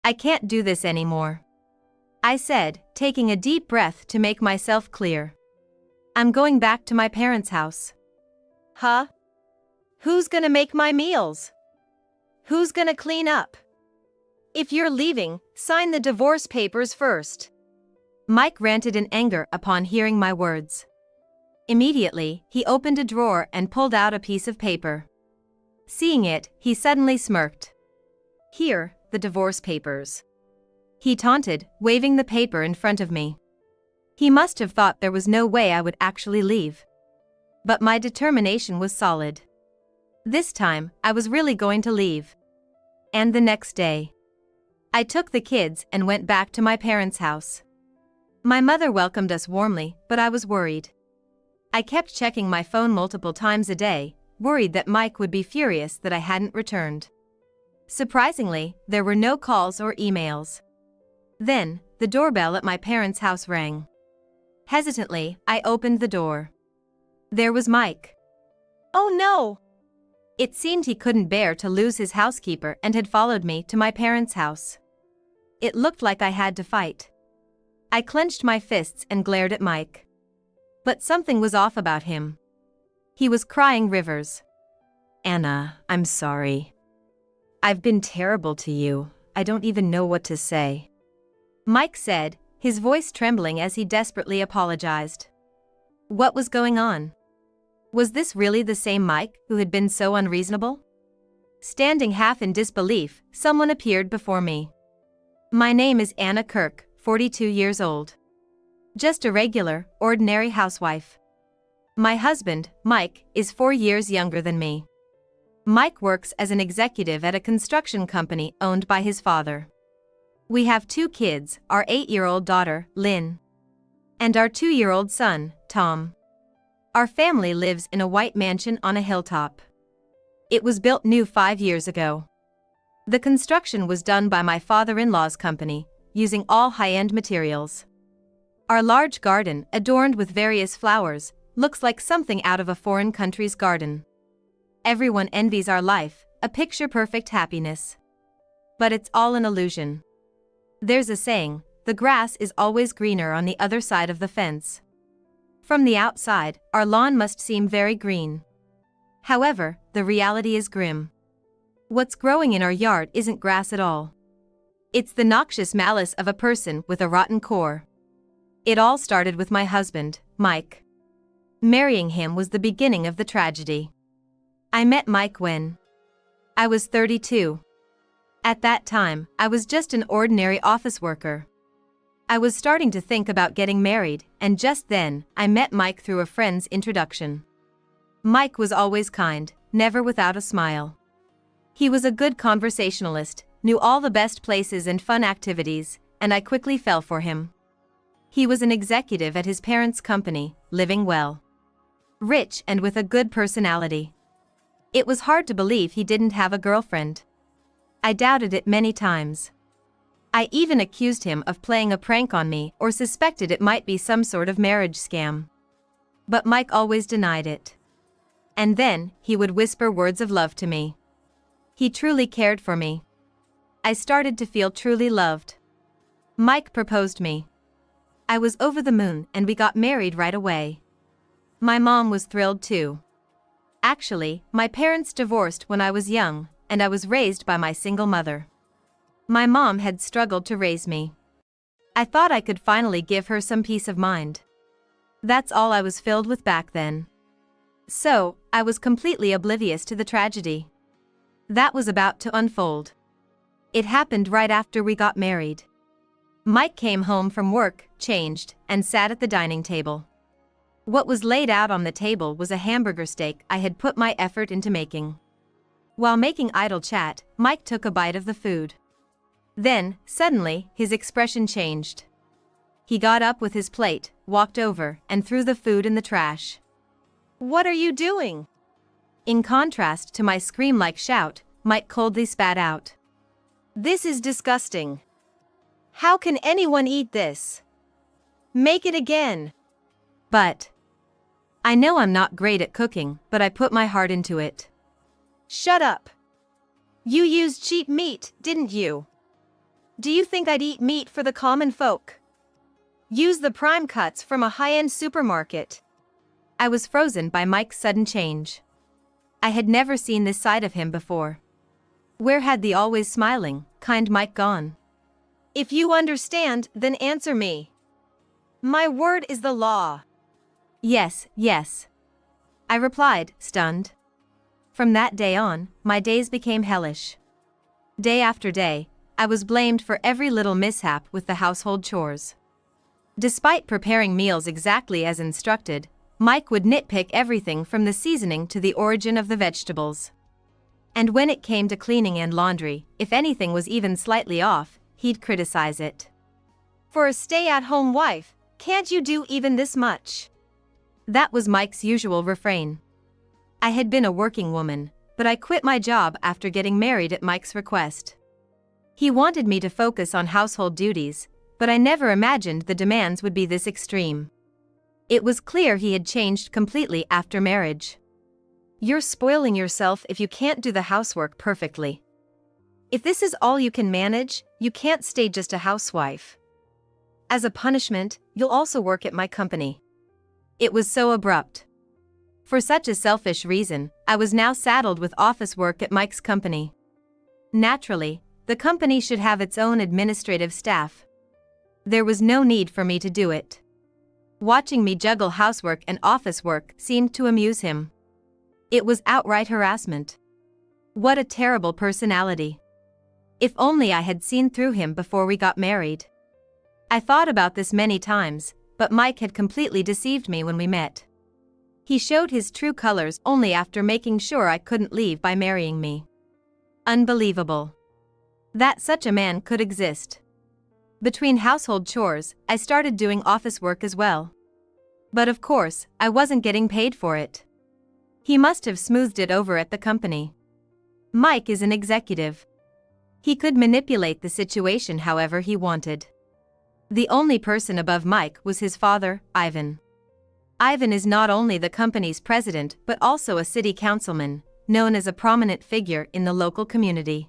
I can't do this anymore, I said, taking a deep breath to make myself clear. I'm going back to my parents' house. Huh? Who's gonna make my meals? Who's gonna clean up? If you're leaving, sign the divorce papers first. Mike ranted in anger upon hearing my words. Immediately, he opened a drawer and pulled out a piece of paper. Seeing it, he suddenly smirked. Here, the divorce papers, he taunted, waving the paper in front of me. He must have thought there was no way I would actually leave. But my determination was solid. This time, I was really going to leave. And the next day, I took the kids and went back to my parents' house. My mother welcomed us warmly, but I was worried. I kept checking my phone multiple times a day, worried that Mike would be furious that I hadn't returned. Surprisingly, there were no calls or emails. Then, the doorbell at my parents' house rang. Hesitantly, I opened the door. There was Mike. Oh no! It seemed he couldn't bear to lose his housekeeper and had followed me to my parents' house. It looked like I had to fight. I clenched my fists and glared at Mike. But something was off about him. He was crying rivers. Anna, I'm sorry. I've been terrible to you. I don't even know what to say, Mike said, his voice trembling as he desperately apologized. What was going on? Was this really the same Mike who had been so unreasonable? Standing half in disbelief, someone appeared before me. My name is Anna Kirk, 42 years old. Just a regular, ordinary housewife. My husband, Mike, is 4 years younger than me. Mike works as an executive at a construction company owned by his father. We have 2 kids, our 8-year-old daughter, Lynn, and our 2-year-old son, Tom. Our family lives in a white mansion on a hilltop. It was built new 5 years ago. The construction was done by my father-in-law's company, using all high-end materials. Our large garden, adorned with various flowers, looks like something out of a foreign country's garden. Everyone envies our life, a picture-perfect happiness. But it's all an illusion. There's a saying, the grass is always greener on the other side of the fence. From the outside, our lawn must seem very green. However, the reality is grim. What's growing in our yard isn't grass at all. It's the noxious malice of a person with a rotten core. It all started with my husband, Mike. Marrying him was the beginning of the tragedy. I met Mike when I was 32. At that time, I was just an ordinary office worker. I was starting to think about getting married, and just then, I met Mike through a friend's introduction. Mike was always kind, never without a smile. He was a good conversationalist, knew all the best places and fun activities, and I quickly fell for him. He was an executive at his parents' company, living well. Rich and with a good personality. It was hard to believe he didn't have a girlfriend. I doubted it many times. I even accused him of playing a prank on me or suspected it might be some sort of marriage scam. But Mike always denied it. And then, he would whisper words of love to me. He truly cared for me. I started to feel truly loved. Mike proposed me. I was over the moon and we got married right away. My mom was thrilled too. Actually, my parents divorced when I was young, and I was raised by my single mother. My mom had struggled to raise me. I thought I could finally give her some peace of mind. That's all I was filled with back then. So, I was completely oblivious to the tragedy that was about to unfold. It happened right after we got married. Mike came home from work, changed, and sat at the dining table. What was laid out on the table was a hamburger steak I had put my effort into making. While making idle chat, Mike took a bite of the food. Then, suddenly, his expression changed. He got up with his plate, walked over, and threw the food in the trash. What are you doing? In contrast to my scream-like shout, Mike coldly spat out. This is disgusting. How can anyone eat this? Make it again. But I know I'm not great at cooking, but I put my heart into it. Shut up. You used cheap meat, didn't you? Do you think I'd eat meat for the common folk? Use the prime cuts from a high-end supermarket. I was frozen by Mike's sudden change. I had never seen this side of him before. Where had the always smiling, kind Mike gone? If you understand, then answer me. My word is the law. Yes, yes, I replied, stunned. From that day on, my days became hellish. Day after day, I was blamed for every little mishap with the household chores. Despite preparing meals exactly as instructed, Mike would nitpick everything from the seasoning to the origin of the vegetables. And when it came to cleaning and laundry, if anything was even slightly off, he'd criticize it. For a stay-at-home wife, can't you do even this much? That was Mike's usual refrain. I had been a working woman, but I quit my job after getting married at Mike's request. He wanted me to focus on household duties, but I never imagined the demands would be this extreme. It was clear he had changed completely after marriage. You're spoiling yourself if you can't do the housework perfectly. If this is all you can manage, you can't stay just a housewife. As a punishment, you'll also work at my company. It was so abrupt. For such a selfish reason, I was now saddled with office work at Mike's company. Naturally, the company should have its own administrative staff. There was no need for me to do it. Watching me juggle housework and office work seemed to amuse him. It was outright harassment. What a terrible personality. If only I had seen through him before we got married. I thought about this many times, but Mike had completely deceived me when we met. He showed his true colors only after making sure I couldn't leave by marrying me. Unbelievable. That such a man could exist. Between household chores, I started doing office work as well. But of course, I wasn't getting paid for it. He must have smoothed it over at the company. Mike is an executive. He could manipulate the situation however he wanted. The only person above Mike was his father, Ivan. Ivan is not only the company's president but also a city councilman, known as a prominent figure in the local community.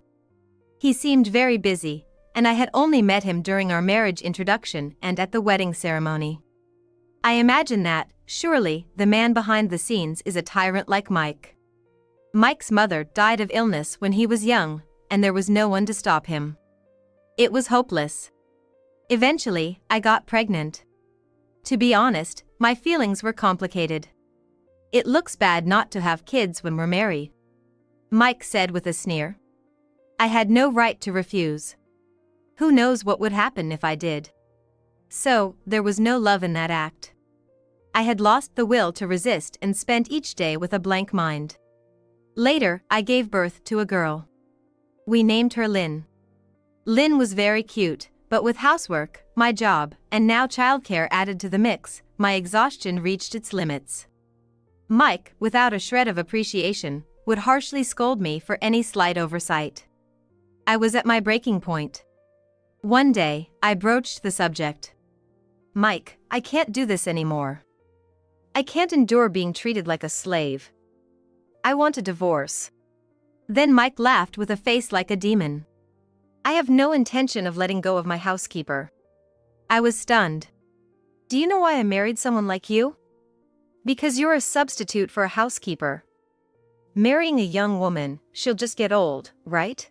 He seemed very busy, and I had only met him during our marriage introduction and at the wedding ceremony. I imagine that, surely, the man behind the scenes is a tyrant like Mike. Mike's mother died of illness when he was young, and there was no one to stop him. It was hopeless. Eventually, I got pregnant. To be honest, my feelings were complicated. It looks bad not to have kids when we're married, Mike said with a sneer. I had no right to refuse. Who knows what would happen if I did? So, there was no love in that act. I had lost the will to resist and spent each day with a blank mind. Later, I gave birth to a girl. We named her Lynn. Lynn was very cute, but with housework, my job, and now childcare added to the mix, my exhaustion reached its limits. Mike, without a shred of appreciation, would harshly scold me for any slight oversight. I was at my breaking point. One day, I broached the subject. Mike, I can't do this anymore. I can't endure being treated like a slave. I want a divorce. Then Mike laughed with a face like a demon. I have no intention of letting go of my housekeeper. I was stunned. Do you know why I married someone like you? Because you're a substitute for a housekeeper. Marrying a young woman, she'll just get old, right?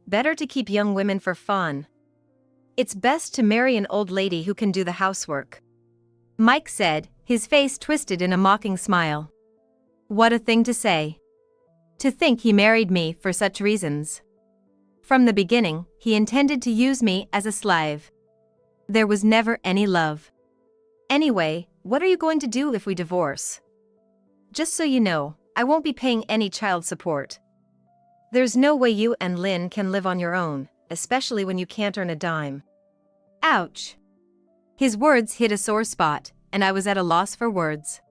Better to keep young women for fun. It's best to marry an old lady who can do the housework. Mike said, his face twisted in a mocking smile. What a thing to say. To think he married me for such reasons. From the beginning, he intended to use me as a slave. There was never any love. Anyway, what are you going to do if we divorce? Just so you know, I won't be paying any child support. There's no way you and Lynn can live on your own, especially when you can't earn a dime. Ouch. His words hit a sore spot, and I was at a loss for words.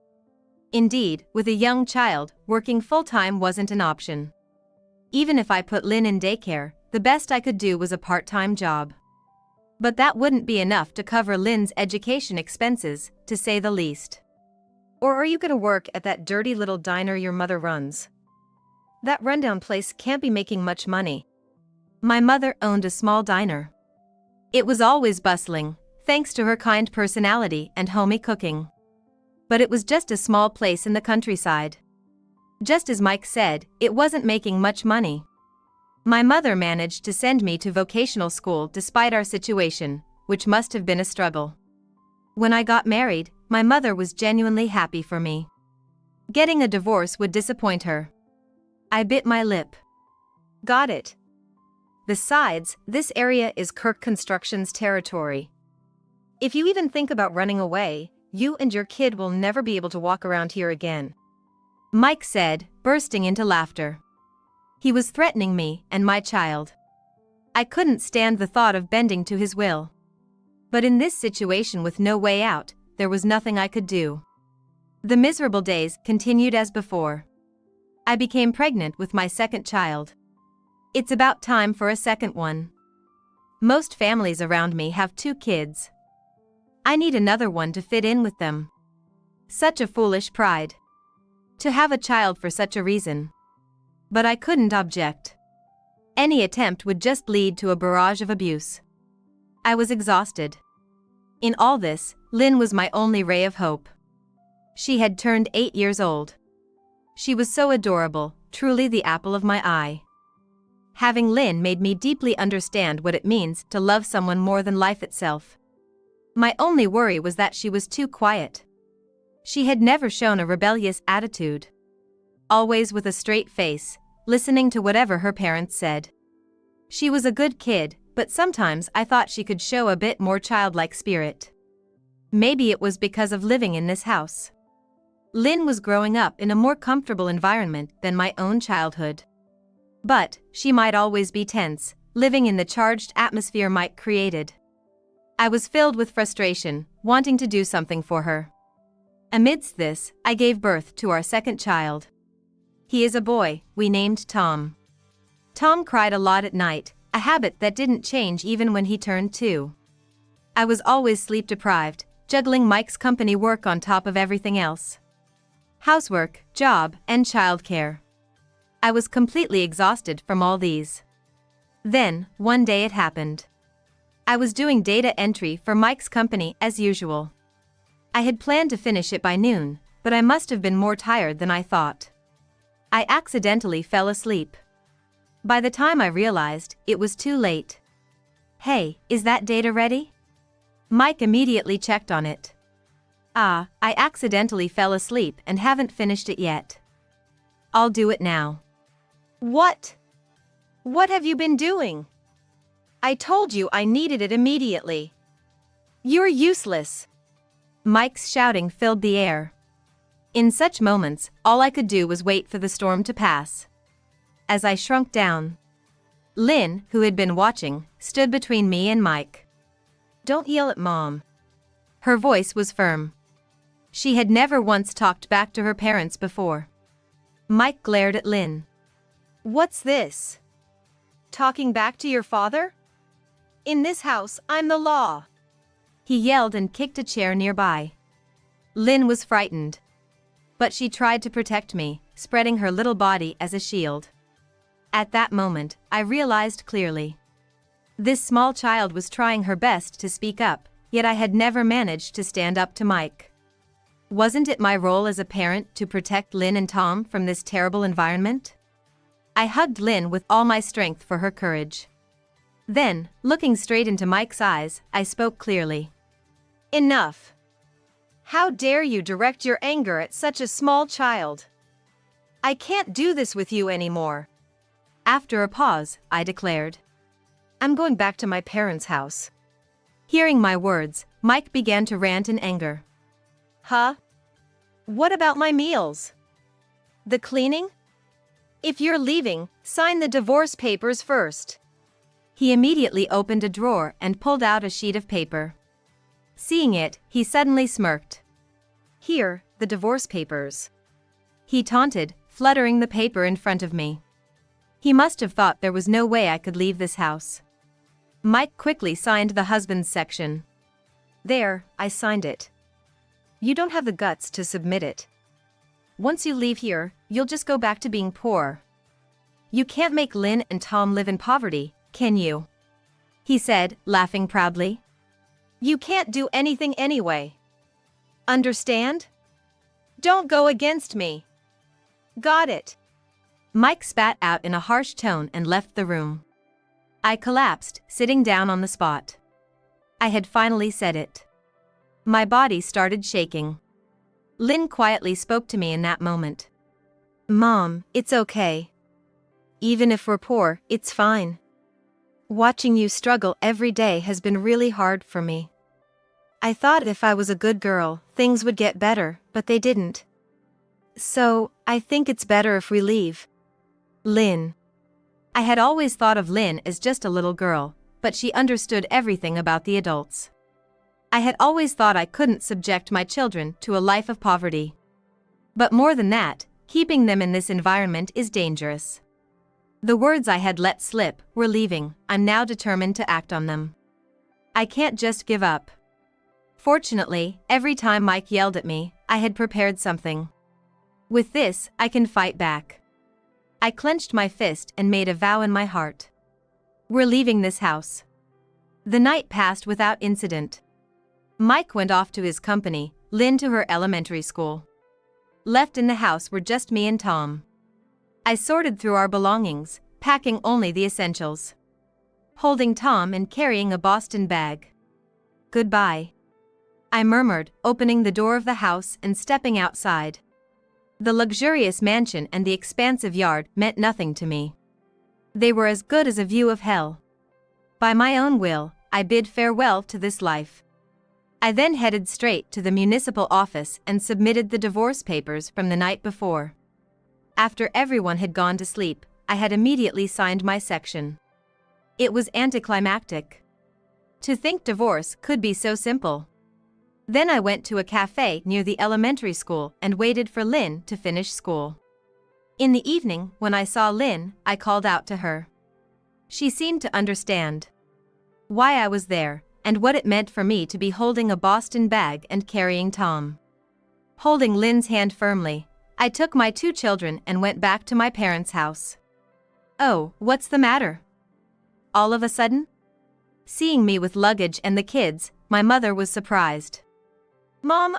Indeed, with a young child, working full-time wasn't an option. Even if I put Lynn in daycare, the best I could do was a part-time job. But that wouldn't be enough to cover Lynn's education expenses, to say the least. Or are you going to work at that dirty little diner your mother runs? That rundown place can't be making much money. My mother owned a small diner. It was always bustling, thanks to her kind personality and homey cooking. But it was just a small place in the countryside. Just as Mike said, it wasn't making much money. My mother managed to send me to vocational school despite our situation, which must have been a struggle. When I got married, my mother was genuinely happy for me. Getting a divorce would disappoint her. I bit my lip. Got it. Besides, this area is Kirk Construction's territory. If you even think about running away, you and your kid will never be able to walk around here again, Mike said, bursting into laughter. He was threatening me and my child. I couldn't stand the thought of bending to his will. But in this situation with no way out, there was nothing I could do. The miserable days continued as before. I became pregnant with my second child. It's about time for a second one. Most families around me have 2 kids. I need another one to fit in with them. Such a foolish pride. To have a child for such a reason. But I couldn't object. Any attempt would just lead to a barrage of abuse. I was exhausted. In all this, Lynn was my only ray of hope. She had turned 8 years old. She was so adorable, truly the apple of my eye. Having Lynn made me deeply understand what it means to love someone more than life itself. My only worry was that she was too quiet. She had never shown a rebellious attitude. Always with a straight face, listening to whatever her parents said. She was a good kid, but sometimes I thought she could show a bit more childlike spirit. Maybe it was because of living in this house. Lynn was growing up in a more comfortable environment than my own childhood. But she might always be tense, living in the charged atmosphere Mike created. I was filled with frustration, wanting to do something for her. Amidst this, I gave birth to our second child. He is a boy, we named Tom. Tom cried a lot at night, a habit that didn't change even when he turned 2. I was always sleep-deprived, juggling Mike's company work on top of everything else. Housework, job, and childcare. I was completely exhausted from all these. Then, one day it happened. I was doing data entry for Mike's company as usual. I had planned to finish it by noon, but I must have been more tired than I thought. I accidentally fell asleep. By the time I realized, it was too late. "Hey, is that data ready?" Mike immediately checked on it. "I accidentally fell asleep and haven't finished it yet." "I'll do it now." "What? What have you been doing? I told you I needed it immediately." "You're useless." Mike's shouting filled the air. In such moments, all I could do was wait for the storm to pass. As I shrunk down, Lynn, who had been watching, stood between me and Mike. "Don't yell at Mom." Her voice was firm. She had never once talked back to her parents before. Mike glared at Lynn. "What's this? Talking back to your father? In this house, I'm the law." He yelled and kicked a chair nearby. Lynn was frightened. But she tried to protect me, spreading her little body as a shield. At that moment, I realized clearly. This small child was trying her best to speak up, yet I had never managed to stand up to Mike. Wasn't it my role as a parent to protect Lynn and Tom from this terrible environment? I hugged Lynn with all my strength for her courage. Then, looking straight into Mike's eyes, I spoke clearly. "Enough. How dare you direct your anger at such a small child? I can't do this with you anymore." After a pause, I declared, "I'm going back to my parents' house." Hearing my words, Mike began to rant in anger. "Huh? What about my meals? The cleaning? If you're leaving, sign the divorce papers first." He immediately opened a drawer and pulled out a sheet of paper. Seeing it, he suddenly smirked. "Here, the divorce papers." He taunted, fluttering the paper in front of me. He must have thought there was no way I could leave this house. Mike quickly signed the husband's section. "There, I signed it. You don't have the guts to submit it. Once you leave here, you'll just go back to being poor. You can't make Lynn and Tom live in poverty, can you?" he said, laughing proudly. You can't do anything anyway. Understand? Don't go against me. Got it. Mike spat out in a harsh tone and left the room. I collapsed, sitting down on the spot. I had finally said it. My body started shaking. Lynn quietly spoke to me in that moment. Mom, it's okay. Even if we're poor, it's fine. Watching you struggle every day has been really hard for me. I thought if I was a good girl, things would get better, but they didn't. So, I think it's better if we leave. Lynn. I had always thought of Lynn as just a little girl, but she understood everything about the adults. I had always thought I couldn't subject my children to a life of poverty. But more than that, keeping them in this environment is dangerous. The words I had let slip were leaving. I'm now determined to act on them. I can't just give up. Fortunately, every time Mike yelled at me, I had prepared something. With this, I can fight back. I clenched my fist and made a vow in my heart. We're leaving this house. The night passed without incident. Mike went off to his company, Lynn to her elementary school. Left in the house were just me and Tom. I sorted through our belongings, packing only the essentials. Holding Tom and carrying a Boston bag. Goodbye, I murmured, opening the door of the house and stepping outside. The luxurious mansion and the expansive yard meant nothing to me. They were as good as a view of hell. By my own will, I bid farewell to this life. I then headed straight to the municipal office and submitted the divorce papers from the night before. After everyone had gone to sleep, I had immediately signed my section. It was anticlimactic. To think divorce could be so simple. Then I went to a cafe near the elementary school and waited for Lynn to finish school. In the evening, when I saw Lynn, I called out to her. She seemed to understand why I was there, and what it meant for me to be holding a Boston bag and carrying Tom. Holding Lynn's hand firmly, I took my 2 children and went back to my parents' house. Oh, what's the matter? All of a sudden? Seeing me with luggage and the kids, my mother was surprised. Mom,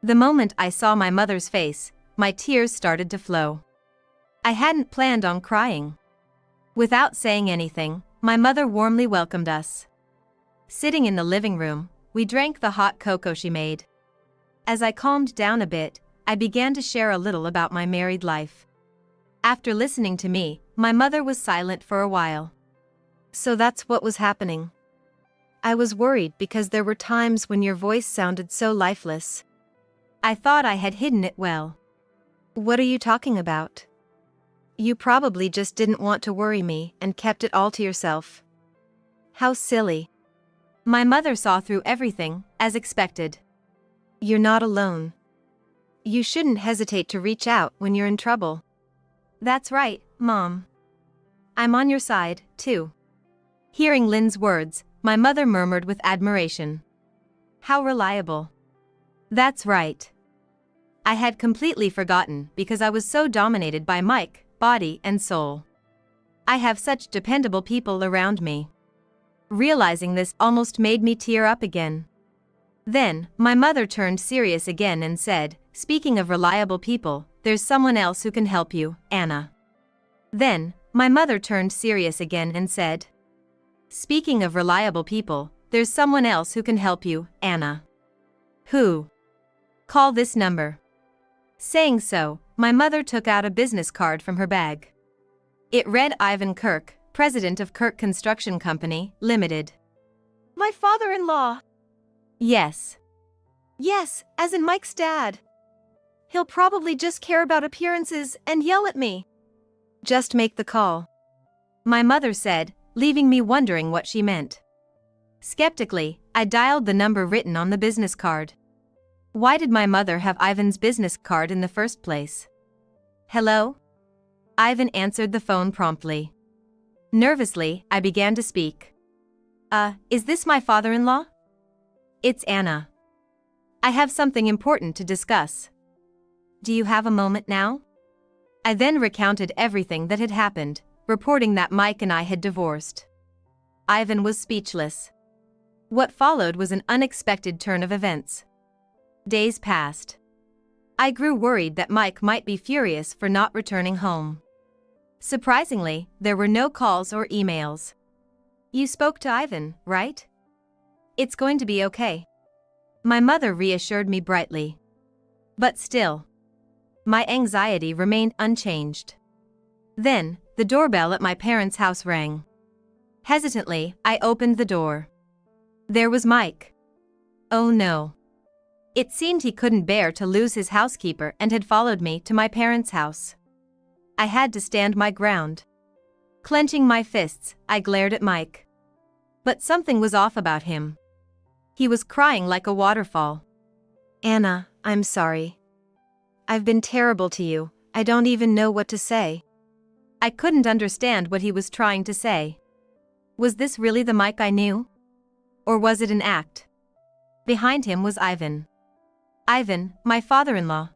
The moment I saw my mother's face, my tears started to flow. I hadn't planned on crying. Without saying anything, my mother warmly welcomed us. Sitting in the living room, we drank the hot cocoa she made. As I calmed down a bit, I began to share a little about my married life. After listening to me, my mother was silent for a while. So that's what was happening. I was worried because there were times when your voice sounded so lifeless. I thought I had hidden it well. What are you talking about? You probably just didn't want to worry me and kept it all to yourself. How silly. My mother saw through everything, as expected. You're not alone. You shouldn't hesitate to reach out when you're in trouble. That's right, Mom. I'm on your side, too. Hearing Lynn's words, my mother murmured with admiration. How reliable. That's right. I had completely forgotten because I was so dominated by Mike, body and soul. I have such dependable people around me. Realizing this almost made me tear up again. Then, my mother turned serious again and said, speaking of reliable people, there's someone else who can help you, Anna. Then, my mother turned serious again and said, speaking of reliable people, there's someone else who can help you, Anna. Who? Call this number. Saying so, my mother took out a business card from her bag. It read Ivan Kirk, president of Kirk Construction Company, Limited. My father-in-law. Yes. Yes, as in Mike's dad. He'll probably just care about appearances and yell at me. Just make the call. My mother said, leaving me wondering what she meant. Skeptically, I dialed the number written on the business card. Why did my mother have Ivan's business card in the first place? Hello? Ivan answered the phone promptly. Nervously, I began to speak. Is this my father-in-law? It's Anna. I have something important to discuss. Do you have a moment now? I then recounted everything that had happened, reporting that Mike and I had divorced. Ivan was speechless. What followed was an unexpected turn of events. Days passed. I grew worried that Mike might be furious for not returning home. Surprisingly, there were no calls or emails. "You spoke to Ivan, right? It's going to be okay." My mother reassured me brightly. But still, my anxiety remained unchanged. Then, the doorbell at my parents' house rang. Hesitantly, I opened the door. There was Mike. Oh no. It seemed he couldn't bear to lose his housekeeper and had followed me to my parents' house. I had to stand my ground. Clenching my fists, I glared at Mike. But something was off about him. He was crying like a waterfall. "Anna, I'm sorry. I've been terrible to you, I don't even know what to say." I couldn't understand what he was trying to say. Was this really the Mike I knew? Or was it an act? Behind him was Ivan. Ivan, my father-in-law.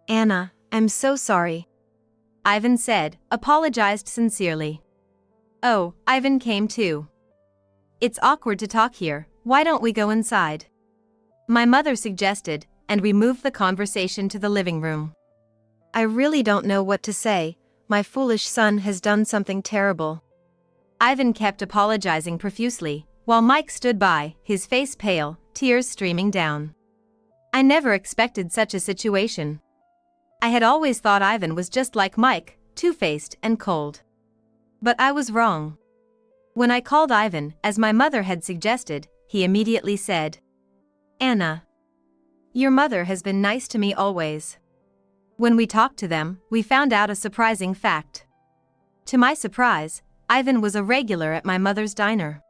"Anna, I'm so sorry," Ivan said, apologized sincerely. Oh, Ivan came too. "It's awkward to talk here, why don't we go inside?" My mother suggested, and we moved the conversation to the living room. "I really don't know what to say, my foolish son has done something terrible." Ivan kept apologizing profusely, while Mike stood by, his face pale, tears streaming down. I never expected such a situation. I had always thought Ivan was just like Mike, two-faced and cold. But I was wrong. When I called Ivan, as my mother had suggested, he immediately said, "Anna, your mother has been nice to me always." When we talked to them, we found out a surprising fact. To my surprise, Ivan was a regular at my mother's diner.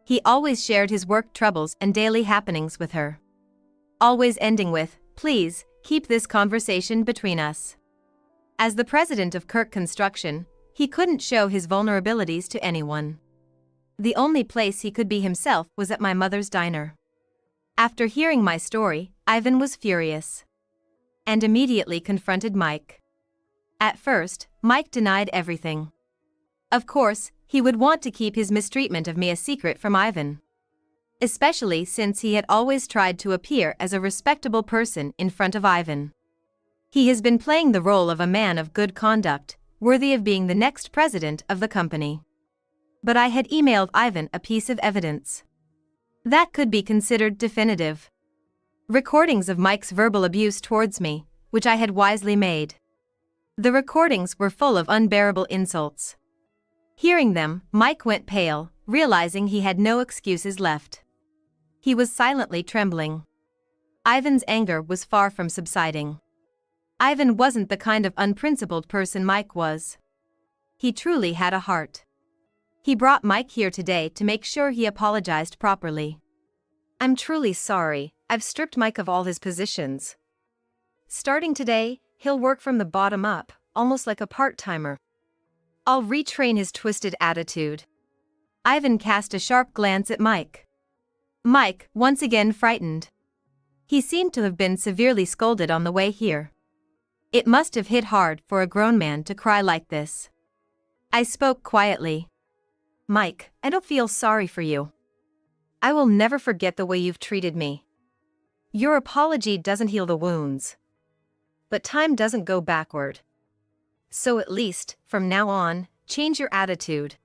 He always shared his work troubles and daily happenings with her. Always ending with, "Please, keep this conversation between us." As the president of Kirk Construction, he couldn't show his vulnerabilities to anyone. The only place he could be himself was at my mother's diner. After hearing my story, Ivan was furious. And immediately confronted Mike. At first, Mike denied everything. Of course, he would want to keep his mistreatment of me a secret from Ivan. Especially since he had always tried to appear as a respectable person in front of Ivan. He has been playing the role of a man of good conduct, worthy of being the next president of the company. But I had emailed Ivan a piece of evidence that could be considered definitive. Recordings of Mike's verbal abuse towards me, which I had wisely made. The recordings were full of unbearable insults. Hearing them, Mike went pale, realizing he had no excuses left. He was silently trembling. Ivan's anger was far from subsiding. Ivan wasn't the kind of unprincipled person Mike was. He truly had a heart. He brought Mike here today to make sure he apologized properly. "I'm truly sorry, I've stripped Mike of all his positions. Starting today, he'll work from the bottom up, almost like a part-timer. I'll retrain his twisted attitude." Ivan cast a sharp glance at Mike. Mike, once again frightened. He seemed to have been severely scolded on the way here. It must have hit hard for a grown man to cry like this. I spoke quietly. "Mike, I don't feel sorry for you. I will never forget the way you've treated me. Your apology doesn't heal the wounds. But time doesn't go backward. So at least, from now on, change your attitude.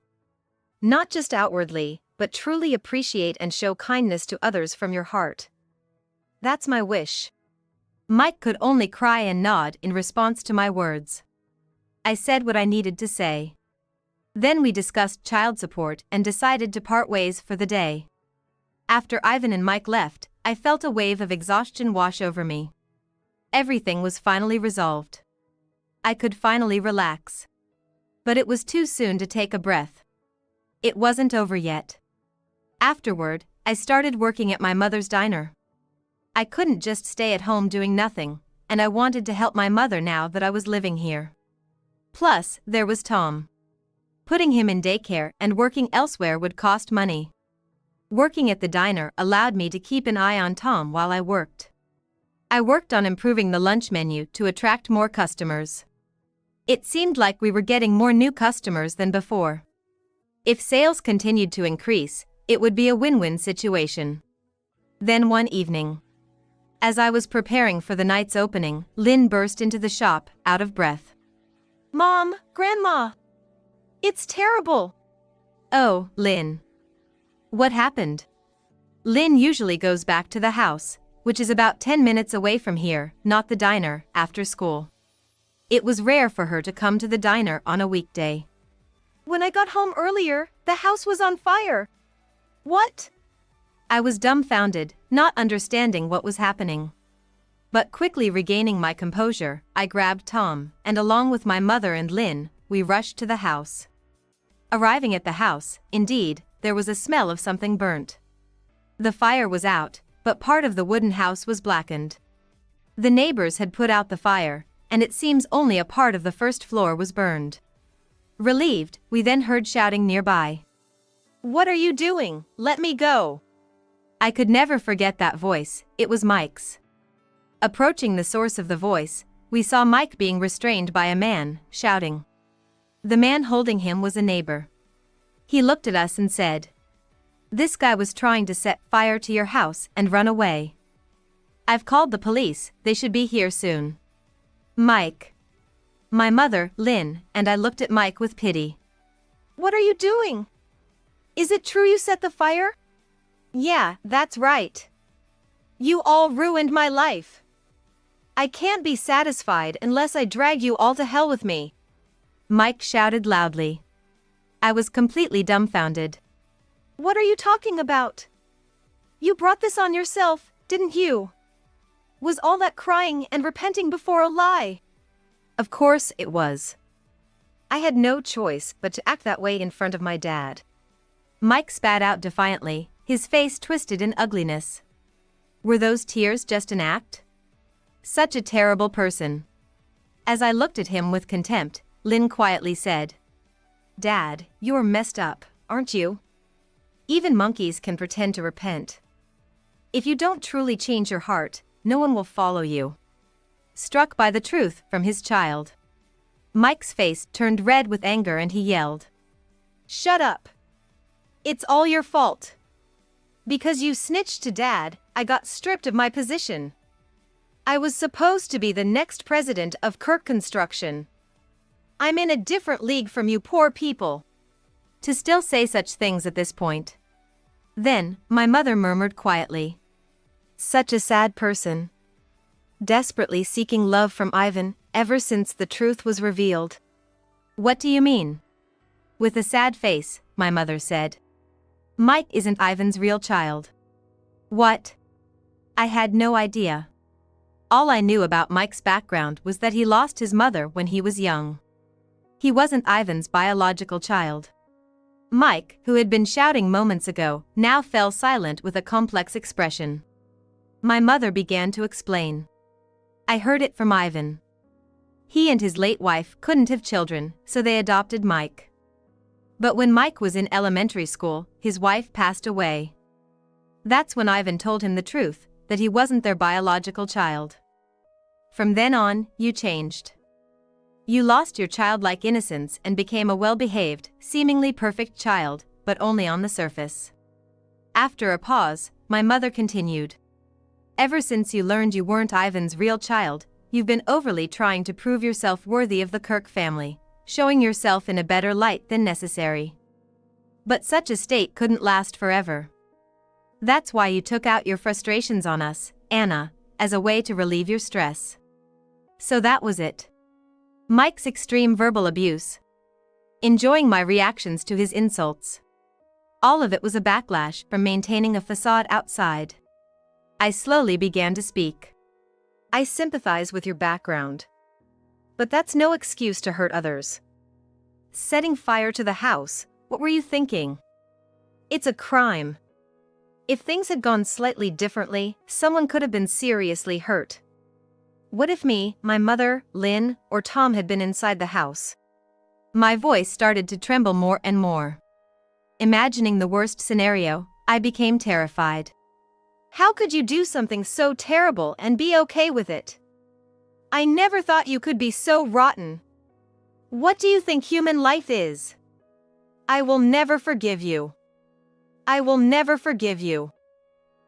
Not just outwardly, but truly appreciate and show kindness to others from your heart. That's my wish." Mike could only cry and nod in response to my words. I said what I needed to say. Then we discussed child support and decided to part ways for the day. After Ivan and Mike left, I felt a wave of exhaustion wash over me. Everything was finally resolved. I could finally relax. But it was too soon to take a breath. It wasn't over yet. Afterward, I started working at my mother's diner. I couldn't just stay at home doing nothing, and I wanted to help my mother now that I was living here. Plus, there was Tom. Putting him in daycare and working elsewhere would cost money. Working at the diner allowed me to keep an eye on Tom while I worked. I worked on improving the lunch menu to attract more customers. It seemed like we were getting more new customers than before. If sales continued to increase, it would be a win-win situation. Then one evening, as I was preparing for the night's opening, Lynn burst into the shop, out of breath. Mom, Grandma! It's terrible! Oh, Lynn. What happened? Lynn usually goes back to the house, which is about 10 minutes away from here, not the diner, after school. It was rare for her to come to the diner on a weekday. When I got home earlier, the house was on fire. What? I was dumbfounded, not understanding what was happening. But quickly regaining my composure, I grabbed Tom, and along with my mother and Lynn, we rushed to the house. Arriving at the house, indeed, there was a smell of something burnt. The fire was out, but part of the wooden house was blackened. The neighbors had put out the fire, and it seems only a part of the first floor was burned. Relieved, we then heard shouting nearby. What are you doing? Let me go! I could never forget that voice, it was Mike's. Approaching the source of the voice, we saw Mike being restrained by a man, shouting. The man holding him was a neighbor. He looked at us and said, "This guy was trying to set fire to your house and run away. I've called the police, they should be here soon." Mike. My mother, Lynn, and I looked at Mike with pity. What are you doing? Is it true you set the fire? Yeah, that's right. You all ruined my life. I can't be satisfied unless I drag you all to hell with me. Mike shouted loudly. I was completely dumbfounded. What are you talking about? You brought this on yourself, didn't you? Was all that crying and repenting before a lie? Of course it was. I had no choice but to act that way in front of my dad. Mike spat out defiantly, his face twisted in ugliness. Were those tears just an act? Such a terrible person. As I looked at him with contempt, Lynn quietly said, "Dad, you're messed up, aren't you? Even monkeys can pretend to repent. If you don't truly change your heart, no one will follow you." Struck by the truth from his child, Mike's face turned red with anger and he yelled, "Shut up! It's all your fault. Because you snitched to Dad, I got stripped of my position. I was supposed to be the next president of Kirk Construction. I'm in a different league from you poor people." To still say such things at this point. Then, my mother murmured quietly, "Such a sad person. Desperately seeking love from Ivan, ever since the truth was revealed." "What do you mean?" With a sad face, my mother said. "Mike isn't Ivan's real child." What? I had no idea. All I knew about Mike's background was that he lost his mother when he was young. He wasn't Ivan's biological child. Mike, who had been shouting moments ago, now fell silent with a complex expression. My mother began to explain. "I heard it from Ivan. He and his late wife couldn't have children, so they adopted Mike. But when Mike was in elementary school, his wife passed away. That's when Ivan told him the truth, that he wasn't their biological child. From then on, you changed. You lost your childlike innocence and became a well-behaved, seemingly perfect child, but only on the surface." After a pause, my mother continued. "Ever since you learned you weren't Ivan's real child, you've been overly trying to prove yourself worthy of the Kirk family, showing yourself in a better light than necessary. But such a state couldn't last forever. That's why you took out your frustrations on us, Anna, as a way to relieve your stress. So that was it. Mike's extreme verbal abuse. Enjoying my reactions to his insults. All of it was a backlash from maintaining a facade outside." I slowly began to speak. "I sympathize with your background. But that's no excuse to hurt others. Setting fire to the house, what were you thinking? It's a crime. If things had gone slightly differently, someone could have been seriously hurt. What if me, my mother, Lynn, or Tom had been inside the house?" My voice started to tremble more and more. Imagining the worst scenario, I became terrified. How could you do something so terrible and be okay with it? I never thought you could be so rotten. What do you think human life is? I will never forgive you. I will never forgive you.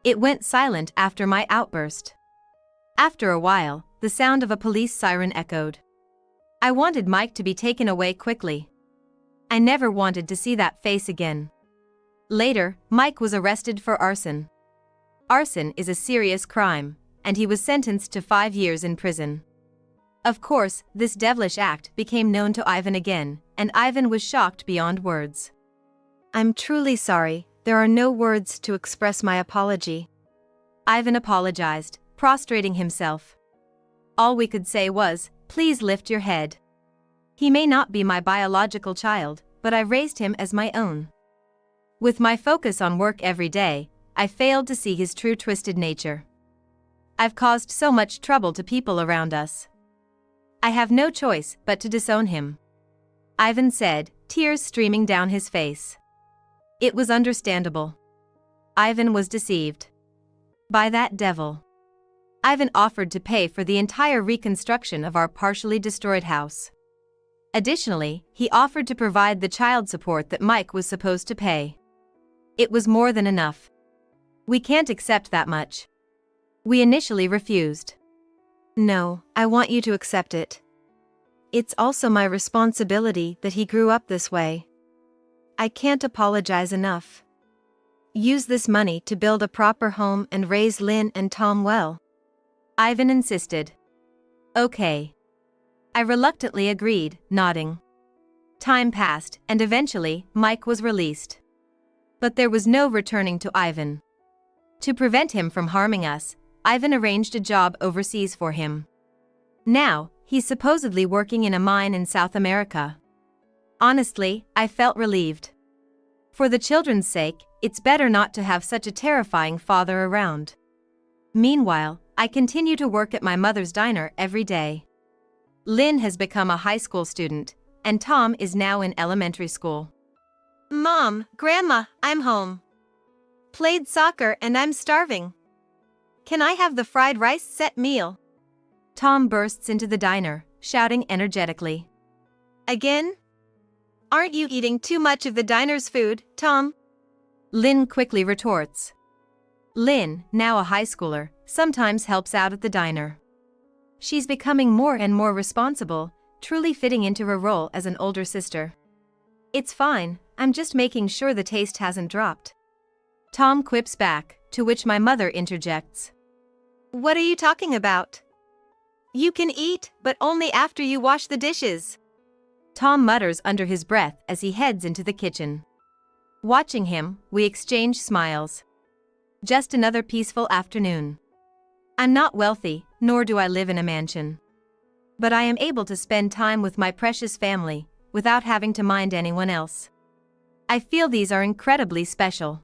It went silent after my outburst. After a while, the sound of a police siren echoed. I wanted Mike to be taken away quickly. I never wanted to see that face again. Later, Mike was arrested for arson. Arson is a serious crime, and he was sentenced to 5 years in prison. Of course, this devilish act became known to Ivan again, and Ivan was shocked beyond words. I'm truly sorry, there are no words to express my apology. Ivan apologized, prostrating himself. All we could say was, please lift your head. He may not be my biological child, but I raised him as my own. With my focus on work every day, I failed to see his true twisted nature. I've caused so much trouble to people around us. I have no choice but to disown him. Ivan said, tears streaming down his face. It was understandable. Ivan was deceived by that devil. Ivan offered to pay for the entire reconstruction of our partially destroyed house. Additionally, he offered to provide the child support that Mike was supposed to pay. It was more than enough. We can't accept that much. We initially refused. No, I want you to accept it. It's also my responsibility that he grew up this way. I can't apologize enough. Use this money to build a proper home and raise Lynn and Tom well. Ivan insisted. Okay. I reluctantly agreed, nodding. Time passed, and eventually, Mike was released. But there was no returning to Ivan. To prevent him from harming us, Ivan arranged a job overseas for him. Now, he's supposedly working in a mine in South America. Honestly, I felt relieved. For the children's sake, it's better not to have such a terrifying father around. Meanwhile, I continue to work at my mother's diner every day. Lynn has become a high school student, and Tom is now in elementary school. Mom, Grandma, I'm home. Played soccer and I'm starving. Can I have the fried rice set meal? Tom bursts into the diner, shouting energetically. Again? Aren't you eating too much of the diner's food, Tom? Lynn quickly retorts. Lynn, now a high schooler, sometimes helps out at the diner. She's becoming more and more responsible, truly fitting into her role as an older sister. It's fine, I'm just making sure the taste hasn't dropped. Tom quips back, to which my mother interjects. What are you talking about? You can eat, but only after you wash the dishes. Tom mutters under his breath as he heads into the kitchen. Watching him, we exchange smiles. Just another peaceful afternoon. I'm not wealthy, nor do I live in a mansion. But I am able to spend time with my precious family, without having to mind anyone else. I feel these are incredibly special.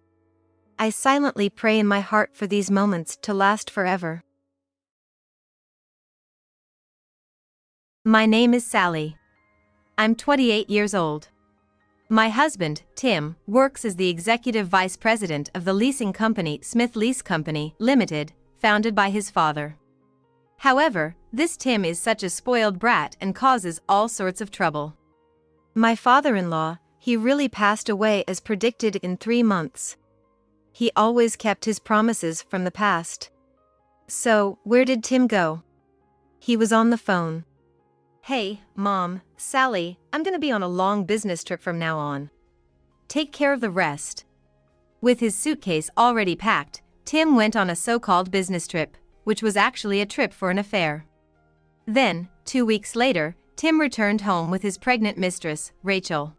I silently pray in my heart for these moments to last forever. My name is Sally. I'm 28 years old. My husband, Tim, works as the executive vice president of the leasing company Smith Lease Company, Limited, founded by his father. However, this Tim is such a spoiled brat and causes all sorts of trouble. My father-in-law, he really passed away as predicted in 3 months. He always kept his promises from the past. So, where did Tim go? He was on the phone. Hey, Mom, Sally, I'm gonna be on a long business trip from now on. Take care of the rest. With his suitcase already packed, Tim went on a so-called business trip, which was actually a trip for an affair. Then, 2 weeks later, Tim returned home with his pregnant mistress, Rachel.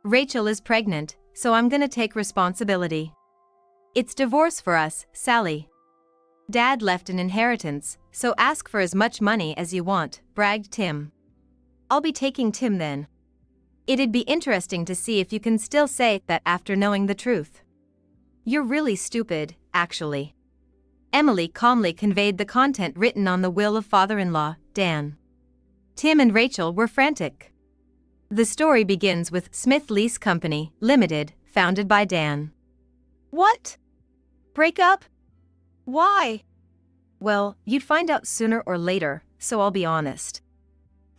Rachel is pregnant, so I'm gonna take responsibility. It's divorce for us, Sally. Dad left an inheritance, so ask for as much money as you want, bragged Tim. I'll be taking Tim then. It'd be interesting to see if you can still say that after knowing the truth. You're really stupid, actually. Emily calmly conveyed the content written on the will of father-in-law, Dan. Tim and Rachel were frantic. The story begins with Smith Lease Company, Limited, founded by Dan. What? Break up? Why? Well, you'd find out sooner or later, so I'll be honest.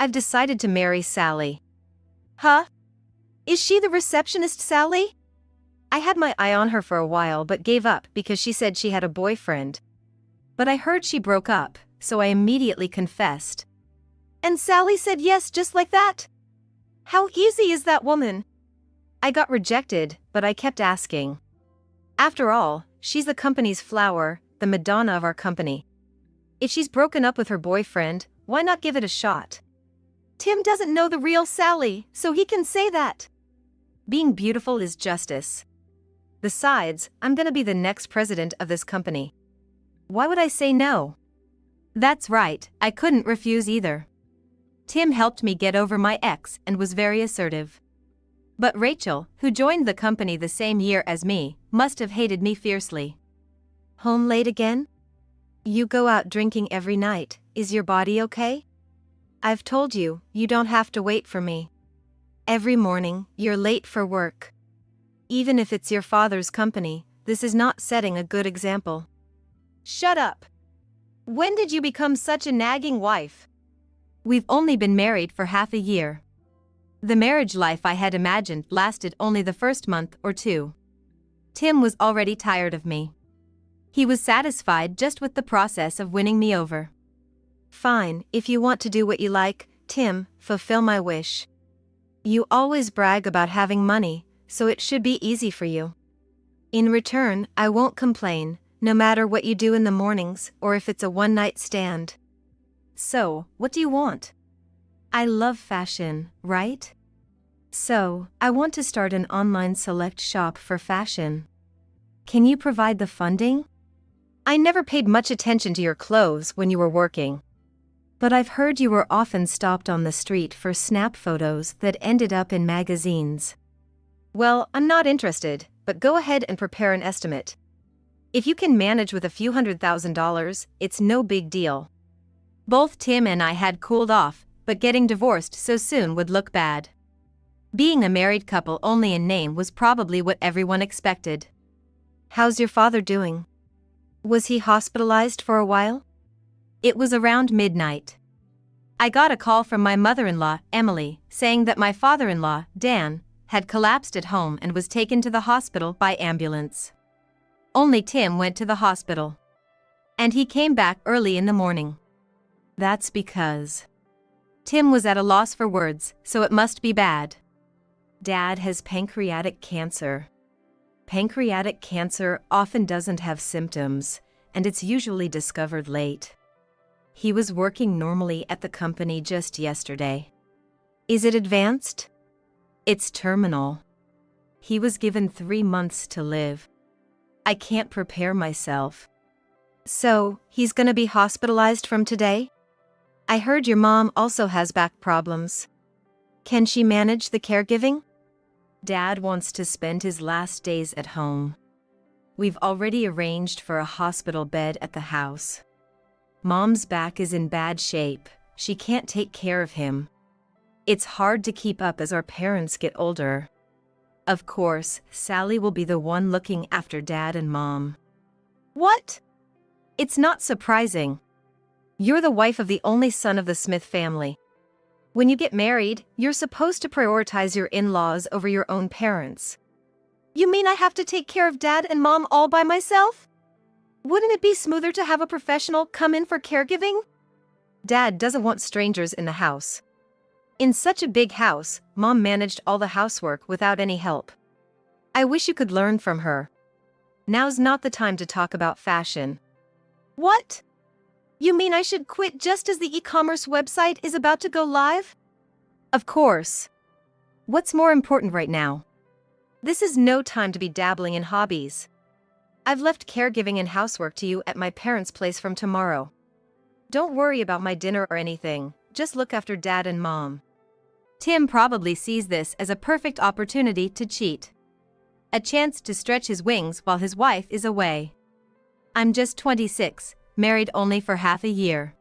I've decided to marry Sally. Huh? Is she the receptionist, Sally? I had my eye on her for a while but gave up because she said she had a boyfriend. But I heard she broke up, so I immediately confessed. And Sally said yes just like that? How easy is that woman? I got rejected, but I kept asking. After all, she's the company's flower, the Madonna of our company. If she's broken up with her boyfriend, why not give it a shot? Tim doesn't know the real Sally, so he can say that. Being beautiful is justice. Besides, I'm gonna be the next president of this company. Why would I say no? That's right, I couldn't refuse either. Tim helped me get over my ex and was very assertive. But Rachel, who joined the company the same year as me, must have hated me fiercely. Home late again? You go out drinking every night, is your body okay? I've told you, you don't have to wait for me. Every morning, you're late for work. Even if it's your father's company, this is not setting a good example. Shut up! When did you become such a nagging wife? We've only been married for half a year. The marriage life I had imagined lasted only the first month or two. Tim was already tired of me. He was satisfied just with the process of winning me over. Fine, if you want to do what you like, Tim, fulfill my wish. You always brag about having money, so it should be easy for you. In return, I won't complain, no matter what you do in the mornings or if it's a one-night stand. So, what do you want? I love fashion, right? So, I want to start an online select shop for fashion. Can you provide the funding? I never paid much attention to your clothes when you were working. But I've heard you were often stopped on the street for snap photos that ended up in magazines. Well, I'm not interested, but go ahead and prepare an estimate. If you can manage with a few $100,000, it's no big deal. Both Tim and I had cooled off, but getting divorced so soon would look bad. Being a married couple only in name was probably what everyone expected. How's your father doing? Was he hospitalized for a while? It was around midnight. I got a call from my mother-in-law, Emily, saying that my father-in-law, Dan, had collapsed at home and was taken to the hospital by ambulance. Only Tim went to the hospital. And he came back early in the morning. That's because Tim was at a loss for words, so it must be bad. Dad has pancreatic cancer. Pancreatic cancer often doesn't have symptoms, and it's usually discovered late. He was working normally at the company just yesterday. Is it advanced? It's terminal. He was given 3 months to live. I can't prepare myself. So, he's gonna be hospitalized from today? I heard your mom also has back problems. Can she manage the caregiving? Dad wants to spend his last days at home. We've already arranged for a hospital bed at the house. Mom's back is in bad shape, she can't take care of him. It's hard to keep up as our parents get older. Of course, Sally will be the one looking after Dad and Mom. What? It's not surprising. You're the wife of the only son of the Smith family. When you get married, you're supposed to prioritize your in-laws over your own parents. You mean I have to take care of Dad and Mom all by myself? Wouldn't it be smoother to have a professional come in for caregiving? Dad doesn't want strangers in the house. In such a big house, Mom managed all the housework without any help. I wish you could learn from her. Now's not the time to talk about fashion. What? You mean I should quit just as the e-commerce website is about to go live? Of course. What's more important right now? This is no time to be dabbling in hobbies. I've left caregiving and housework to you at my parents' place from tomorrow. Don't worry about my dinner or anything, just look after Dad and Mom. Tim probably sees this as a perfect opportunity to cheat. A chance to stretch his wings while his wife is away. I'm just 26, married only for half a year.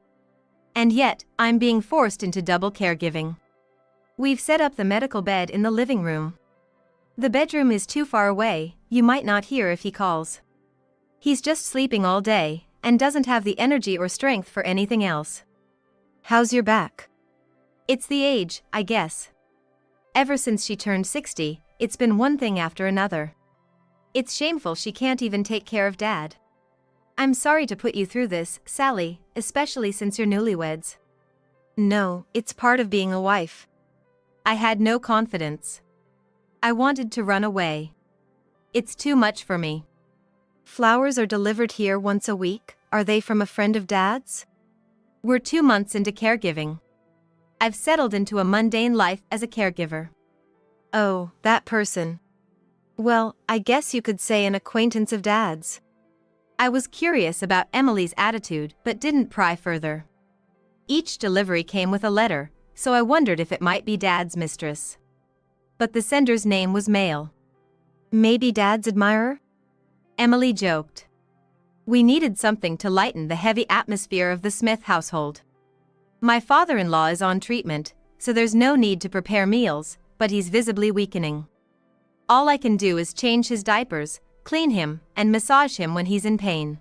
And yet, I'm being forced into double caregiving. We've set up the medical bed in the living room. The bedroom is too far away, you might not hear if he calls. He's just sleeping all day, and doesn't have the energy or strength for anything else. How's your back? It's the age, I guess. Ever since she turned 60, it's been one thing after another. It's shameful she can't even take care of Dad. I'm sorry to put you through this, Sally, especially since you're newlyweds. No, it's part of being a wife. I had no confidence. I wanted to run away. It's too much for me. Flowers are delivered here once a week. Are they from a friend of Dad's? We're 2 months into caregiving. I've settled into a mundane life as a caregiver. Oh, that person. Well, I guess you could say an acquaintance of Dad's. I was curious about Emily's attitude but didn't pry further. Each delivery came with a letter, so I wondered if it might be Dad's mistress. But the sender's name was male. Maybe Dad's admirer? Emily joked. We needed something to lighten the heavy atmosphere of the Smith household. My father-in-law is on treatment, so there's no need to prepare meals, but he's visibly weakening. All I can do is change his diapers, clean him, and massage him when he's in pain.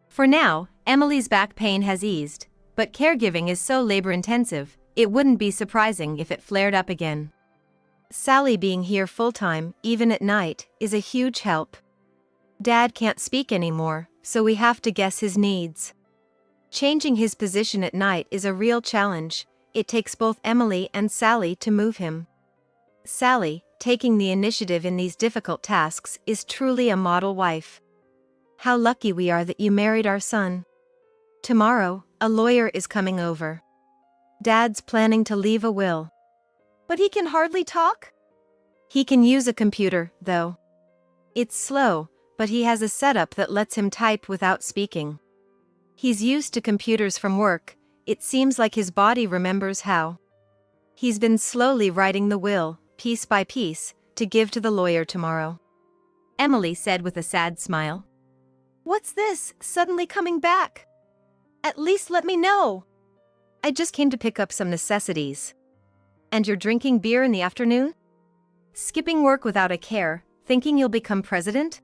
For now, Emily's back pain has eased, but caregiving is so labor-intensive, it wouldn't be surprising if it flared up again. Sally being here full-time, even at night, is a huge help. Dad can't speak anymore, so we have to guess his needs. Changing his position at night is a real challenge. It takes both Emily and Sally to move him. Sally, taking the initiative in these difficult tasks, is truly a model wife. How lucky we are that you married our son. Tomorrow, a lawyer is coming over. Dad's planning to leave a will. But he can hardly talk? He can use a computer, though. It's slow, but he has a setup that lets him type without speaking. He's used to computers from work. It seems like his body remembers how. He's been slowly writing the will, piece by piece, to give to the lawyer tomorrow. Emily said with a sad smile. What's this, suddenly coming back? At least let me know. I just came to pick up some necessities. And you're drinking beer in the afternoon? Skipping work without a care, thinking you'll become president?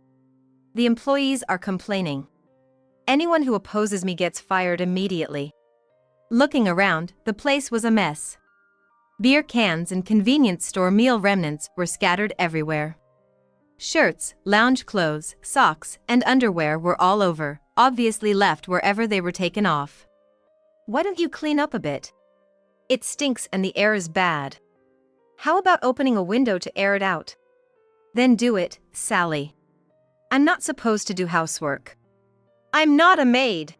The employees are complaining. Anyone who opposes me gets fired immediately. Looking around, the place was a mess. Beer cans and convenience store meal remnants were scattered everywhere. Shirts, lounge clothes, socks, and underwear were all over, obviously left wherever they were taken off. Why don't you clean up a bit? It stinks and the air is bad. How about opening a window to air it out? Then do it, Sally. I'm not supposed to do housework. I'm not a maid.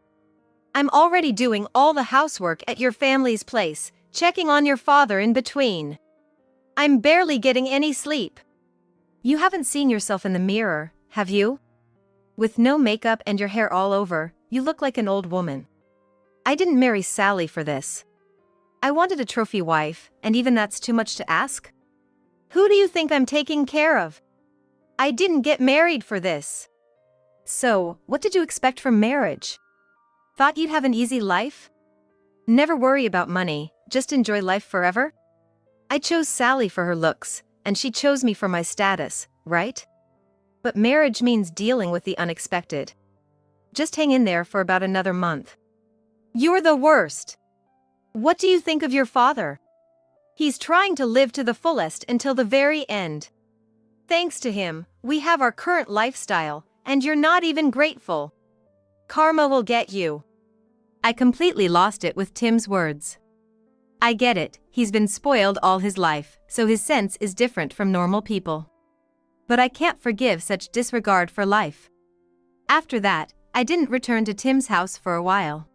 I'm already doing all the housework at your family's place, checking on your father in between. I'm barely getting any sleep. You haven't seen yourself in the mirror, have you? With no makeup and your hair all over, you look like an old woman. I didn't marry Sally for this. I wanted a trophy wife, and even that's too much to ask? Who do you think I'm taking care of? I didn't get married for this. So, what did you expect from marriage? Thought you'd have an easy life? Never worry about money, just enjoy life forever? I chose Sally for her looks, and she chose me for my status, right? But marriage means dealing with the unexpected. Just hang in there for about another month. You're the worst. What do you think of your father? He's trying to live to the fullest until the very end. Thanks to him, we have our current lifestyle, and you're not even grateful. Karma will get you. I completely lost it with Tim's words. I get it, he's been spoiled all his life, so his sense is different from normal people. But I can't forgive such disregard for life. After that, I didn't return to Tim's house for a while.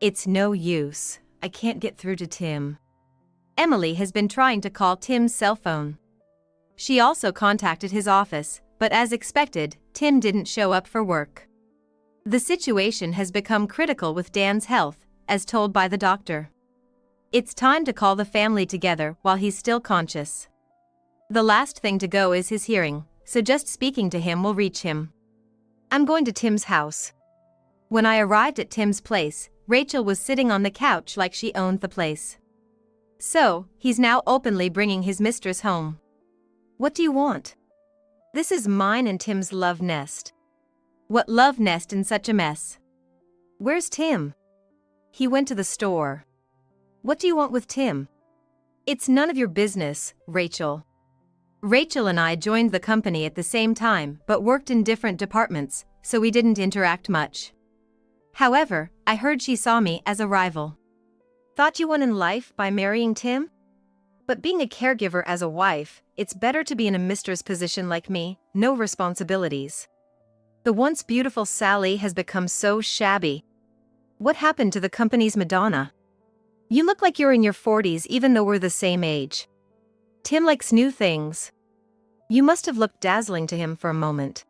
It's no use, I can't get through to Tim. Emily has been trying to call Tim's cell phone. She also contacted his office, but as expected, Tim didn't show up for work. The situation has become critical with Dan's health, as told by the doctor. It's time to call the family together while he's still conscious. The last thing to go is his hearing, so just speaking to him will reach him. I'm going to Tim's house. When I arrived at Tim's place, Rachel was sitting on the couch like she owned the place. So, he's now openly bringing his mistress home. What do you want? This is mine and Tim's love nest. What love nest in such a mess? Where's Tim? He went to the store. What do you want with Tim? It's none of your business, Rachel. Rachel and I joined the company at the same time but worked in different departments, so we didn't interact much. However, I heard she saw me as a rival. Thought you won in life by marrying Tim? But being a caregiver as a wife, it's better to be in a mistress position like me, no responsibilities. The once beautiful Sally has become so shabby. What happened to the company's Madonna? You look like you're in your 40s even though we're the same age. Tim likes new things. You must have looked dazzling to him for a moment.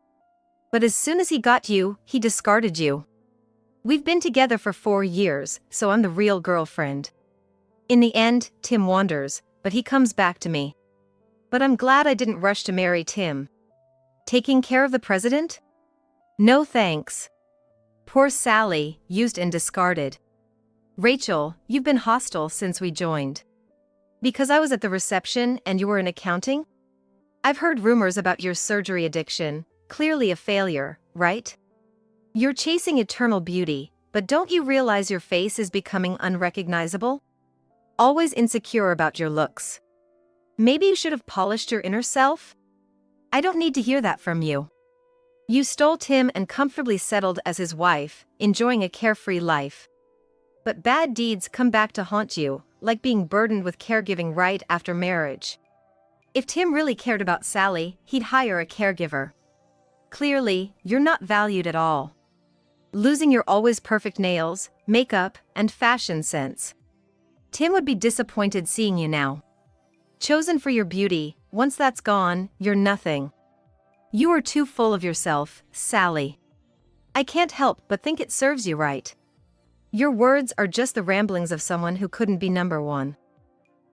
But as soon as he got you, he discarded you. We've been together for 4 years, so I'm the real girlfriend. In the end, Tim wanders, but he comes back to me. But I'm glad I didn't rush to marry Tim. Taking care of the president? No thanks. Poor Sally, used and discarded. Rachel, you've been hostile since we joined. Because I was at the reception and you were in accounting? I've heard rumors about your surgery addiction, clearly a failure, right? You're chasing eternal beauty, but don't you realize your face is becoming unrecognizable? Always insecure about your looks. Maybe you should have polished your inner self? I don't need to hear that from you. You stole Tim and comfortably settled as his wife, enjoying a carefree life. But bad deeds come back to haunt you, like being burdened with caregiving right after marriage. If Tim really cared about Sally, he'd hire a caregiver. Clearly, you're not valued at all. Losing your always perfect nails, makeup, and fashion sense. Tim would be disappointed seeing you now. Chosen for your beauty, once that's gone, you're nothing. You are too full of yourself, Sally. I can't help but think it serves you right. Your words are just the ramblings of someone who couldn't be number one.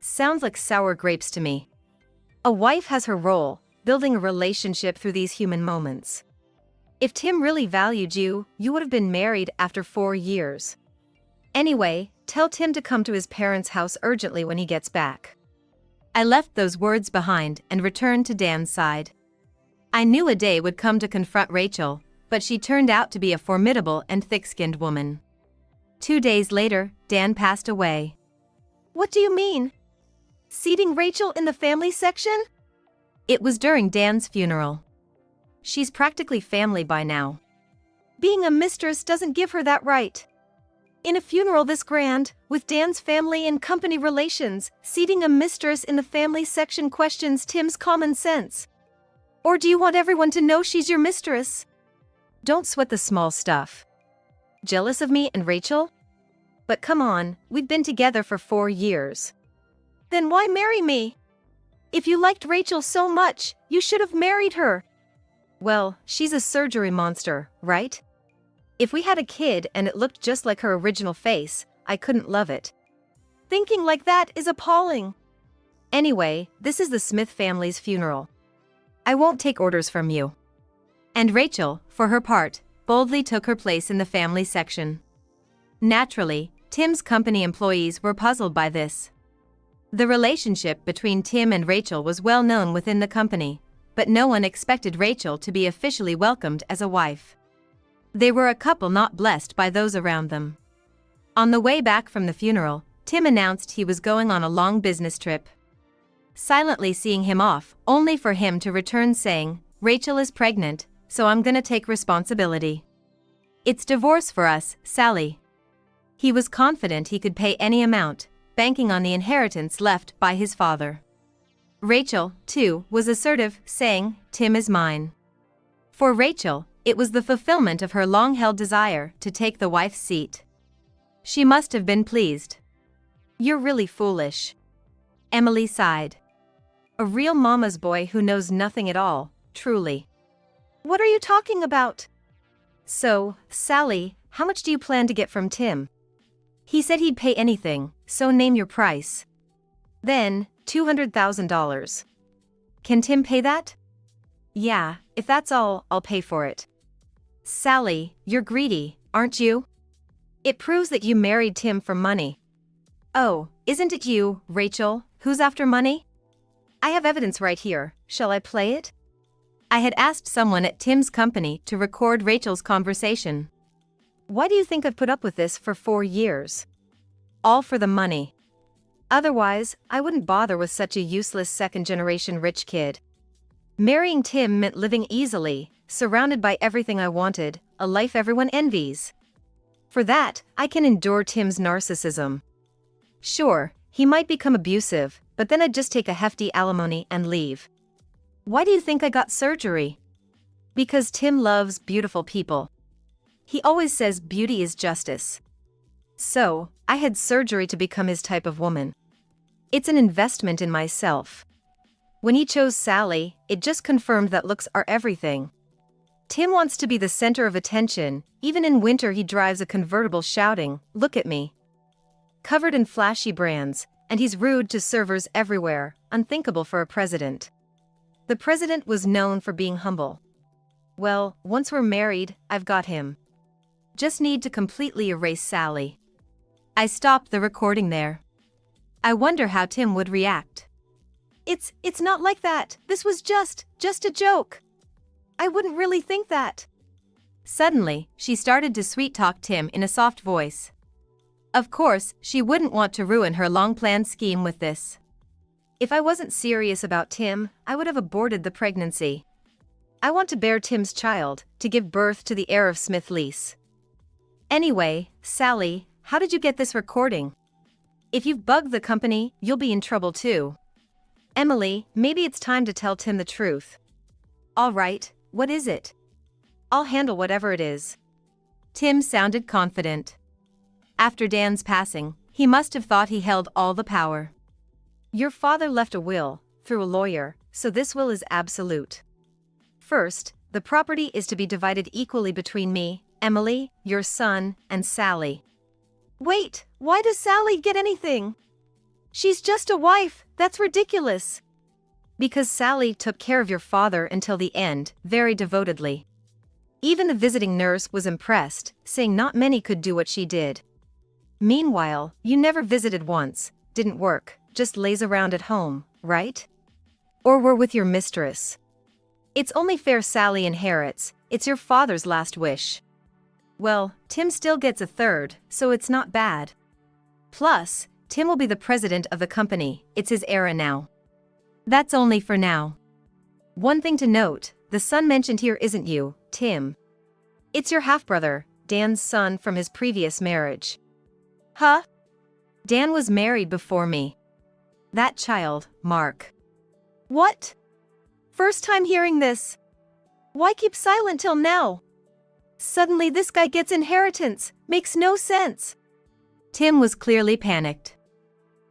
Sounds like sour grapes to me. A wife has her role, building a relationship through these human moments. If Tim really valued you, you would have been married after 4 years. Anyway, tell Tim to come to his parents' house urgently when he gets back. I left those words behind and returned to Dan's side. I knew a day would come to confront Rachel, but she turned out to be a formidable and thick-skinned woman. 2 days later, Dan passed away. What do you mean? Seating Rachel in the family section? It was during Dan's funeral. She's practically family by now. Being a mistress doesn't give her that right. In a funeral this grand, with Dan's family and company relations, seating a mistress in the family section questions Tim's common sense. Or do you want everyone to know she's your mistress? Don't sweat the small stuff. Jealous of me and Rachel? But come on, we've been together for 4 years. Then why marry me? If you liked Rachel so much, you should have married her. Well, she's a surgery monster, right? If we had a kid and it looked just like her original face, I couldn't love it. Thinking like that is appalling. Anyway, this is the Smith family's funeral. I won't take orders from you. And Rachel, for her part, boldly took her place in the family section. Naturally, Tim's company employees were puzzled by this. The relationship between Tim and Rachel was well known within the company, but no one expected Rachel to be officially welcomed as a wife. They were a couple not blessed by those around them. On the way back from the funeral, Tim announced he was going on a long business trip. Silently seeing him off, only for him to return saying, "Rachel is pregnant, so I'm gonna take responsibility. It's divorce for us, Sally." He was confident he could pay any amount, banking on the inheritance left by his father. Rachel, too, was assertive, saying, "Tim is mine." For Rachel, it was the fulfillment of her long-held desire to take the wife's seat. She must have been pleased. "You're really foolish." Emily sighed. A real mama's boy who knows nothing at all, truly. What are you talking about? So, Sally, how much do you plan to get from Tim? He said he'd pay anything, so name your price. Then, $200,000. Can Tim pay that? Yeah, if that's all, I'll pay for it. Sally, you're greedy, aren't you? It proves that you married Tim for money. Oh, isn't it you, Rachel, who's after money? I have evidence right here, shall I play it? I had asked someone at Tim's company to record Rachel's conversation. Why do you think I've put up with this for 4 years? All for the money. Otherwise, I wouldn't bother with such a useless second-generation rich kid. Marrying Tim meant living easily, surrounded by everything I wanted, a life everyone envies. For that, I can endure Tim's narcissism. Sure, he might become abusive, but then I'd just take a hefty alimony and leave. Why do you think I got surgery? Because Tim loves beautiful people. He always says beauty is justice. So, I had surgery to become his type of woman. It's an investment in myself. When he chose Sally, it just confirmed that looks are everything. Tim wants to be the center of attention. Even in winter he drives a convertible shouting, "Look at me." Covered in flashy brands, and he's rude to servers everywhere, unthinkable for a president. The president was known for being humble. Well, once we're married, I've got him. Just need to completely erase Sally. I stopped the recording there. I wonder how Tim would react. It's not like that. This was just a joke. I wouldn't really think that. Suddenly, she started to sweet-talk Tim in a soft voice. Of course, she wouldn't want to ruin her long-planned scheme with this. If I wasn't serious about Tim, I would have aborted the pregnancy. I want to bear Tim's child, to give birth to the heir of Smith Lease. Anyway, Sally, how did you get this recording? If you've bugged the company, you'll be in trouble too. Emily, maybe it's time to tell Tim the truth. All right, what is it? I'll handle whatever it is. Tim sounded confident. After Dan's passing, he must have thought he held all the power. Your father left a will, through a lawyer, so this will is absolute. First, the property is to be divided equally between me, Emily, your son, and Sally. Wait, why does Sally get anything? She's just a wife, that's ridiculous. Because Sally took care of your father until the end, very devotedly. Even the visiting nurse was impressed, saying not many could do what she did. Meanwhile, you never visited once, didn't work, just lays around at home, right? Or were with your mistress. It's only fair Sally inherits, it's your father's last wish. Well, Tim still gets a third, so it's not bad. Plus, Tim will be the president of the company, it's his era now. That's only for now. One thing to note, the son mentioned here isn't you, Tim. It's your half-brother, Dan's son from his previous marriage. Huh? Dan was married before me. That child, Mark. What? First time hearing this. Why keep silent till now? Suddenly this guy gets inheritance, makes no sense. Tim was clearly panicked.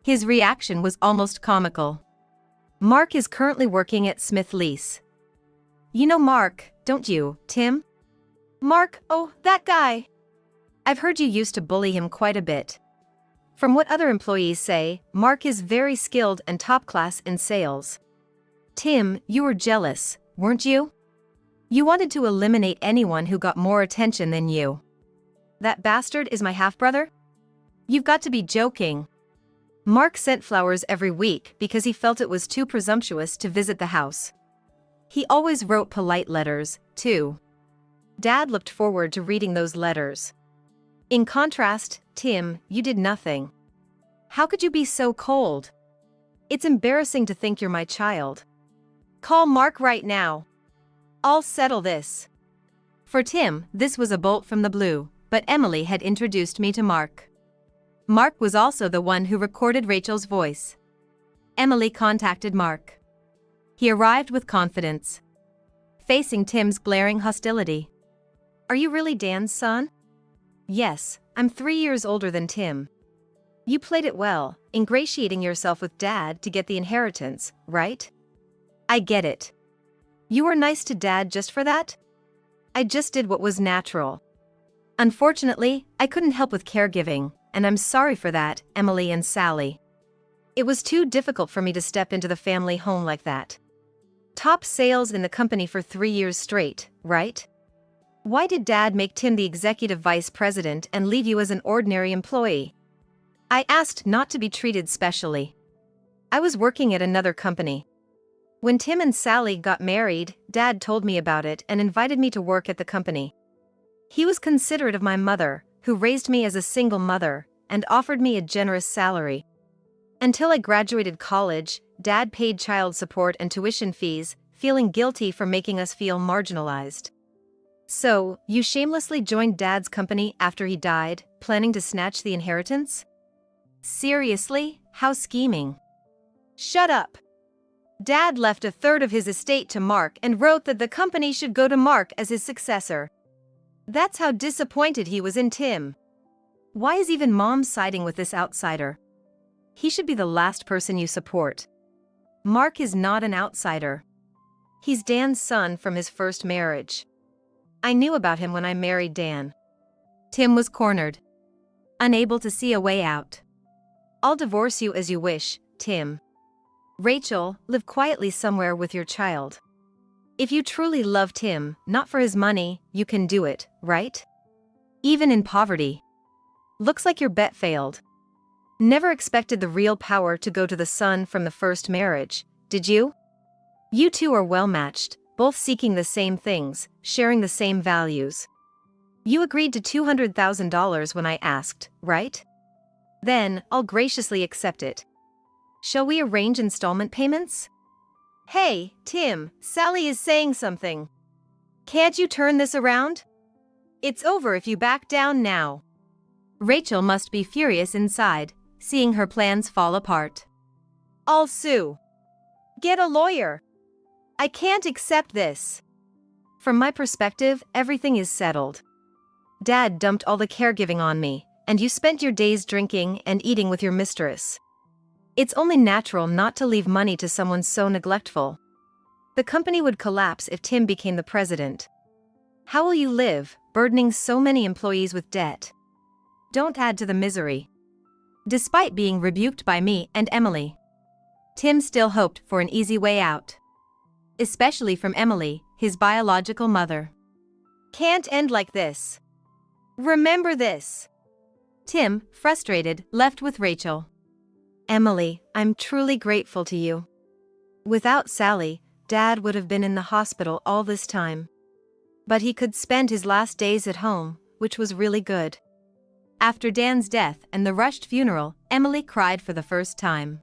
His reaction was almost comical. Mark is currently working at Smith Lease. You know Mark, don't you, Tim? Mark, oh, that guy. I've heard you used to bully him quite a bit. From what other employees say, Mark is very skilled and top class in sales. Tim, you were jealous, weren't you? You wanted to eliminate anyone who got more attention than you. That bastard is my half-brother? You've got to be joking. Mark sent flowers every week because he felt it was too presumptuous to visit the house. He always wrote polite letters, too. Dad looked forward to reading those letters. In contrast, Tim, you did nothing. How could you be so cold? It's embarrassing to think you're my child. Call Mark right now. I'll settle this. For Tim, this was a bolt from the blue, but Emily had introduced me to Mark. Mark was also the one who recorded Rachel's voice. Emily contacted Mark. He arrived with confidence, facing Tim's glaring hostility. Are you really Dan's son? Yes, I'm 3 years older than Tim. You played it well, ingratiating yourself with Dad to get the inheritance, right? I get it. You were nice to Dad just for that? I just did what was natural. Unfortunately, I couldn't help with caregiving, and I'm sorry for that, Emily and Sally. It was too difficult for me to step into the family home like that. Top sales in the company for 3 years straight, right? Why did Dad make Tim the executive vice president and leave you as an ordinary employee? I asked not to be treated specially. I was working at another company. When Tim and Sally got married, Dad told me about it and invited me to work at the company. He was considerate of my mother, who raised me as a single mother, and offered me a generous salary. Until I graduated college, Dad paid child support and tuition fees, feeling guilty for making us feel marginalized. So, you shamelessly joined Dad's company after he died, planning to snatch the inheritance? Seriously? How scheming. Shut up. Dad left a third of his estate to Mark and wrote that the company should go to Mark as his successor. That's how disappointed he was in Tim. Why is even Mom siding with this outsider? He should be the last person you support. Mark is not an outsider. He's Dan's son from his first marriage. I knew about him when I married Dan. Tim was cornered, unable to see a way out. I'll divorce you as you wish, Tim. Rachel, live quietly somewhere with your child. If you truly love Tim, not for his money, you can do it, right? Even in poverty. Looks like your bet failed. Never expected the real power to go to the son from the first marriage, did you? You two are well matched, both seeking the same things, sharing the same values. You agreed to $200,000 when I asked, right? Then, I'll graciously accept it. Shall we arrange installment payments? Hey, Tim, Sally is saying something. Can't you turn this around? It's over if you back down now. Rachel must be furious inside, seeing her plans fall apart. I'll sue. Get a lawyer. I can't accept this. From my perspective, everything is settled. Dad dumped all the caregiving on me, and you spent your days drinking and eating with your mistress. It's only natural not to leave money to someone so neglectful. The company would collapse if Tim became the president. How will you live, burdening so many employees with debt? Don't add to the misery. Despite being rebuked by me and Emily, Tim still hoped for an easy way out. Especially from Emily, his biological mother. Can't end like this. Remember this. Tim, frustrated, left with Rachel. Emily, I'm truly grateful to you. Without Sally, Dad would have been in the hospital all this time. But he could spend his last days at home, which was really good. After Dan's death and the rushed funeral, Emily cried for the first time.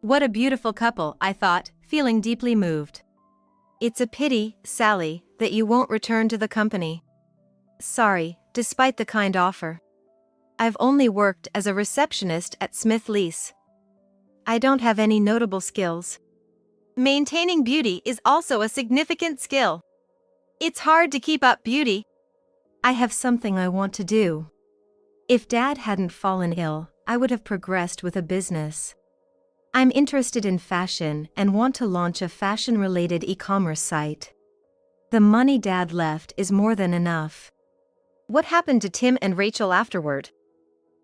What a beautiful couple, I thought, feeling deeply moved. It's a pity, Sally, that you won't return to the company. Sorry, despite the kind offer. I've only worked as a receptionist at Smith Lease. I don't have any notable skills. Maintaining beauty is also a significant skill. It's hard to keep up beauty. I have something I want to do. If Dad hadn't fallen ill, I would have progressed with a business. I'm interested in fashion and want to launch a fashion-related e-commerce site. The money Dad left is more than enough. What happened to Tim and Rachel afterward?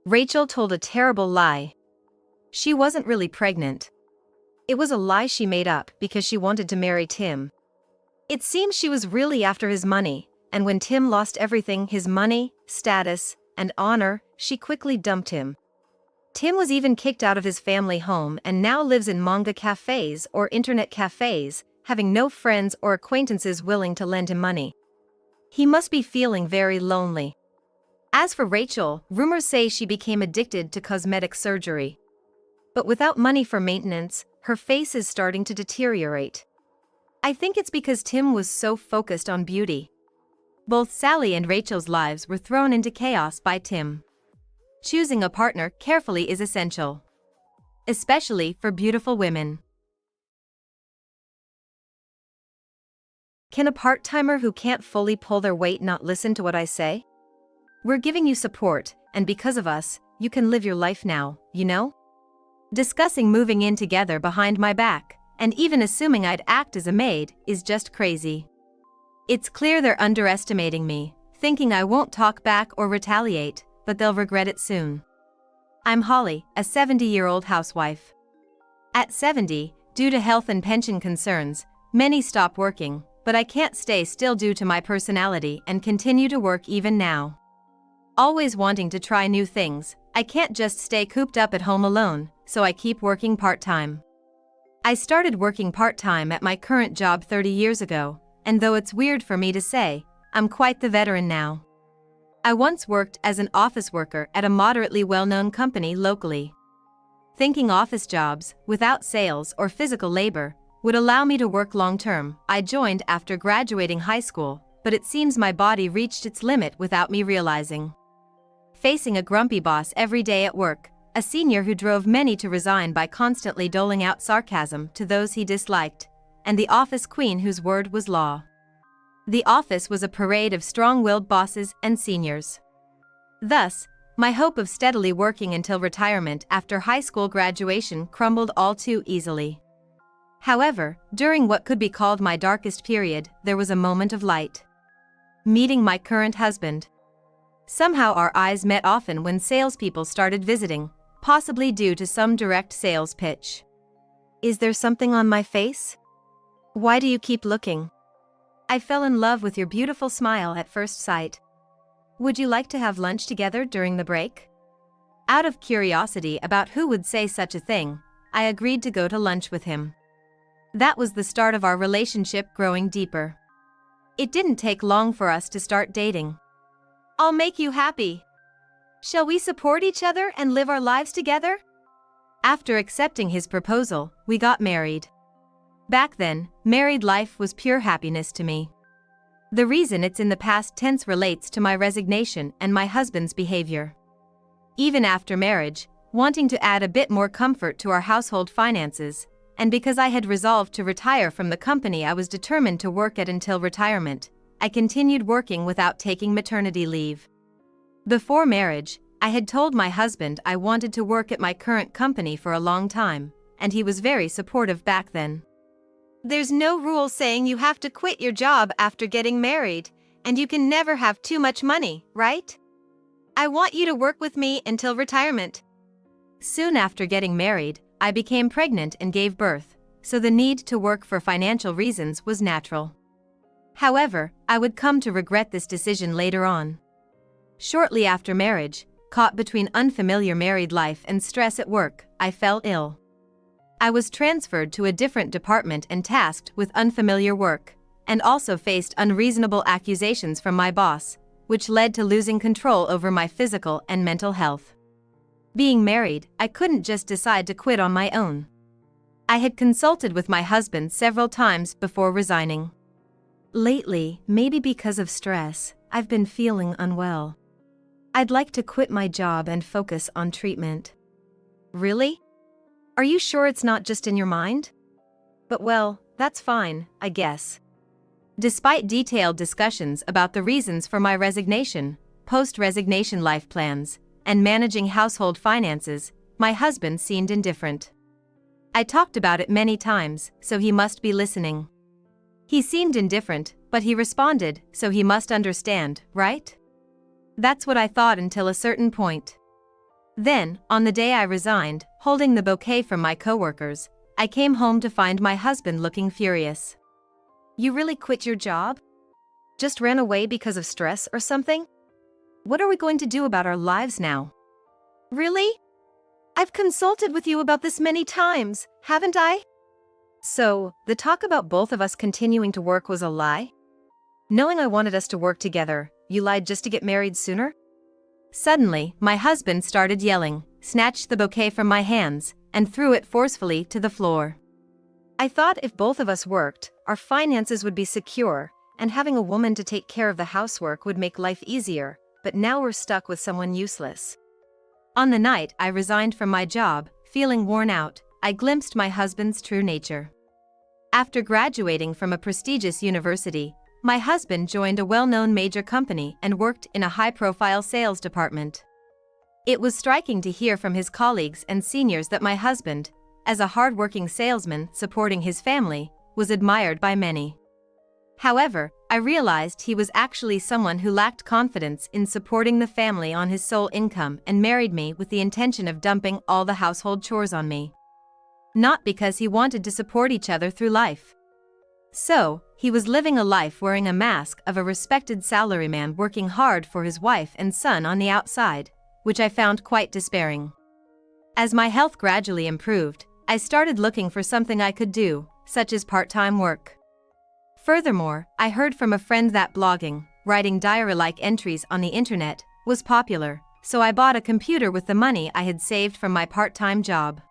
Rachel told a terrible lie. She wasn't really pregnant. It was a lie she made up because she wanted to marry Tim. It seems she was really after his money, and when Tim lost everything, his money, status, and honor, she quickly dumped him. Tim was even kicked out of his family home and now lives in manga cafes or internet cafes, having no friends or acquaintances willing to lend him money. He must be feeling very lonely. As for Rachel, rumors say she became addicted to cosmetic surgery. But without money for maintenance, her face is starting to deteriorate. I think it's because Tim was so focused on beauty. Both Sally and Rachel's lives were thrown into chaos by Tim. Choosing a partner carefully is essential, especially for beautiful women. Can a part-timer who can't fully pull their weight not listen to what I say? We're giving you support, and because of us, you can live your life now, you know? Discussing moving in together behind my back, and even assuming I'd act as a maid, is just crazy. It's clear they're underestimating me, thinking I won't talk back or retaliate, but they'll regret it soon. I'm Holly, a 70-year-old housewife. At 70, due to health and pension concerns, many stop working, but I can't stay still due to my personality and continue to work even now. Always wanting to try new things, I can't just stay cooped up at home alone, so I keep working part-time. I started working part-time at my current job 30 years ago, and though it's weird for me to say, I'm quite the veteran now. I once worked as an office worker at a moderately well-known company locally. thinking office jobs, without sales or physical labor, would allow me to work long-term. I joined after graduating high school, but it seems my body reached its limit without me realizing. Facing a grumpy boss every day at work, a senior who drove many to resign by constantly doling out sarcasm to those he disliked, and the office queen whose word was law. The office was a parade of strong-willed bosses and seniors. Thus, my hope of steadily working until retirement after high school graduation crumbled all too easily. However, during what could be called my darkest period, there was a moment of light. Meeting my current husband. Somehow our eyes met often when salespeople started visiting, possibly due to some direct sales pitch. Is there something on my face? Why do you keep looking? I fell in love with your beautiful smile at first sight. Would you like to have lunch together during the break? Out of curiosity about who would say such a thing, I agreed to go to lunch with him. That was the start of our relationship growing deeper. It didn't take long for us to start dating. I'll make you happy. Shall we support each other and live our lives together? After accepting his proposal, we got married. Back then, married life was pure happiness to me. The reason it's in the past tense relates to my resignation and my husband's behavior. Even after marriage, wanting to add a bit more comfort to our household finances, and because I had resolved to retire from the company I was determined to work at until retirement, I continued working without taking maternity leave. Before marriage, I had told my husband I wanted to work at my current company for a long time, and he was very supportive back then. There's no rule saying you have to quit your job after getting married, and you can never have too much money, right? I want you to work with me until retirement. Soon after getting married, I became pregnant and gave birth, so the need to work for financial reasons was natural. However, I would come to regret this decision later on. Shortly after marriage, caught between unfamiliar married life and stress at work, I fell ill. I was transferred to a different department and tasked with unfamiliar work, and also faced unreasonable accusations from my boss, which led to losing control over my physical and mental health. Being married, I couldn't just decide to quit on my own. I had consulted with my husband several times before resigning. Lately, maybe because of stress, I've been feeling unwell. I'd like to quit my job and focus on treatment. Really? Are you sure it's not just in your mind? But well, that's fine, I guess. Despite detailed discussions about the reasons for my resignation, post-resignation life plans, and managing household finances, my husband seemed indifferent. I talked about it many times, so he must be listening. He seemed indifferent, but he responded, so he must understand, right? That's what I thought until a certain point. Then, on the day I resigned, holding the bouquet from my coworkers, I came home to find my husband looking furious. You really quit your job? Just ran away because of stress or something? What are we going to do about our lives now? Really? I've consulted with you about this many times, haven't I? So, the talk about both of us continuing to work was a lie? Knowing I wanted us to work together, you lied just to get married sooner? Suddenly, my husband started yelling, snatched the bouquet from my hands, and threw it forcefully to the floor. I thought if both of us worked, our finances would be secure, and having a woman to take care of the housework would make life easier, but now we're stuck with someone useless. On the night I resigned from my job, feeling worn out, I glimpsed my husband's true nature. After graduating from a prestigious university, my husband joined a well-known major company and worked in a high-profile sales department. It was striking to hear from his colleagues and seniors that my husband, as a hard-working salesman supporting his family, was admired by many. However, I realized he was actually someone who lacked confidence in supporting the family on his sole income and married me with the intention of dumping all the household chores on me. Not because he wanted to support each other through life. So, he was living a life wearing a mask of a respected salaryman working hard for his wife and son on the outside, which I found quite despairing. As my health gradually improved, I started looking for something I could do, such as part-time work. Furthermore, I heard from a friend that blogging, writing diary-like entries on the internet, was popular, so I bought a computer with the money I had saved from my part-time job.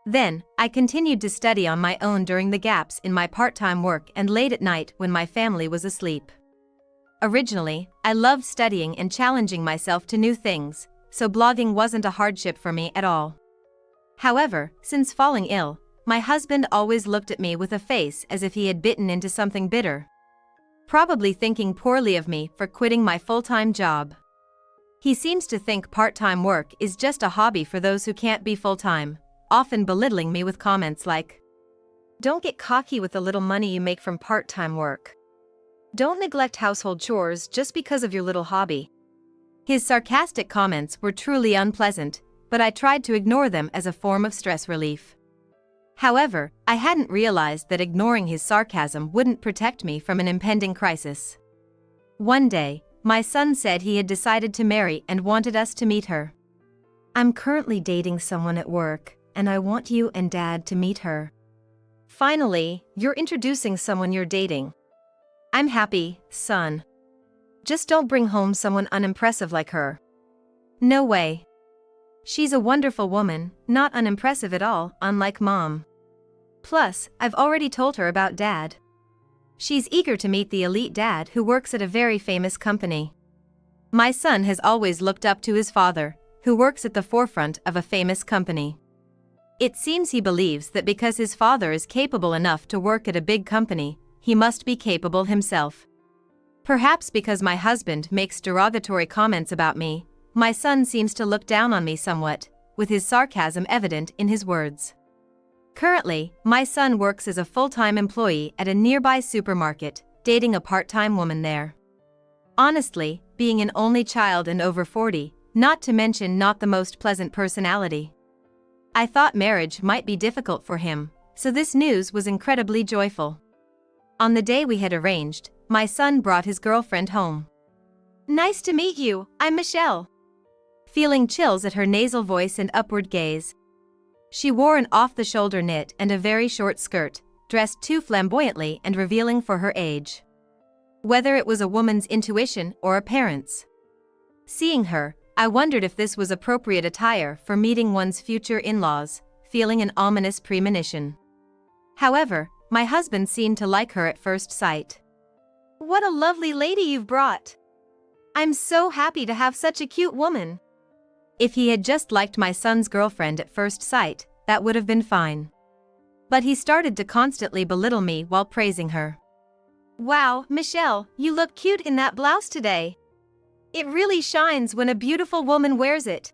Then, I continued to study on my own during the gaps in my part-time work and late at night when my family was asleep. Originally, I loved studying and challenging myself to new things, so blogging wasn't a hardship for me at all. However, since falling ill, my husband always looked at me with a face as if he had bitten into something bitter. Probably thinking poorly of me for quitting my full-time job. He seems to think part-time work is just a hobby for those who can't be full-time, often belittling me with comments like, "Don't get cocky with the little money you make from part-time work. Don't neglect household chores just because of your little hobby." His sarcastic comments were truly unpleasant, but I tried to ignore them as a form of stress relief. However, I hadn't realized that ignoring his sarcasm wouldn't protect me from an impending crisis. One day, my son said he had decided to marry and wanted us to meet her. "I'm currently dating someone at work, and I want you and Dad to meet her." "Finally, you're introducing someone you're dating. I'm happy, son. Just don't bring home someone unimpressive like her." "No way. She's a wonderful woman, not unimpressive at all, unlike Mom. Plus, I've already told her about Dad. She's eager to meet the elite dad who works at a very famous company." My son has always looked up to his father, who works at the forefront of a famous company. It seems he believes that because his father is capable enough to work at a big company, he must be capable himself. Perhaps because my husband makes derogatory comments about me, my son seems to look down on me somewhat, with his sarcasm evident in his words. Currently, my son works as a full-time employee at a nearby supermarket, dating a part-time woman there. Honestly, being an only child and over 40, not to mention not the most pleasant personality, I thought marriage might be difficult for him, so this news was incredibly joyful. On the day we had arranged, my son brought his girlfriend home. "Nice to meet you, I'm Michelle." Feeling chills at her nasal voice and upward gaze. She wore an off-the-shoulder knit and a very short skirt, dressed too flamboyantly and revealing for her age. Whether it was a woman's intuition or a parent's. Seeing her, I wondered if this was appropriate attire for meeting one's future in-laws, feeling an ominous premonition. However, my husband seemed to like her at first sight. "What a lovely lady you've brought. I'm so happy to have such a cute woman." If he had just liked my son's girlfriend at first sight, that would have been fine. But he started to constantly belittle me while praising her. "Wow, Michelle, you look cute in that blouse today. It really shines when a beautiful woman wears it.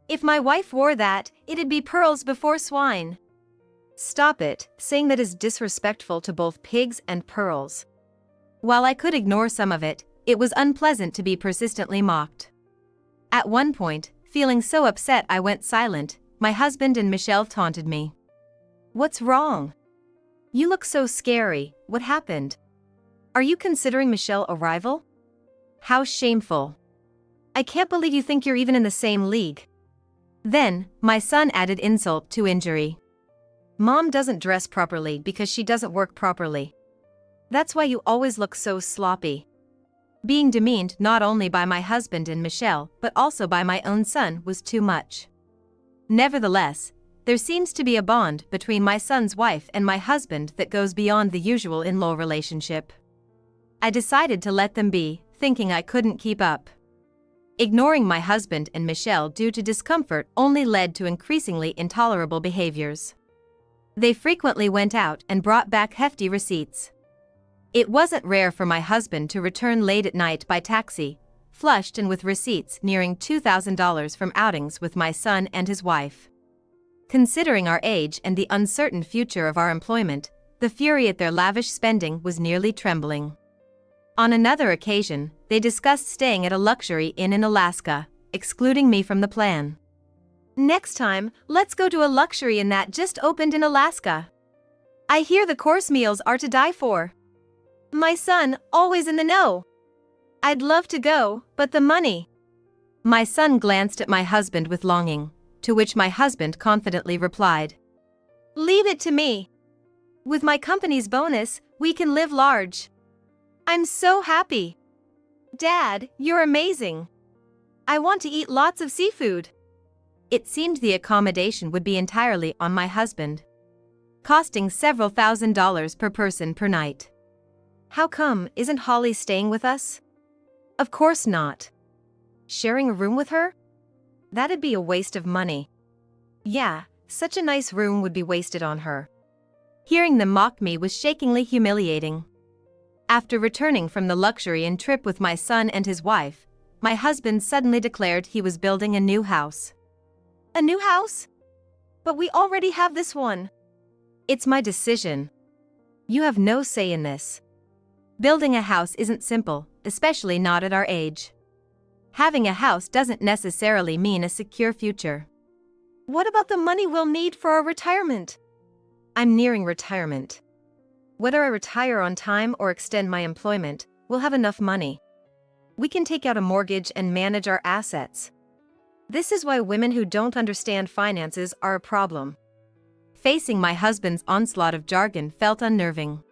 If my wife wore that, it'd be pearls before swine." "Stop it, saying that is disrespectful to both pigs and pearls." While I could ignore some of it, it was unpleasant to be persistently mocked. At one point, feeling so upset I went silent, my husband and Michelle taunted me. "What's wrong? You look so scary, what happened? Are you considering Michelle a rival? How shameful. I can't believe you think you're even in the same league." Then, my son added insult to injury. "Mom doesn't dress properly because she doesn't work properly. That's why you always look so sloppy." Being demeaned not only by my husband and Michelle but also by my own son was too much. Nevertheless, there seems to be a bond between my son's wife and my husband that goes beyond the usual in-law relationship. I decided to let them be, thinking I couldn't keep up. Ignoring my husband and Michelle due to discomfort only led to increasingly intolerable behaviors. They frequently went out and brought back hefty receipts. It wasn't rare for my husband to return late at night by taxi, flushed and with receipts nearing $2,000 from outings with my son and his wife. Considering our age and the uncertain future of our employment, the fury at their lavish spending was nearly trembling. On another occasion, they discussed staying at a luxury inn in Alaska, excluding me from the plan. "Next time, let's go to a luxury inn that just opened in Alaska. I hear the course meals are to die for." My son, always in the know. "I'd love to go, but the money." My son glanced at my husband with longing, to which my husband confidently replied, "Leave it to me. With my company's bonus, we can live large. I'm so happy. Dad, you're amazing. I want to eat lots of seafood." It seemed the accommodation would be entirely on my husband, costing several $1,000s per person per night. How come, isn't Holly staying with us? Of course not. Sharing a room with her? That'd be a waste of money. Yeah, such a nice room would be wasted on her. Hearing them mock me was shakingly humiliating. After returning from the luxury and trip with my son and his wife, my husband suddenly declared he was building a new house. A new house? But we already have this one. It's my decision. You have no say in this. Building a house isn't simple, especially not at our age. Having a house doesn't necessarily mean a secure future. What about the money we'll need for our retirement? I'm nearing retirement. Whether I retire on time or extend my employment, we'll have enough money. We can take out a mortgage and manage our assets. This is why women who don't understand finances are a problem. Facing my husband's onslaught of jargon felt unnerving.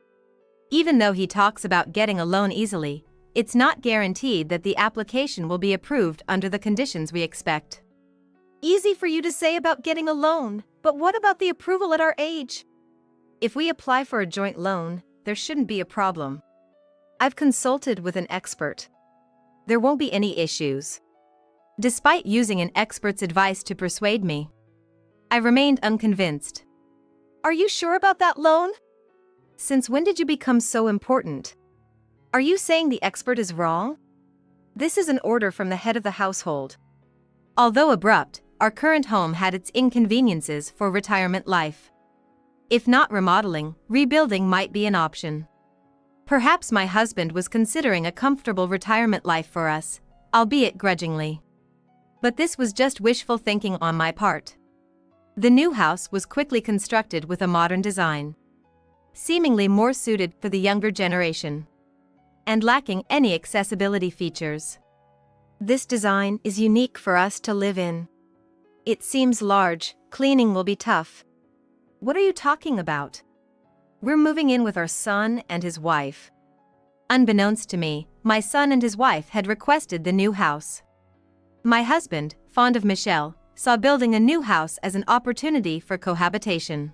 Even though he talks about getting a loan easily, it's not guaranteed that the application will be approved under the conditions we expect. Easy for you to say about getting a loan, but what about the approval at our age? If we apply for a joint loan, there shouldn't be a problem. I've consulted with an expert. There won't be any issues. Despite using an expert's advice to persuade me, I remained unconvinced. Are you sure about that loan? Since when did you become so important? Are you saying the expert is wrong? This is an order from the head of the household. Although abrupt, our current home had its inconveniences for retirement life. If not remodeling, rebuilding might be an option. Perhaps my husband was considering a comfortable retirement life for us, albeit grudgingly. But this was just wishful thinking on my part. The new house was quickly constructed with a modern design, seemingly more suited for the younger generation, and lacking any accessibility features. This design is unique for us to live in. It seems large, cleaning will be tough. What are you talking about? We're moving in with our son and his wife. Unbeknownst to me, my son and his wife had requested the new house. My husband, fond of Michelle, saw building a new house as an opportunity for cohabitation.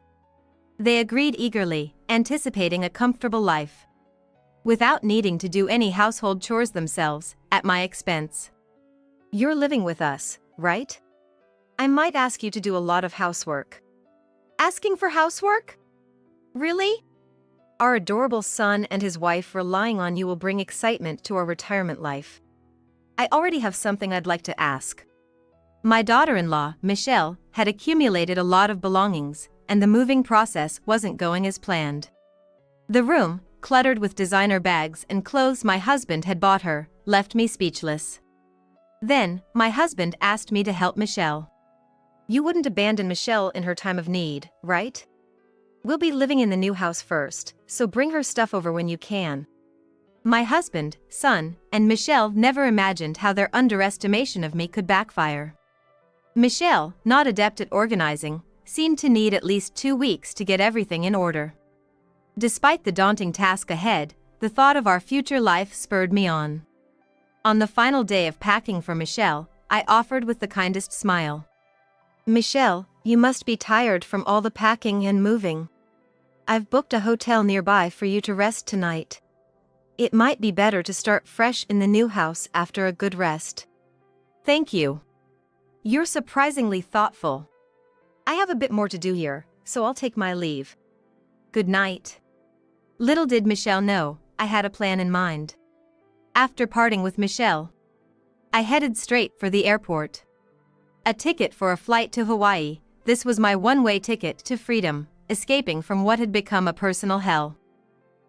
They agreed eagerly, anticipating a comfortable life, without needing to do any household chores themselves, at my expense. You're living with us, right? I might ask you to do a lot of housework. Asking for housework? Really? Our adorable son and his wife relying on you will bring excitement to our retirement life. I already have something I'd like to ask. My daughter-in-law, Michelle, had accumulated a lot of belongings, and the moving process wasn't going as planned. The room, cluttered with designer bags and clothes my husband had bought her, left me speechless. Then, my husband asked me to help Michelle. You wouldn't abandon Michelle in her time of need, right? We'll be living in the new house first, so bring her stuff over when you can. My husband, son, and Michelle never imagined how their underestimation of me could backfire. Michelle, not adept at organizing, seemed to need at least 2 weeks to get everything in order. Despite the daunting task ahead, the thought of our future life spurred me on. On the final day of packing for Michelle, I offered with the kindest smile. Michelle, you must be tired from all the packing and moving. I've booked a hotel nearby for you to rest tonight. It might be better to start fresh in the new house after a good rest. Thank you. You're surprisingly thoughtful. I have a bit more to do here, so I'll take my leave. Good night. Little did Michelle know, I had a plan in mind. After parting with Michelle, I headed straight for the airport. A ticket for a flight to Hawaii, this was my one-way ticket to freedom, escaping from what had become a personal hell.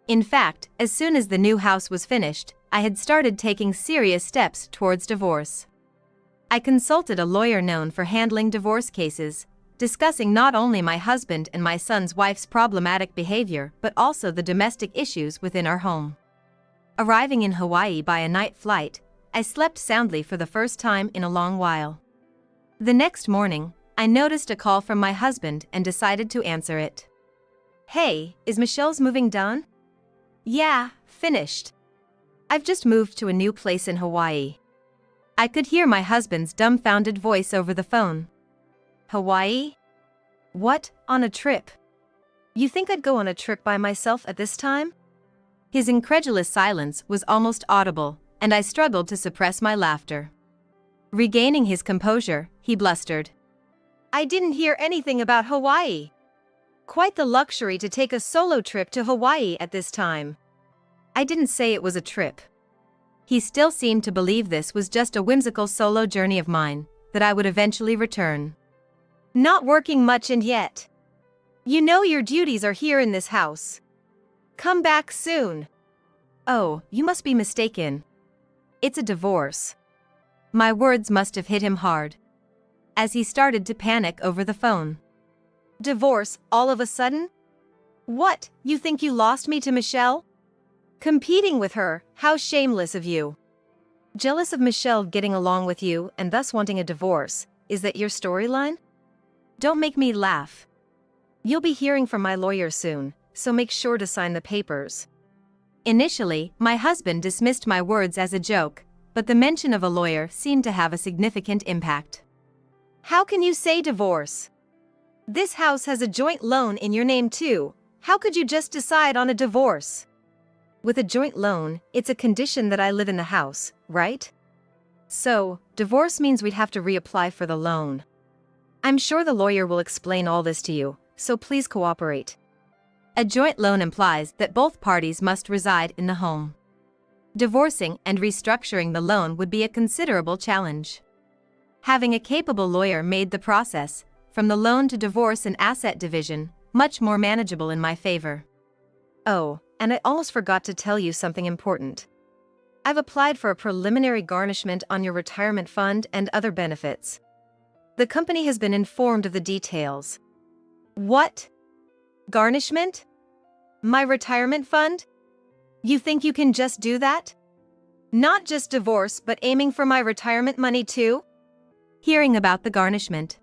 In fact, as soon as the new house was finished, I had started taking serious steps towards divorce. I consulted a lawyer known for handling divorce cases, discussing not only my husband and my son's wife's problematic behavior but also the domestic issues within our home. Arriving in Hawaii by a night flight, I slept soundly for the first time in a long while. The next morning, I noticed a call from my husband and decided to answer it. Hey, is Michelle's moving done? Yeah, finished. I've just moved to a new place in Hawaii. I could hear my husband's dumbfounded voice over the phone. Hawaii? What, on a trip? You think I'd go on a trip by myself at this time? His incredulous silence was almost audible, and I struggled to suppress my laughter. Regaining his composure, he blustered. I didn't hear anything about Hawaii. Quite the luxury to take a solo trip to Hawaii at this time. I didn't say it was a trip. He still seemed to believe this was just a whimsical solo journey of mine, that I would eventually return. Not working much and yet. You know your duties are here in this house. Come back soon. Oh, you must be mistaken. It's a divorce. My words must have hit him hard, as he started to panic over the phone. Divorce, all of a sudden? What, you think you lost me to Michelle? Competing with her, how shameless of you. Jealous of Michelle getting along with you and thus wanting a divorce, is that your storyline? Don't make me laugh. You'll be hearing from my lawyer soon, so make sure to sign the papers. Initially, my husband dismissed my words as a joke, but the mention of a lawyer seemed to have a significant impact. How can you say divorce? This house has a joint loan in your name too. How could you just decide on a divorce? With a joint loan, it's a condition that I live in the house, right? So, divorce means we'd have to reapply for the loan. I'm sure the lawyer will explain all this to you, so please cooperate. A joint loan implies that both parties must reside in the home. Divorcing and restructuring the loan would be a considerable challenge. Having a capable lawyer made the process, from the loan to divorce and asset division, much more manageable in my favor. Oh, and I almost forgot to tell you something important. I've applied for a preliminary garnishment on your retirement fund and other benefits. The company has been informed of the details. What? Garnishment? My retirement fund? You think you can just do that? Not just divorce but aiming for my retirement money too? Hearing about the garnishment,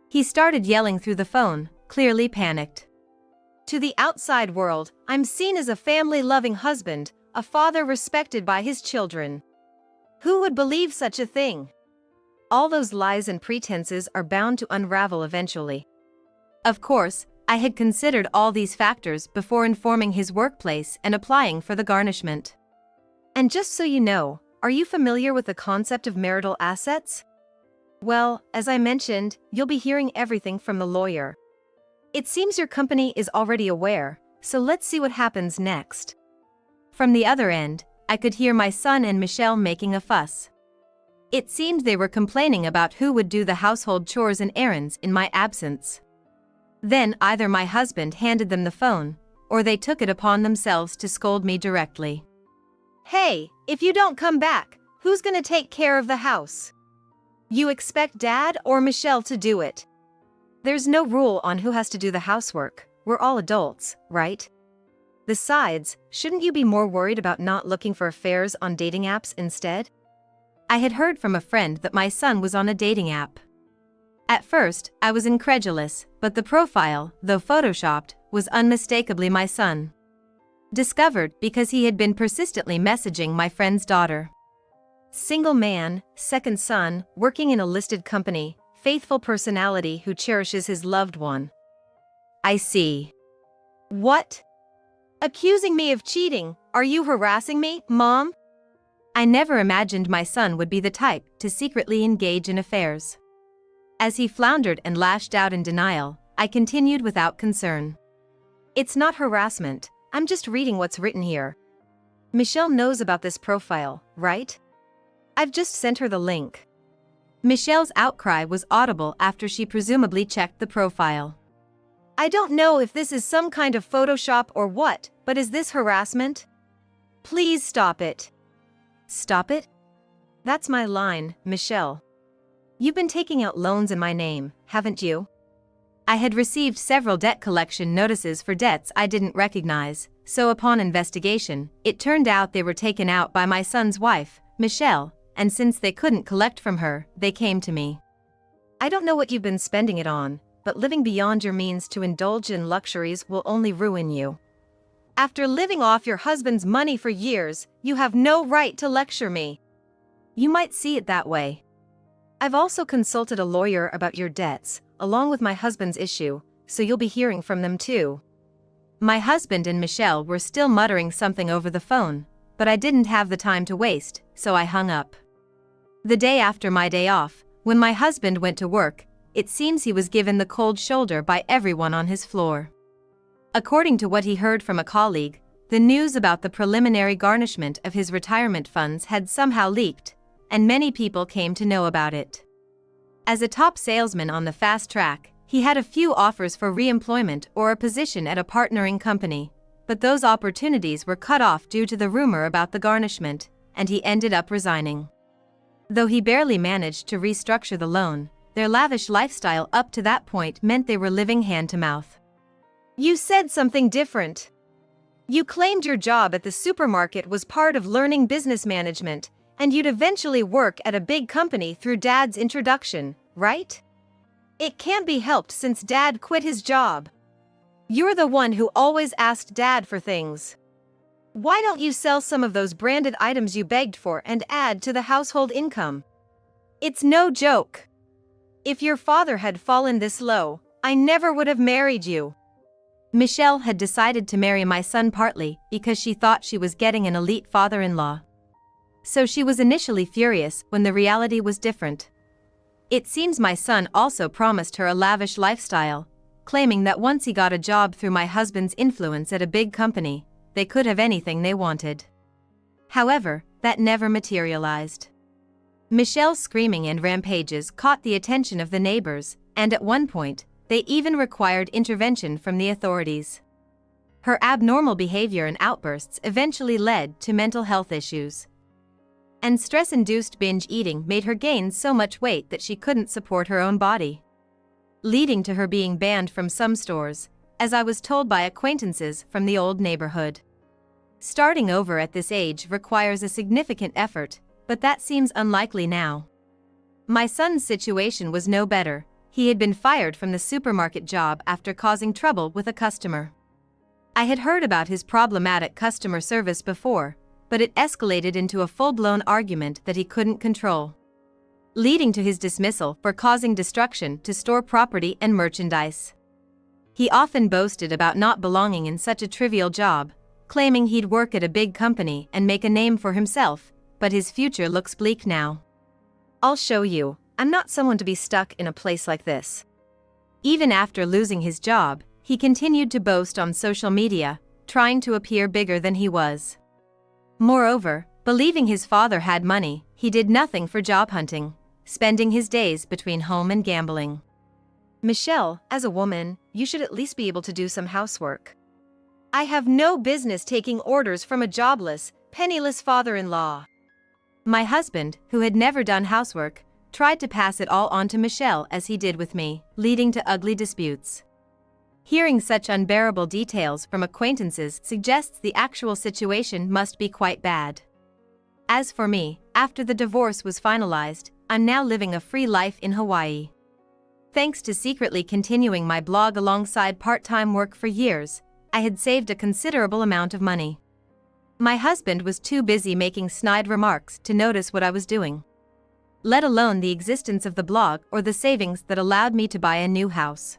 he started yelling through the phone, clearly panicked. To the outside world, I'm seen as a family-loving husband, a father respected by his children. Who would believe such a thing? All those lies and pretenses are bound to unravel eventually. Of course, I had considered all these factors before informing his workplace and applying for the garnishment. And just so you know, are you familiar with the concept of marital assets? Well, as I mentioned, you'll be hearing everything from the lawyer. It seems your company is already aware, so let's see what happens next. From the other end, I could hear my son and Michelle making a fuss. It seemed they were complaining about who would do the household chores and errands in my absence. Then either my husband handed them the phone, or they took it upon themselves to scold me directly. Hey, if you don't come back, who's gonna take care of the house? You expect Dad or Michelle to do it? There's no rule on who has to do the housework. We're all adults, right? Besides, shouldn't you be more worried about not looking for affairs on dating apps instead? I had heard from a friend that my son was on a dating app. At first, I was incredulous, but the profile, though photoshopped, was unmistakably my son. Discovered because he had been persistently messaging my friend's daughter. Single man, second son, working in a listed company, faithful personality who cherishes his loved one. I see. What? Accusing me of cheating? Are you harassing me, Mom? I never imagined my son would be the type to secretly engage in affairs. As he floundered and lashed out in denial, I continued without concern. It's not harassment, I'm just reading what's written here. Michelle knows about this profile, right? I've just sent her the link. Michelle's outcry was audible after she presumably checked the profile. I don't know if this is some kind of Photoshop or what, but is this harassment? Please stop it. Stop it? That's my line, Michelle. You've been taking out loans in my name, haven't you? I had received several debt collection notices for debts I didn't recognize, so upon investigation, it turned out they were taken out by my son's wife, Michelle, and since they couldn't collect from her, they came to me. I don't know what you've been spending it on, but living beyond your means to indulge in luxuries will only ruin you. After living off your husband's money for years, you have no right to lecture me. You might see it that way. I've also consulted a lawyer about your debts, along with my husband's issue, so you'll be hearing from them too. My husband and Michelle were still muttering something over the phone, but I didn't have the time to waste, so I hung up. The day after my day off, when my husband went to work, it seems he was given the cold shoulder by everyone on his floor. According to what he heard from a colleague, the news about the preliminary garnishment of his retirement funds had somehow leaked, and many people came to know about it. As a top salesman on the fast track, he had a few offers for re-employment or a position at a partnering company, but those opportunities were cut off due to the rumor about the garnishment, and he ended up resigning. Though he barely managed to restructure the loan, their lavish lifestyle up to that point meant they were living hand to mouth. You said something different. You claimed your job at the supermarket was part of learning business management, and you'd eventually work at a big company through Dad's introduction, right? It can't be helped since Dad quit his job. You're the one who always asked Dad for things. Why don't you sell some of those branded items you begged for and add to the household income? It's no joke. If your father had fallen this low, I never would have married you. Michelle had decided to marry my son partly because she thought she was getting an elite father-in-law. So she was initially furious when the reality was different. It seems my son also promised her a lavish lifestyle, claiming that once he got a job through my husband's influence at a big company, they could have anything they wanted. However, that never materialized. Michelle's screaming and rampages caught the attention of the neighbors, and at one point, they even required intervention from the authorities. Her abnormal behavior and outbursts eventually led to mental health issues. And stress-induced binge eating made her gain so much weight that she couldn't support her own body, leading to her being banned from some stores, as I was told by acquaintances from the old neighborhood. Starting over at this age requires a significant effort, but that seems unlikely now. My son's situation was no better. He had been fired from the supermarket job after causing trouble with a customer. I had heard about his problematic customer service before, but it escalated into a full-blown argument that he couldn't control, leading to his dismissal for causing destruction to store property and merchandise. He often boasted about not belonging in such a trivial job, claiming he'd work at a big company and make a name for himself, but his future looks bleak now. I'll show you. I'm not someone to be stuck in a place like this. Even after losing his job, he continued to boast on social media, trying to appear bigger than he was. Moreover, believing his father had money, he did nothing for job hunting, spending his days between home and gambling. Michelle, as a woman, you should at least be able to do some housework. I have no business taking orders from a jobless, penniless father-in-law. My husband, who had never done housework, tried to pass it all on to Michelle as he did with me, leading to ugly disputes. Hearing such unbearable details from acquaintances suggests the actual situation must be quite bad. As for me, after the divorce was finalized, I'm now living a free life in Hawaii. Thanks to secretly continuing my blog alongside part-time work for years, I had saved a considerable amount of money. My husband was too busy making snide remarks to notice what I was doing, let alone the existence of the blog or the savings that allowed me to buy a new house.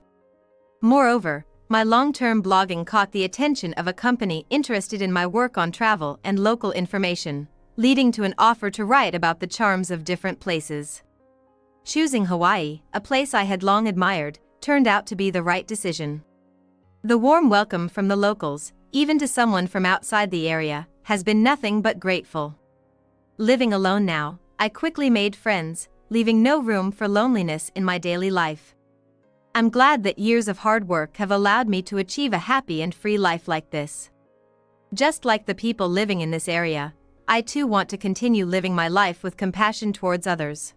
Moreover, my long-term blogging caught the attention of a company interested in my work on travel and local information, leading to an offer to write about the charms of different places. Choosing Hawaii, a place I had long admired, turned out to be the right decision. The warm welcome from the locals, even to someone from outside the area, has been nothing but grateful. Living alone now, I quickly made friends, leaving no room for loneliness in my daily life. I'm glad that years of hard work have allowed me to achieve a happy and free life like this. Just like the people living in this area, I too want to continue living my life with compassion towards others.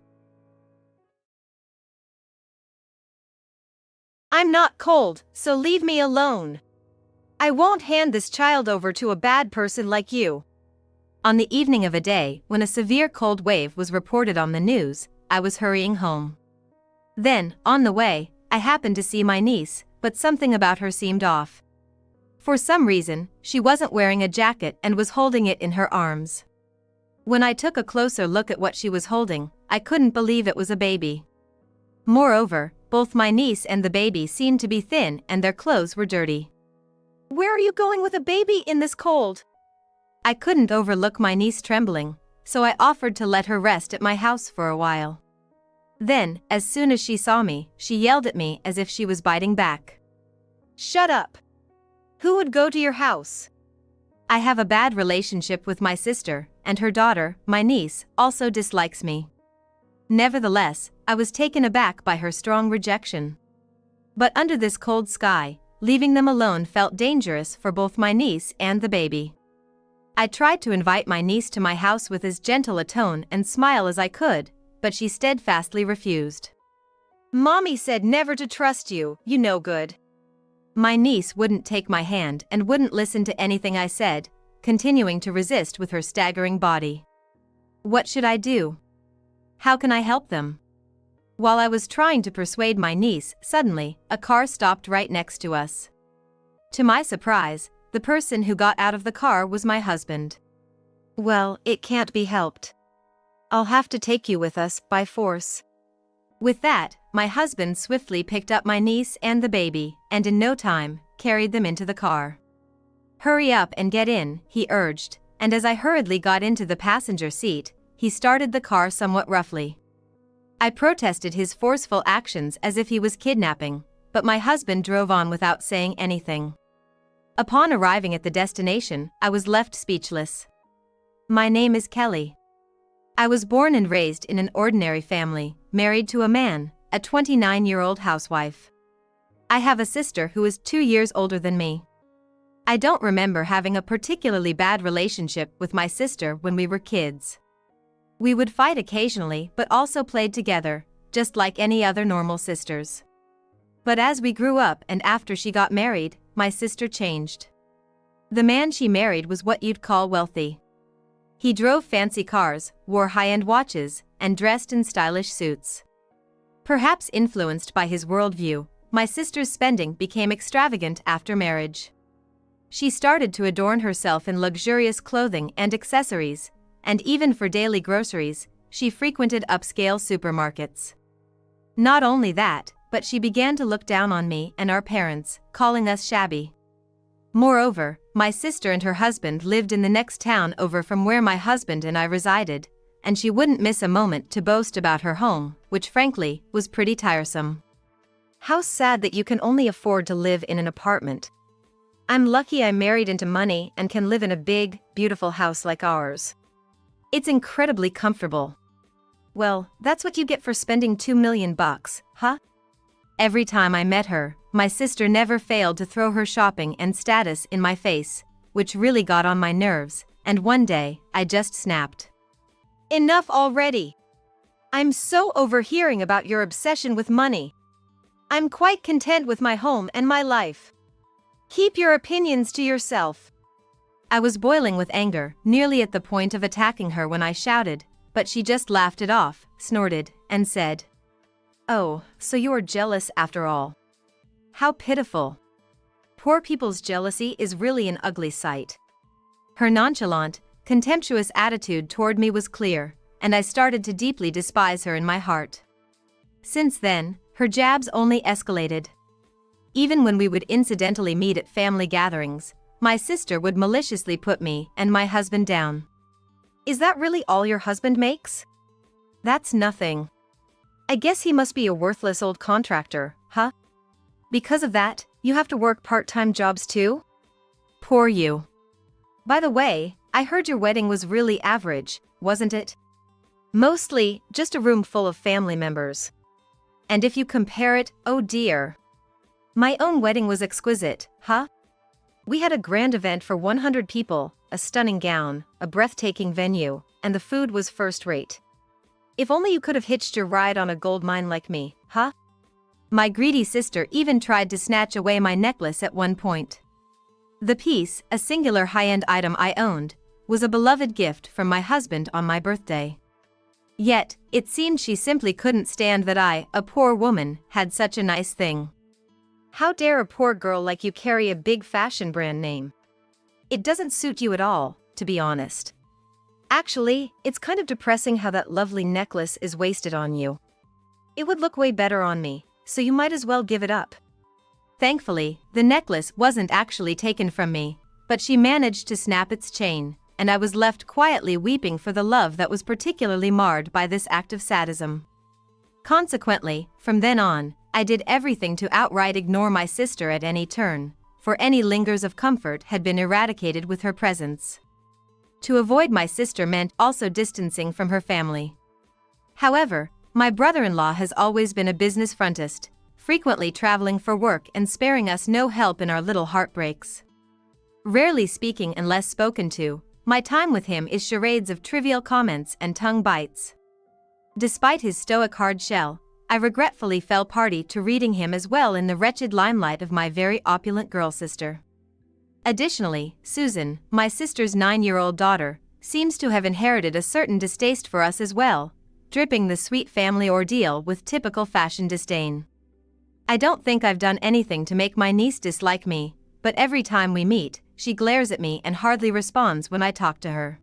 I'm not cold, so leave me alone. I won't hand this child over to a bad person like you. On the evening of a day when a severe cold wave was reported on the news, I was hurrying home. Then, on the way, I happened to see my niece, but something about her seemed off. For some reason, she wasn't wearing a jacket and was holding it in her arms. When I took a closer look at what she was holding, I couldn't believe it was a baby. Moreover, both my niece and the baby seemed to be thin and their clothes were dirty. "Where are you going with a baby in this cold?" I couldn't overlook my niece trembling, so I offered to let her rest at my house for a while. Then, as soon as she saw me, she yelled at me as if she was biting back. "Shut up! Who would go to your house?" I have a bad relationship with my sister, and her daughter, my niece, also dislikes me. Nevertheless, I was taken aback by her strong rejection. But under this cold sky, leaving them alone felt dangerous for both my niece and the baby. I tried to invite my niece to my house with as gentle a tone and smile as I could, but she steadfastly refused. "Mommy said never to trust you, you no good." My niece wouldn't take my hand and wouldn't listen to anything I said, continuing to resist with her staggering body. What should I do? How can I help them? While I was trying to persuade my niece, suddenly, a car stopped right next to us. To my surprise, the person who got out of the car was my husband. "Well, it can't be helped. I'll have to take you with us, by force." With that, my husband swiftly picked up my niece and the baby, and in no time, carried them into the car. "Hurry up and get in," he urged, and as I hurriedly got into the passenger seat, he started the car somewhat roughly. I protested his forceful actions as if he was kidnapping, but my husband drove on without saying anything. Upon arriving at the destination, I was left speechless. My name is Kelly. I was born and raised in an ordinary family, married to a man, a 29-year-old housewife. I have a sister who is 2 years older than me. I don't remember having a particularly bad relationship with my sister when we were kids. We would fight occasionally but also played together, just like any other normal sisters. But as we grew up and after she got married, my sister changed. The man she married was what you'd call wealthy. He drove fancy cars, wore high-end watches, and dressed in stylish suits. Perhaps influenced by his worldview, my sister's spending became extravagant after marriage. She started to adorn herself in luxurious clothing and accessories, and even for daily groceries, she frequented upscale supermarkets. Not only that, but she began to look down on me and our parents, calling us shabby. Moreover, my sister and her husband lived in the next town over from where my husband and I resided, and she wouldn't miss a moment to boast about her home, which frankly, was pretty tiresome. How sad that you can only afford to live in an apartment. I'm lucky I married into money and can live in a big, beautiful house like ours. It's incredibly comfortable. Well, that's what you get for spending $2 million, huh? Every time I met her, my sister never failed to throw her shopping and status in my face, which really got on my nerves, and one day, I just snapped. Enough already! I'm so overhearing about your obsession with money. I'm quite content with my home and my life. Keep your opinions to yourself. I was boiling with anger, nearly at the point of attacking her when I shouted, but she just laughed it off, snorted, and said, "Oh, so you are jealous after all. How pitiful. Poor people's jealousy is really an ugly sight." Her nonchalant, contemptuous attitude toward me was clear, and I started to deeply despise her in my heart. Since then, her jabs only escalated. Even when we would incidentally meet at family gatherings, my sister would maliciously put me and my husband down. "Is that really all your husband makes?" "That's nothing. I guess he must be a worthless old contractor, huh? Because of that, you have to work part-time jobs too?" Poor you. By the way, I heard your wedding was really average, wasn't it? Mostly, just a room full of family members. And if you compare it, oh dear. My own wedding was exquisite, huh? We had a grand event for 100 people, a stunning gown, a breathtaking venue, and the food was first-rate. If only you could have hitched your ride on a gold mine like me, huh? My greedy sister even tried to snatch away my necklace at one point. The piece, a singular high-end item I owned, was a beloved gift from my husband on my birthday. Yet, it seemed she simply couldn't stand that I, a poor woman, had such a nice thing. How dare a poor girl like you carry a big fashion brand name? It doesn't suit you at all, to be honest. Actually, it's kind of depressing how that lovely necklace is wasted on you. It would look way better on me, so you might as well give it up. Thankfully, the necklace wasn't actually taken from me, but she managed to snap its chain, and I was left quietly weeping for the love that was particularly marred by this act of sadism. Consequently, from then on, I did everything to outright ignore my sister at any turn, for any lingers of comfort had been eradicated with her presence. To avoid my sister meant also distancing from her family. However, my brother-in-law has always been a business frontist, frequently traveling for work and sparing us no help in our little heartbreaks. Rarely speaking and less spoken to, my time with him is charades of trivial comments and tongue bites. Despite his stoic hard shell, I regretfully fell party to reading him as well in the wretched limelight of my very opulent girl sister. Additionally, Susan, my sister's 9-year-old daughter, seems to have inherited a certain distaste for us as well, dripping the sweet family ordeal with typical fashion disdain. I don't think I've done anything to make my niece dislike me, but every time we meet, she glares at me and hardly responds when I talk to her.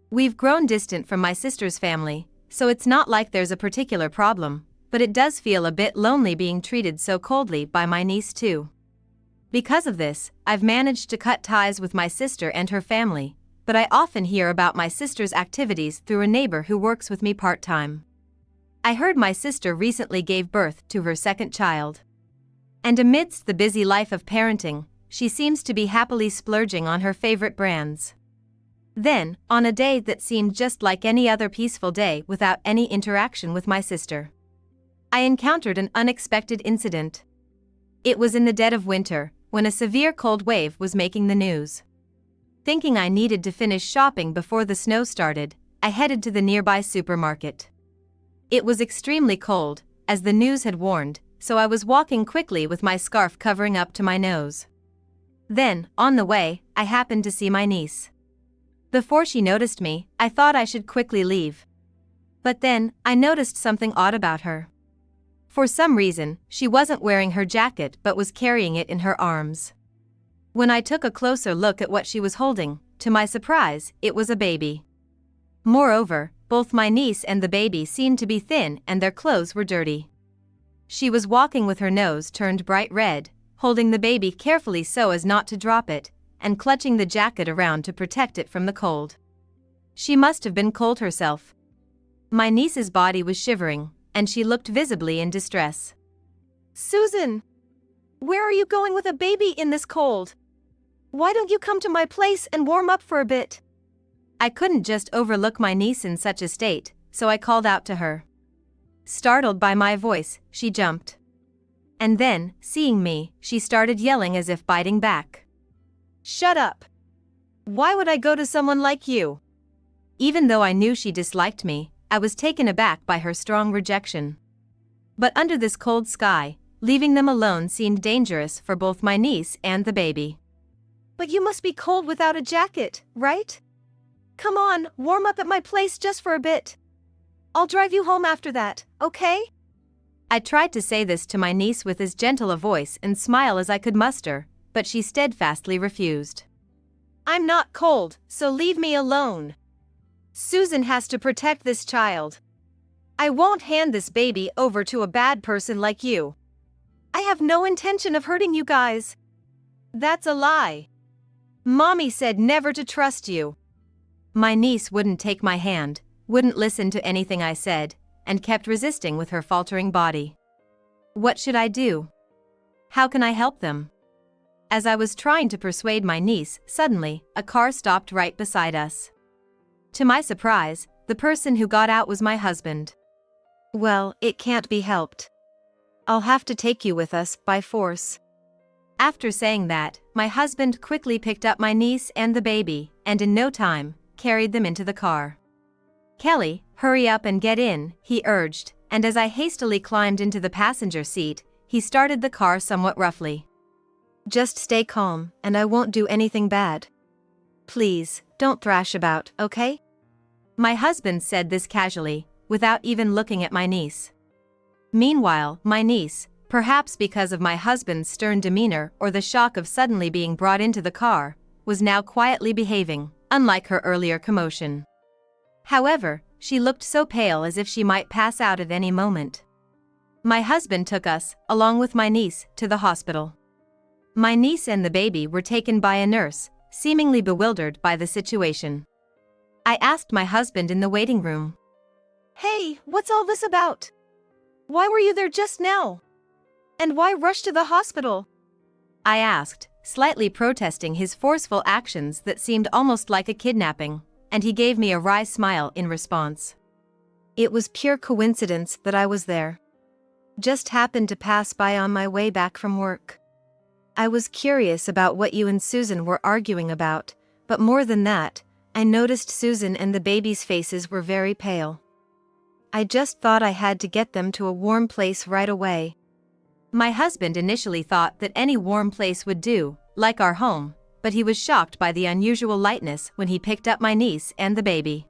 We've grown distant from my sister's family, so it's not like there's a particular problem, but it does feel a bit lonely being treated so coldly by my niece too. Because of this, I've managed to cut ties with my sister and her family, but I often hear about my sister's activities through a neighbor who works with me part-time. I heard my sister recently gave birth to her second child. And amidst the busy life of parenting, she seems to be happily splurging on her favorite brands. Then, on a day that seemed just like any other peaceful day without any interaction with my sister, I encountered an unexpected incident. It was in the dead of winter, when a severe cold wave was making the news. Thinking I needed to finish shopping before the snow started, I headed to the nearby supermarket. It was extremely cold, as the news had warned, so I was walking quickly with my scarf covering up to my nose. Then, on the way, I happened to see my niece. Before she noticed me, I thought I should quickly leave. But then, I noticed something odd about her. For some reason, she wasn't wearing her jacket but was carrying it in her arms. When I took a closer look at what she was holding, to my surprise, it was a baby. Moreover, both my niece and the baby seemed to be thin and their clothes were dirty. She was walking with her nose turned bright red, holding the baby carefully so as not to drop it, and clutching the jacket around to protect it from the cold. She must have been cold herself. My niece's body was shivering, and she looked visibly in distress. Susan! Where are you going with a baby in this cold? Why don't you come to my place and warm up for a bit? I couldn't just overlook my niece in such a state, so I called out to her. Startled by my voice, she jumped. And then, seeing me, she started yelling as if biting back. Shut up! Why would I go to someone like you? Even though I knew she disliked me, I was taken aback by her strong rejection. But under this cold sky, leaving them alone seemed dangerous for both my niece and the baby. But you must be cold without a jacket, right? Come on, warm up at my place just for a bit. I'll drive you home after that, okay? I tried to say this to my niece with as gentle a voice and smile as I could muster, but she steadfastly refused. I'm not cold, so leave me alone. Susan has to protect this child. I won't hand this baby over to a bad person like you. I have no intention of hurting you guys. That's a lie. Mommy said never to trust you. My niece wouldn't take my hand, wouldn't listen to anything I said, and kept resisting with her faltering body. What should I do? How can I help them? As I was trying to persuade my niece, suddenly, a car stopped right beside us. To my surprise, the person who got out was my husband. Well, it can't be helped. I'll have to take you with us, by force. After saying that, my husband quickly picked up my niece and the baby, and in no time, carried them into the car. Kelly, hurry up and get in, he urged, and as I hastily climbed into the passenger seat, he started the car somewhat roughly. Just stay calm, and I won't do anything bad. Please, don't thrash about, okay? My husband said this casually, without even looking at my niece. Meanwhile, my niece, perhaps because of my husband's stern demeanor or the shock of suddenly being brought into the car, was now quietly behaving, unlike her earlier commotion. However, she looked so pale as if she might pass out at any moment. My husband took us, along with my niece, to the hospital. My niece and the baby were taken by a nurse, seemingly bewildered by the situation. I asked my husband in the waiting room, "Hey, what's all this about? Why were you there just now? And why rush to the hospital?" I asked, slightly protesting his forceful actions that seemed almost like a kidnapping, and he gave me a wry smile in response. "It was pure coincidence that I was there. Just happened to pass by on my way back from work. I was curious about what you and Susan were arguing about, but more than that, I noticed Susan and the baby's faces were very pale. I just thought I had to get them to a warm place right away." My husband initially thought that any warm place would do, like our home, but he was shocked by the unusual lightness when he picked up my niece and the baby.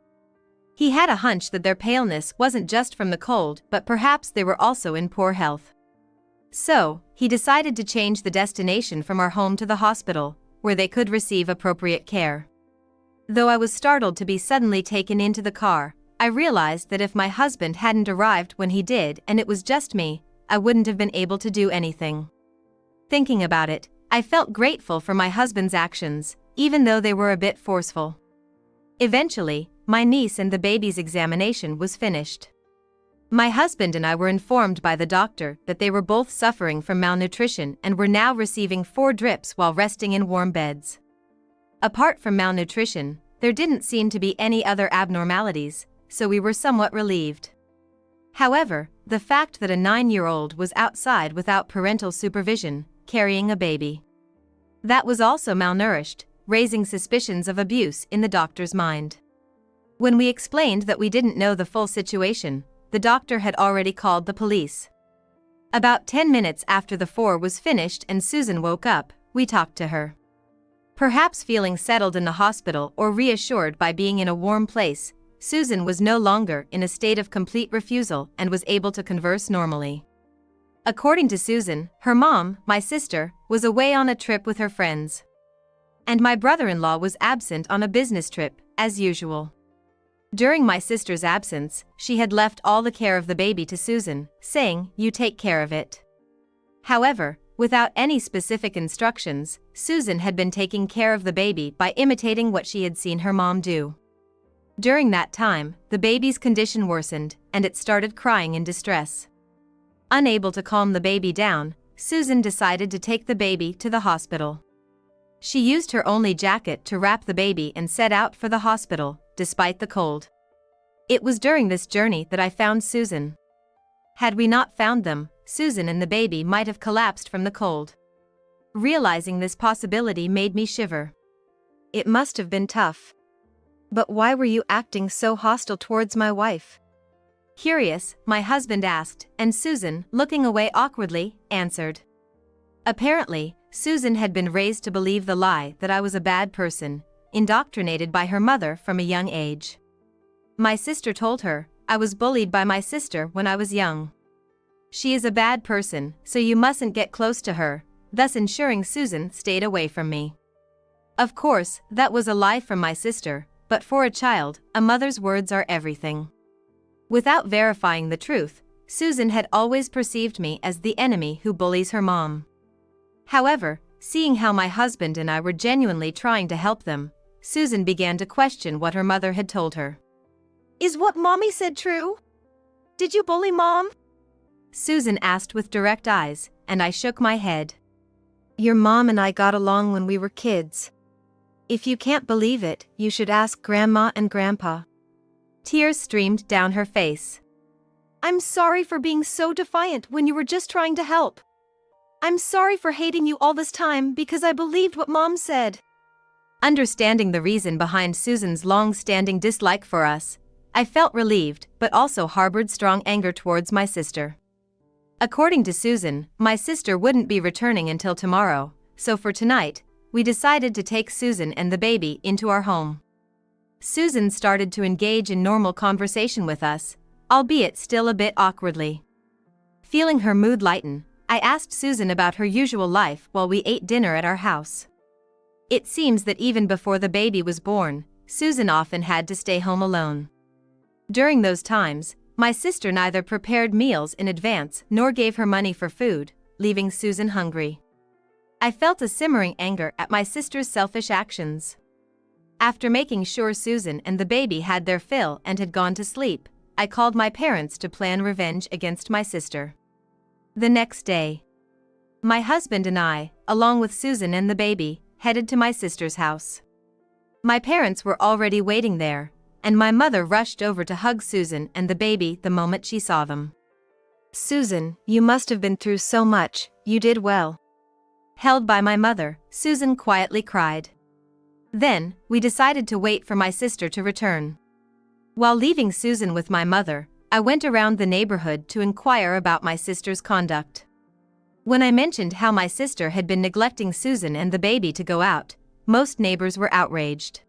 He had a hunch that their paleness wasn't just from the cold, but perhaps they were also in poor health. So, he decided to change the destination from our home to the hospital, where they could receive appropriate care. Though I was startled to be suddenly taken into the car, I realized that if my husband hadn't arrived when he did and it was just me, I wouldn't have been able to do anything. Thinking about it, I felt grateful for my husband's actions, even though they were a bit forceful. Eventually, my niece and the baby's examination was finished. My husband and I were informed by the doctor that they were both suffering from malnutrition and were now receiving 4 drips while resting in warm beds. Apart from malnutrition, there didn't seem to be any other abnormalities, so we were somewhat relieved. However, the fact that a 9-year-old was outside without parental supervision, carrying a baby, that was also malnourished, raising suspicions of abuse in the doctor's mind. When we explained that we didn't know the full situation, the doctor had already called the police. About 10 minutes after the 4 was finished and Susan woke up, we talked to her. Perhaps feeling settled in the hospital or reassured by being in a warm place, Susan was no longer in a state of complete refusal and was able to converse normally. According to Susan, her mom, my sister, was away on a trip with her friends. And my brother-in-law was absent on a business trip, as usual. During my sister's absence, she had left all the care of the baby to Susan, saying, "You take care of it." However, without any specific instructions, Susan had been taking care of the baby by imitating what she had seen her mom do. During that time, the baby's condition worsened, and it started crying in distress. Unable to calm the baby down, Susan decided to take the baby to the hospital. She used her only jacket to wrap the baby and set out for the hospital, despite the cold. It was during this journey that I found Susan. Had we not found them, Susan and the baby might have collapsed from the cold. Realizing this possibility made me shiver. It must have been tough. But why were you acting so hostile towards my wife? Curious, my husband asked, and Susan, looking away awkwardly, answered. Apparently, Susan had been raised to believe the lie that I was a bad person, indoctrinated by her mother from a young age. My sister told her, I was bullied by my sister when I was young. She is a bad person, so you mustn't get close to her, thus ensuring Susan stayed away from me. Of course, that was a lie from my sister, but for a child, a mother's words are everything. Without verifying the truth, Susan had always perceived me as the enemy who bullies her mom. However, seeing how my husband and I were genuinely trying to help them, Susan began to question what her mother had told her. Is what Mommy said true? Did you bully Mom? Susan asked with direct eyes, and I shook my head. Your mom and I got along when we were kids. If you can't believe it, you should ask Grandma and Grandpa. Tears streamed down her face. I'm sorry for being so defiant when you were just trying to help. I'm sorry for hating you all this time because I believed what Mom said. Understanding the reason behind Susan's long-standing dislike for us, I felt relieved but also harbored strong anger towards my sister. According to Susan, my sister wouldn't be returning until tomorrow, so for tonight, we decided to take Susan and the baby into our home. Susan started to engage in normal conversation with us, albeit still a bit awkwardly. Feeling her mood lighten, I asked Susan about her usual life while we ate dinner at our house. It seems that even before the baby was born, Susan often had to stay home alone. During those times, My sister neither prepared meals in advance nor gave her money for food, leaving Susan hungry. I felt a simmering anger at my sister's selfish actions. After making sure Susan and the baby had their fill and had gone to sleep, I called my parents to plan revenge against my sister. The next day, my husband and I, along with Susan and the baby, headed to my sister's house. My parents were already waiting there, and my mother rushed over to hug Susan and the baby the moment she saw them. Susan, you must have been through so much, you did well. Held by my mother, Susan quietly cried. Then, we decided to wait for my sister to return. While leaving Susan with my mother, I went around the neighborhood to inquire about my sister's conduct. When I mentioned how my sister had been neglecting Susan and the baby to go out, most neighbors were outraged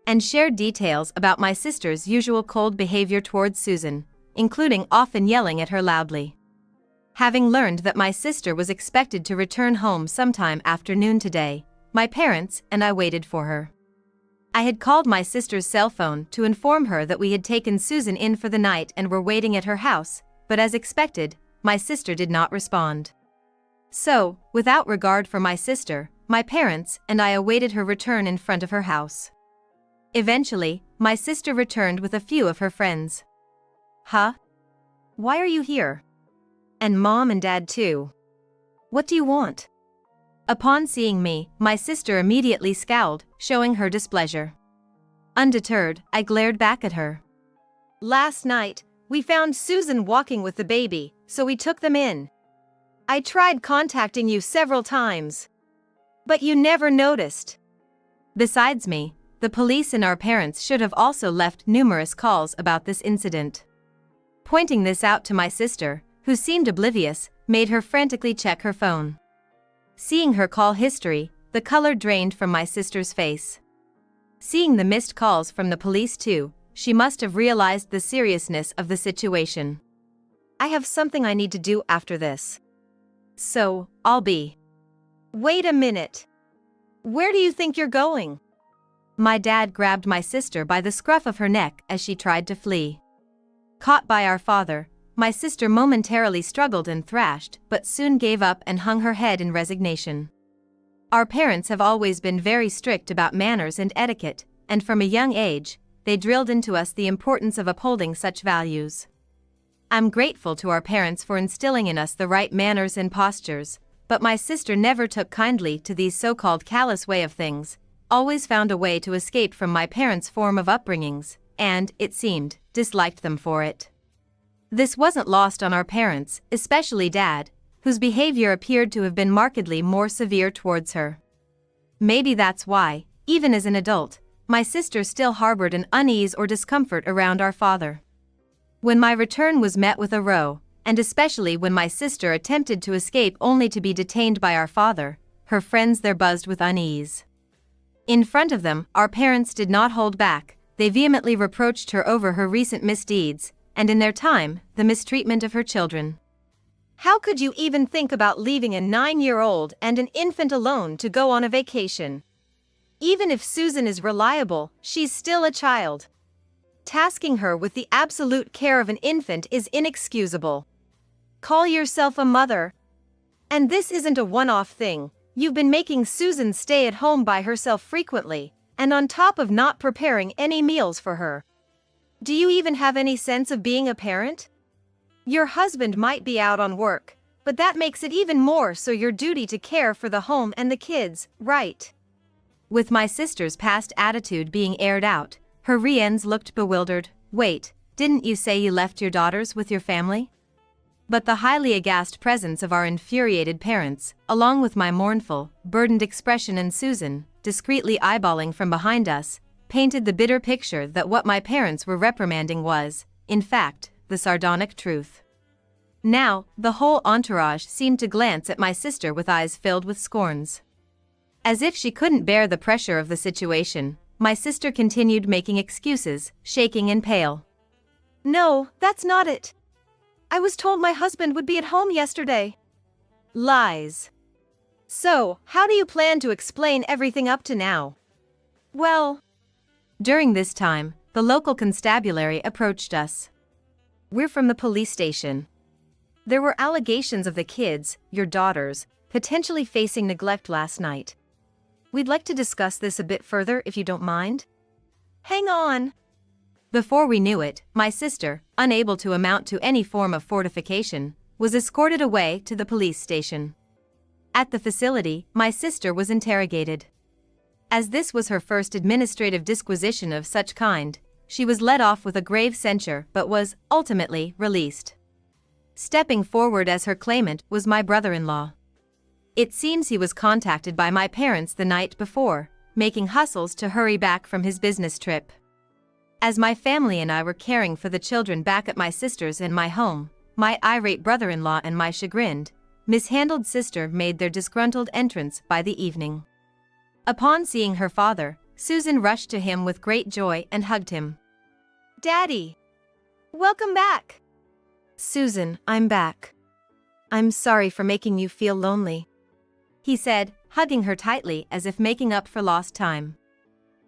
and shared details about my sister's usual cold behavior towards Susan, including often yelling at her loudly. Having learned that my sister was expected to return home sometime after noon today, my parents and I waited for her. I had called my sister's cell phone to inform her that we had taken Susan in for the night and were waiting at her house, but as expected, my sister did not respond. So, without regard for my sister, my parents and I awaited her return in front of her house. Eventually, my sister returned with a few of her friends. Huh? Why are you here? And Mom and Dad too. What do you want? Upon seeing me, my sister immediately scowled, showing her displeasure. Undeterred, I glared back at her. Last night, we found Susan walking with the baby, so we took them in. I tried contacting you several times, but you never noticed. Besides me, the police and our parents should have also left numerous calls about this incident. Pointing this out to my sister, who seemed oblivious, made her frantically check her phone. Seeing her call history, the color drained from my sister's face. Seeing the missed calls from the police too, she must have realized the seriousness of the situation. I have something I need to do after this. So, I'll be. Wait a minute. Where do you think you're going? My dad grabbed my sister by the scruff of her neck as she tried to flee. Caught by our father, my sister momentarily struggled and thrashed, but soon gave up and hung her head in resignation. Our parents have always been very strict about manners and etiquette, and from a young age, they drilled into us the importance of upholding such values. I'm grateful to our parents for instilling in us the right manners and postures, but my sister never took kindly to these so-called callous way of things, always found a way to escape from my parents' form of upbringings, and, it seemed, disliked them for it. This wasn't lost on our parents, especially Dad, whose behavior appeared to have been markedly more severe towards her. Maybe that's why, even as an adult, my sister still harbored an unease or discomfort around our father. When my return was met with a row, and especially when my sister attempted to escape only to be detained by our father, her friends there buzzed with unease. In front of them, our parents did not hold back, they vehemently reproached her over her recent misdeeds, and in their time, the mistreatment of her children. How could you even think about leaving a 9-year-old and an infant alone to go on a vacation? Even if Susan is reliable, she's still a child. Tasking her with the absolute care of an infant is inexcusable. Call yourself a mother. And this isn't a one-off thing. You've been making Susan stay at home by herself frequently, and on top of not preparing any meals for her. Do you even have any sense of being a parent? Your husband might be out on work, but that makes it even more so your duty to care for the home and the kids, right? With my sister's past attitude being aired out, her re-ends looked bewildered. Wait, didn't you say you left your daughters with your family? But the highly aghast presence of our infuriated parents, along with my mournful, burdened expression and Susan, discreetly eyeballing from behind us, painted the bitter picture that what my parents were reprimanding was, in fact, the sardonic truth. Now, the whole entourage seemed to glance at my sister with eyes filled with scorns. As if she couldn't bear the pressure of the situation, my sister continued making excuses, shaking and pale. No, that's not it. I was told my husband would be at home yesterday. Lies. So, how do you plan to explain everything up to now? Well, during this time, the local constabulary approached us. We're from the police station. There were allegations of the kids, your daughters, potentially facing neglect last night. We'd like to discuss this a bit further if you don't mind. Hang on. Before we knew it, my sister, unable to amount to any form of fortification, was escorted away to the police station. At the facility, my sister was interrogated. As this was her first administrative disquisition of such kind, she was let off with a grave censure but was, ultimately, released. Stepping forward as her claimant was my brother-in-law. It seems he was contacted by my parents the night before, making hustles to hurry back from his business trip. As my family and I were caring for the children back at my sister's and my home, my irate brother-in-law and my chagrined, mishandled sister made their disgruntled entrance by the evening. Upon seeing her father, Susan rushed to him with great joy and hugged him. Daddy! Welcome back! Susan, I'm back. I'm sorry for making you feel lonely, he said, hugging her tightly as if making up for lost time.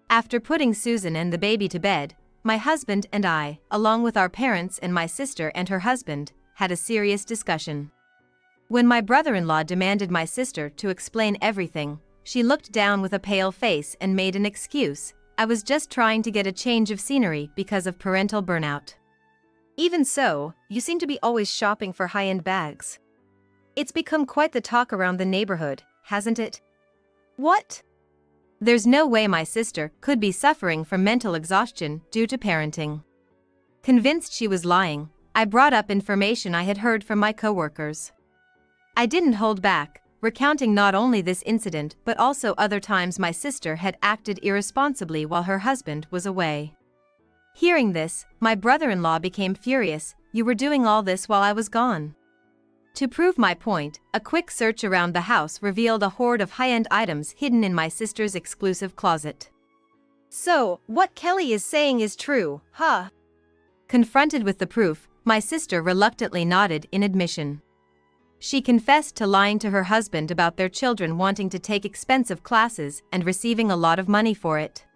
After putting Susan and the baby to bed, my husband and I, along with our parents and my sister and her husband, had a serious discussion. When my brother-in-law demanded my sister to explain everything, she looked down with a pale face and made an excuse. I was just trying to get a change of scenery because of parental burnout. Even so, you seem to be always shopping for high-end bags. It's become quite the talk around the neighborhood, hasn't it? What? There's no way my sister could be suffering from mental exhaustion due to parenting. Convinced she was lying, I brought up information I had heard from my coworkers. I didn't hold back, recounting not only this incident but also other times my sister had acted irresponsibly while her husband was away. Hearing this, my brother-in-law became furious. You were doing all this while I was gone. To prove my point, a quick search around the house revealed a hoard of high-end items hidden in my sister's exclusive closet. So, what Kelly is saying is true, huh? Confronted with the proof, my sister reluctantly nodded in admission. She confessed to lying to her husband about their children wanting to take expensive classes and receiving a lot of money for it.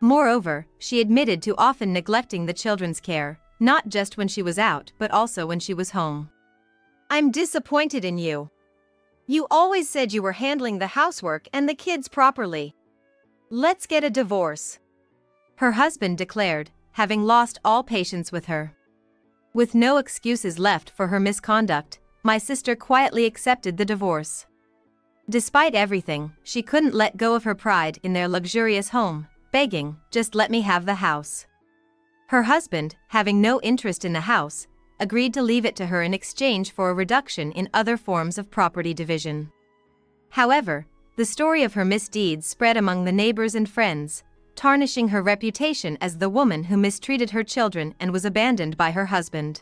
Moreover, she admitted to often neglecting the children's care, not just when she was out but also when she was home. I'm disappointed in you. You always said you were handling the housework and the kids properly. Let's get a divorce, her husband declared, having lost all patience with her. With no excuses left for her misconduct, my sister quietly accepted the divorce. Despite everything, she couldn't let go of her pride in their luxurious home, begging, "Just let me have the house." Her husband, having no interest in the house, agreed to leave it to her in exchange for a reduction in other forms of property division. However, the story of her misdeeds spread among the neighbors and friends, tarnishing her reputation as the woman who mistreated her children and was abandoned by her husband.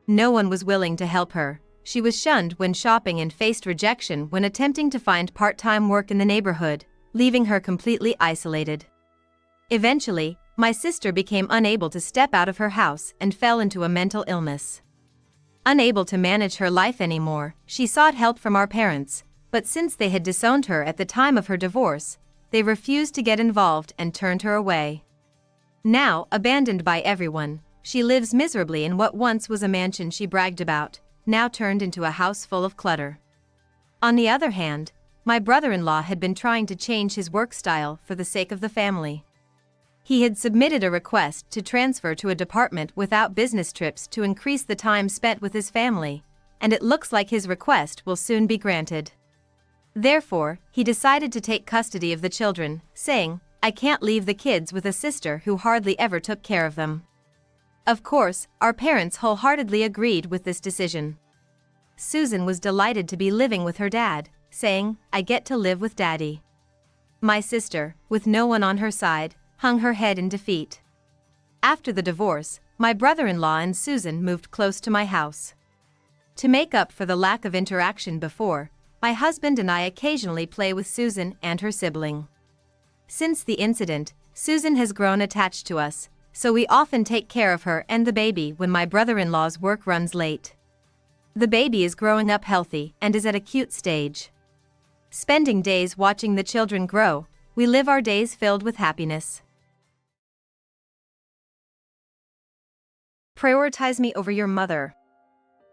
No one was willing to help her. She was shunned when shopping and faced rejection when attempting to find part-time work in the neighborhood, leaving her completely isolated. Eventually, my sister became unable to step out of her house and fell into a mental illness. Unable to manage her life anymore, she sought help from our parents, but since they had disowned her at the time of her divorce, they refused to get involved and turned her away. Now, abandoned by everyone, she lives miserably in what once was a mansion she bragged about, now turned into a house full of clutter. On the other hand, my brother-in-law had been trying to change his work style for the sake of the family. He had submitted a request to transfer to a department without business trips to increase the time spent with his family, and it looks like his request will soon be granted. Therefore, he decided to take custody of the children, saying, "I can't leave the kids with a sister who hardly ever took care of them." Of course, our parents wholeheartedly agreed with this decision. Susan was delighted to be living with her dad, saying, "I get to live with Daddy." My sister, with no one on her side, hung her head in defeat. After the divorce, my brother-in-law and Susan moved close to my house. To make up for the lack of interaction before, my husband and I occasionally play with Susan and her sibling. Since the incident, Susan has grown attached to us, so we often take care of her and the baby when my brother-in-law's work runs late. The baby is growing up healthy and is at a cute stage. Spending days watching the children grow, we live our days filled with happiness. Prioritize me over your mother.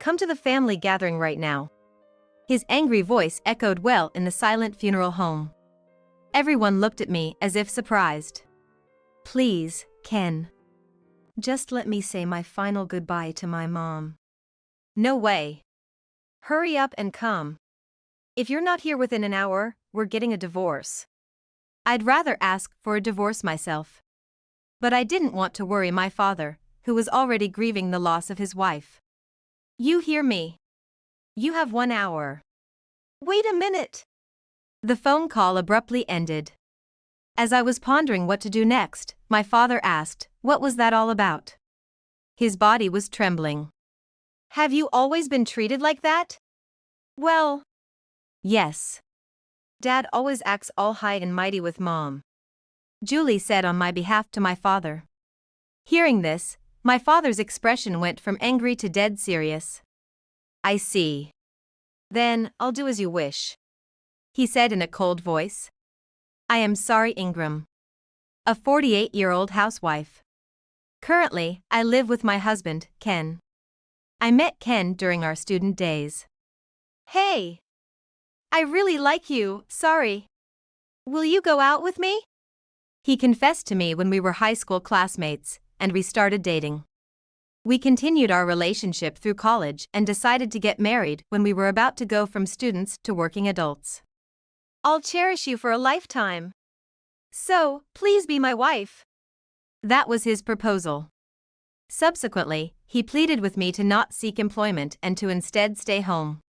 Come to the family gathering right now. His angry voice echoed well in the silent funeral home. Everyone looked at me as if surprised. Please, Ken. Just let me say my final goodbye to my mom. No way. Hurry up and come. If you're not here within an hour, we're getting a divorce. I'd rather ask for a divorce myself. But I didn't want to worry my father, who was already grieving the loss of his wife. You hear me? You have 1 hour. Wait a minute. The phone call abruptly ended. As I was pondering what to do next, my father asked, "What was that all about?" His body was trembling. Have you always been treated like that? Well, yes. Dad always acts all high and mighty with Mom, Julie said on my behalf to my father. Hearing this, my father's expression went from angry to dead serious. I see. Then, I'll do as you wish, he said in a cold voice. I am sorry, Ingram. A 48-year-old housewife. Currently, I live with my husband, Ken. I met Ken during our student days. Hey! I really like you, sorry. Will you go out with me? He confessed to me when we were high school classmates, and we started dating. We continued our relationship through college and decided to get married when we were about to go from students to working adults. I'll cherish you for a lifetime. So, please be my wife. That was his proposal. Subsequently, he pleaded with me to not seek employment and to instead stay home.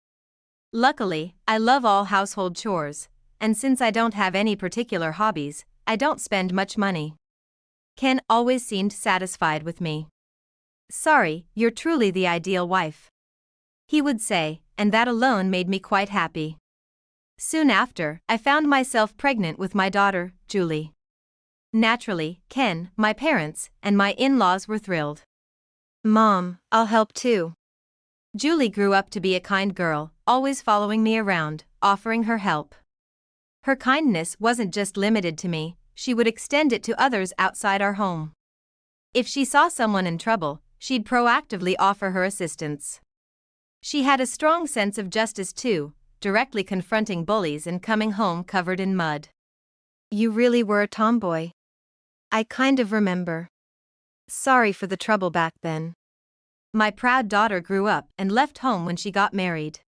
Luckily, I love all household chores, and since I don't have any particular hobbies, I don't spend much money. Ken always seemed satisfied with me. Sorry, you're truly the ideal wife, he would say, and that alone made me quite happy. Soon after, I found myself pregnant with my daughter, Julie. Naturally, Ken, my parents, and my in-laws were thrilled. Mom, I'll help too. Julie grew up to be a kind girl, always following me around, offering her help. Her kindness wasn't just limited to me, she would extend it to others outside our home. If she saw someone in trouble, she'd proactively offer her assistance. She had a strong sense of justice too, directly confronting bullies and coming home covered in mud. You really were a tomboy. I kind of remember. Sorry for the trouble back then. My proud daughter grew up and left home when she got married.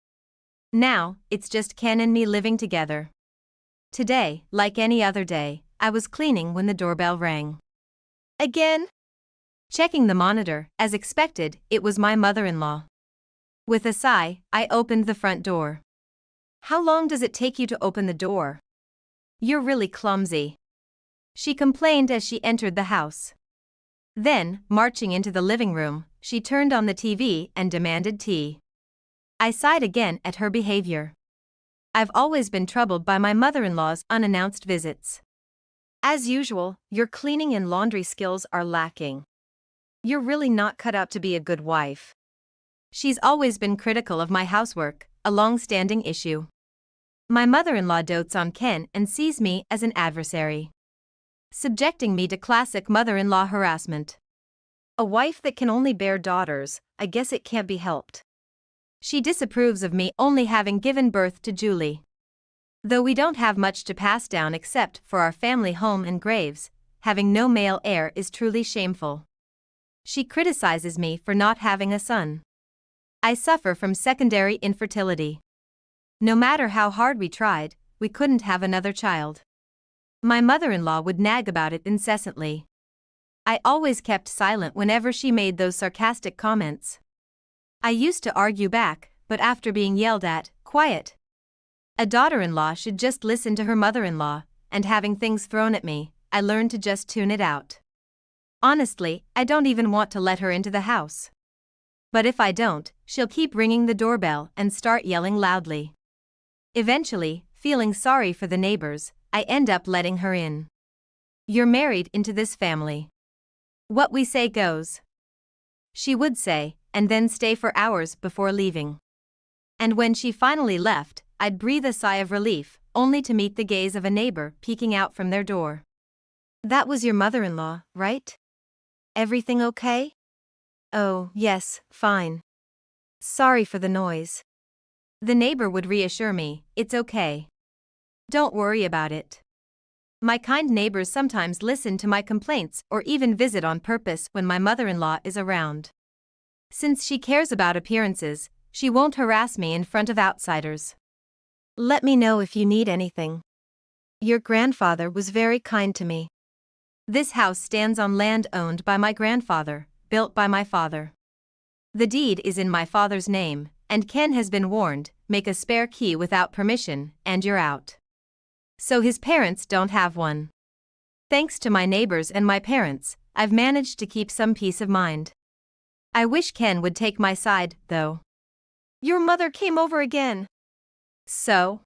Now, it's just Ken and me living together. Today, like any other day, I was cleaning when the doorbell rang. Again? Checking the monitor, as expected, it was my mother-in-law. With a sigh, I opened the front door. How long does it take you to open the door? You're really clumsy, she complained as she entered the house. Then, marching into the living room, she turned on the TV and demanded tea. I sighed again at her behavior. I've always been troubled by my mother-in-law's unannounced visits. As usual, your cleaning and laundry skills are lacking. You're really not cut out to be a good wife. She's always been critical of my housework, a long-standing issue. My mother-in-law dotes on Ken and sees me as an adversary, subjecting me to classic mother-in-law harassment. A wife that can only bear daughters, I guess it can't be helped. She disapproves of me only having given birth to Julie. Though we don't have much to pass down except for our family home and graves, having no male heir is truly shameful. She criticizes me for not having a son. I suffer from secondary infertility. No matter how hard we tried, we couldn't have another child. My mother-in-law would nag about it incessantly. I always kept silent whenever she made those sarcastic comments. I used to argue back, but after being yelled at, quiet. A daughter-in-law should just listen to her mother-in-law, and having things thrown at me, I learned to just tune it out. Honestly, I don't even want to let her into the house. But if I don't, she'll keep ringing the doorbell and start yelling loudly. Eventually, feeling sorry for the neighbors, I end up letting her in. You're married into this family. What we say goes, she would say, and then stay for hours before leaving. And when she finally left, I'd breathe a sigh of relief, only to meet the gaze of a neighbor peeking out from their door. That was your mother-in-law, right? Everything okay? Oh, yes, fine. Sorry for the noise. The neighbor would reassure me, it's okay. Don't worry about it. My kind neighbors sometimes listen to my complaints or even visit on purpose when my mother-in-law is around. Since she cares about appearances, she won't harass me in front of outsiders. Let me know if you need anything. Your grandfather was very kind to me. This house stands on land owned by my grandfather, built by my father. The deed is in my father's name, and Ken has been warned, make a spare key without permission, and you're out. So his parents don't have one. Thanks to my neighbors and my parents, I've managed to keep some peace of mind. I wish Ken would take my side, though. Your mother came over again. So?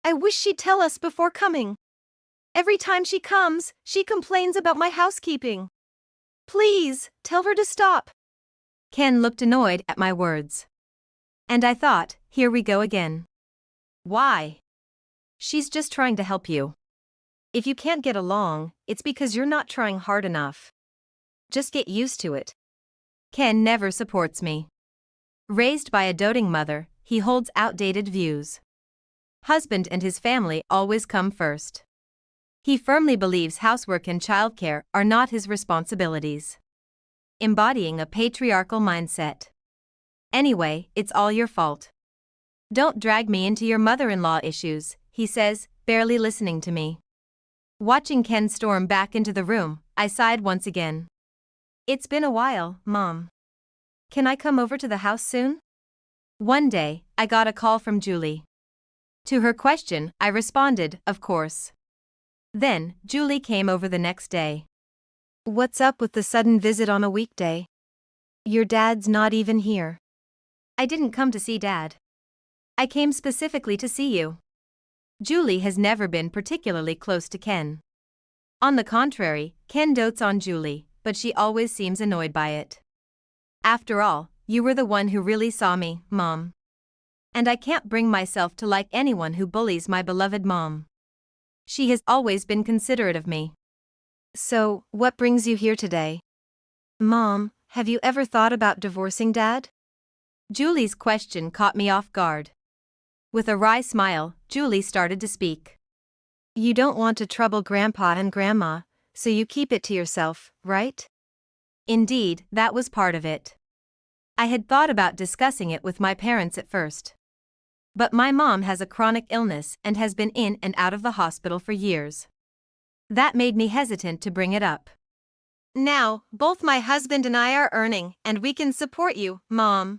I wish she'd tell us before coming. Every time she comes, she complains about my housekeeping. Please, tell her to stop. Ken looked annoyed at my words. And I thought, here we go again. Why? She's just trying to help you. If you can't get along, it's because you're not trying hard enough. Just get used to it. Ken never supports me. Raised by a doting mother, he holds outdated views. Husband and his family always come first. He firmly believes housework and childcare are not his responsibilities. Embodying a patriarchal mindset. Anyway, it's all your fault. Don't drag me into your mother-in-law issues, he says, barely listening to me. Watching Ken storm back into the room, I sighed once again. It's been a while, Mom. Can I come over to the house soon? One day, I got a call from Julie. To her question, I responded, of course. Then, Julie came over the next day. What's up with the sudden visit on a weekday? Your dad's not even here. I didn't come to see Dad. I came specifically to see you. Julie has never been particularly close to Ken. On the contrary, Ken dotes on Julie, but she always seems annoyed by it. After all, you were the one who really saw me, Mom. And I can't bring myself to like anyone who bullies my beloved mom. She has always been considerate of me. So, what brings you here today? Mom, have you ever thought about divorcing Dad? Julie's question caught me off guard. With a wry smile, Julie started to speak. You don't want to trouble Grandpa and Grandma, so you keep it to yourself, right? Indeed, that was part of it. I had thought about discussing it with my parents at first. But my mom has a chronic illness and has been in and out of the hospital for years. That made me hesitant to bring it up. Now, both my husband and I are earning, and we can support you, Mom.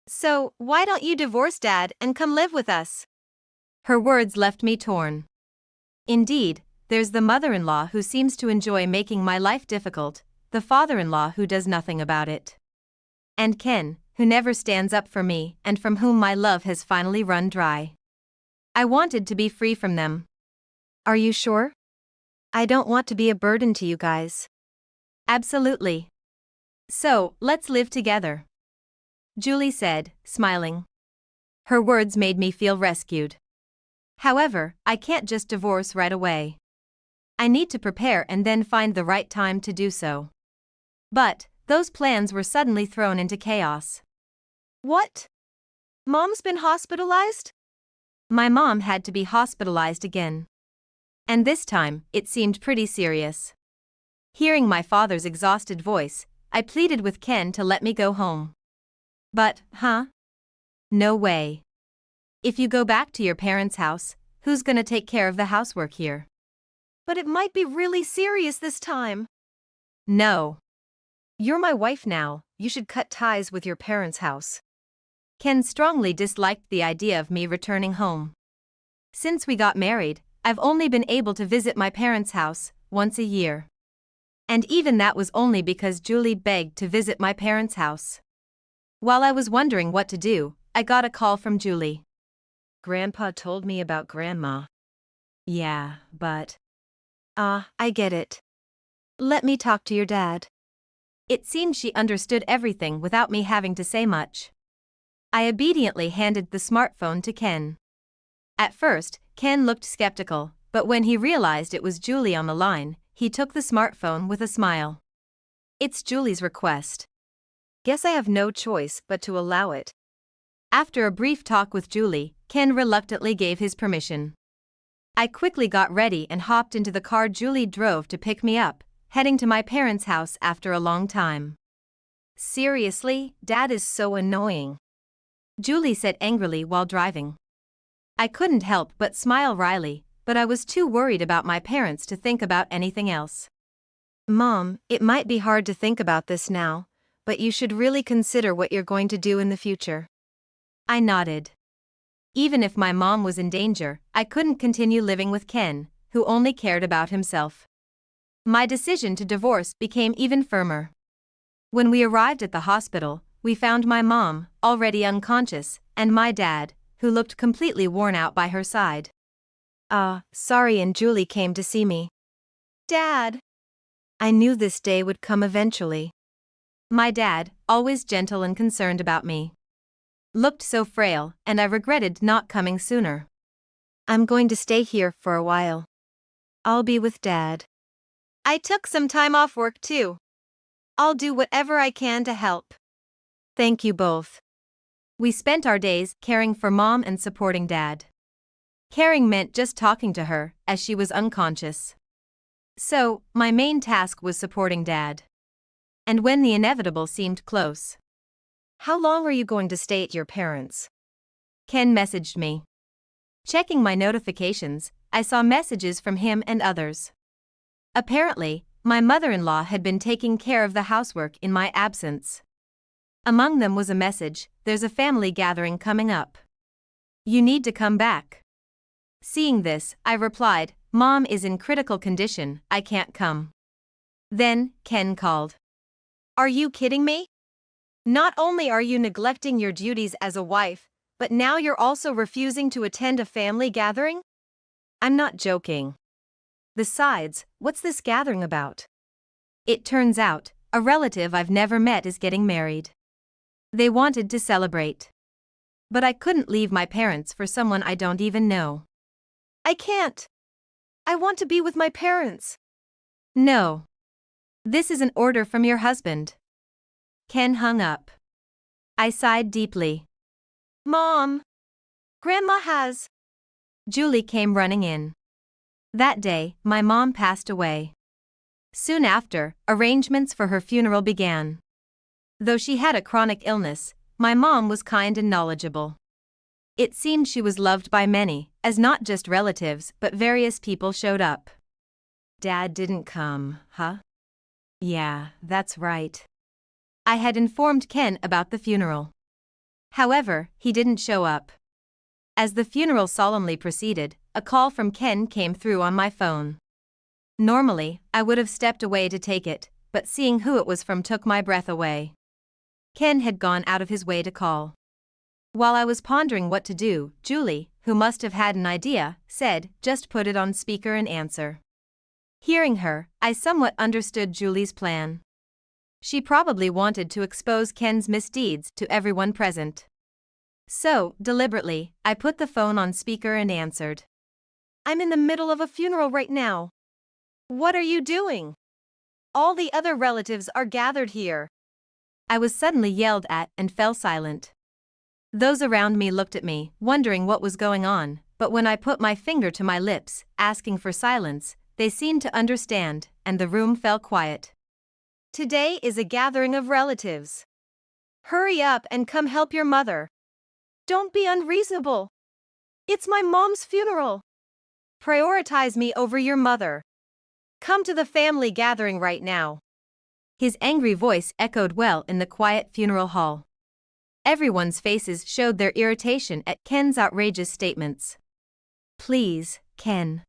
So, why don't you divorce Dad and come live with us? Her words left me torn. Indeed, there's the mother-in-law who seems to enjoy making my life difficult, the father-in-law who does nothing about it. And Ken, who never stands up for me and from whom my love has finally run dry. I wanted to be free from them. Are you sure? I don't want to be a burden to you guys. Absolutely. So, let's live together. Julie said, smiling. Her words made me feel rescued. However, I can't just divorce right away. I need to prepare and then find the right time to do so. But, those plans were suddenly thrown into chaos. What? Mom's been hospitalized? My mom had to be hospitalized again. And this time, it seemed pretty serious. Hearing my father's exhausted voice, I pleaded with Ken to let me go home. But, no way. If you go back to your parents' house, who's gonna take care of the housework here? But it might be really serious this time. No. You're my wife now, you should cut ties with your parents' house. Ken strongly disliked the idea of me returning home. Since we got married, I've only been able to visit my parents' house once a year. And even that was only because Julie begged to visit my parents' house. While I was wondering what to do, I got a call from Julie. Grandpa told me about Grandma. Yeah, but... I get it. Let me talk to your dad. It seemed she understood everything without me having to say much. I obediently handed the smartphone to Ken. At first, Ken looked skeptical, but when he realized it was Julie on the line, he took the smartphone with a smile. It's Julie's request. Guess I have no choice but to allow it. After a brief talk with Julie, Ken reluctantly gave his permission. I quickly got ready and hopped into the car Julie drove to pick me up, heading to my parents' house after a long time. Seriously, Dad is so annoying, Julie said angrily while driving. I couldn't help but smile wryly, but I was too worried about my parents to think about anything else. Mom, it might be hard to think about this now, but you should really consider what you're going to do in the future. I nodded. Even if my mom was in danger, I couldn't continue living with Ken, who only cared about himself. My decision to divorce became even firmer. When we arrived at the hospital, we found my mom, already unconscious, and my dad, who looked completely worn out by her side. Sorry, and Julie came to see me. Dad! I knew this day would come eventually. My dad, always gentle and concerned about me, looked so frail, and I regretted not coming sooner. I'm going to stay here for a while. I'll be with Dad. I took some time off work too. I'll do whatever I can to help. Thank you both. We spent our days caring for Mom and supporting Dad. Caring meant just talking to her, as she was unconscious. So, my main task was supporting Dad. And when the inevitable seemed close. How long are you going to stay at your parents'? Ken messaged me. Checking my notifications, I saw messages from him and others. Apparently, my mother-in-law had been taking care of the housework in my absence. Among them was a message, "There's a family gathering coming up. You need to come back." Seeing this, I replied, "Mom is in critical condition, I can't come." Then, Ken called. Are you kidding me? Not only are you neglecting your duties as a wife, but now you're also refusing to attend a family gathering? I'm not joking. Besides, what's this gathering about? It turns out, a relative I've never met is getting married. They wanted to celebrate. But I couldn't leave my parents for someone I don't even know. I can't. I want to be with my parents. No. This is an order from your husband. Ken hung up. I sighed deeply. Mom! Grandma has. Julie came running in. That day, my mom passed away. Soon after, arrangements for her funeral began. Though she had a chronic illness, my mom was kind and knowledgeable. It seemed she was loved by many, as not just relatives but various people showed up. Dad didn't come, huh? Yeah, that's right. I had informed Ken about the funeral. However, he didn't show up. As the funeral solemnly proceeded, a call from Ken came through on my phone. Normally, I would have stepped away to take it, but seeing who it was from took my breath away. Ken had gone out of his way to call. While I was pondering what to do, Julie, who must have had an idea, said, "Just put it on speaker and answer." Hearing her, I somewhat understood Julie's plan. She probably wanted to expose Ken's misdeeds to everyone present. So, deliberately, I put the phone on speaker and answered. I'm in the middle of a funeral right now. What are you doing? All the other relatives are gathered here. I was suddenly yelled at and fell silent. Those around me looked at me, wondering what was going on, but when I put my finger to my lips, asking for silence, they seemed to understand, and the room fell quiet. Today is a gathering of relatives. Hurry up and come help your mother. Don't be unreasonable. It's my mom's funeral. Prioritize me over your mother. Come to the family gathering right now. His angry voice echoed well in the quiet funeral hall. Everyone's faces showed their irritation at Ken's outrageous statements. Please, Ken.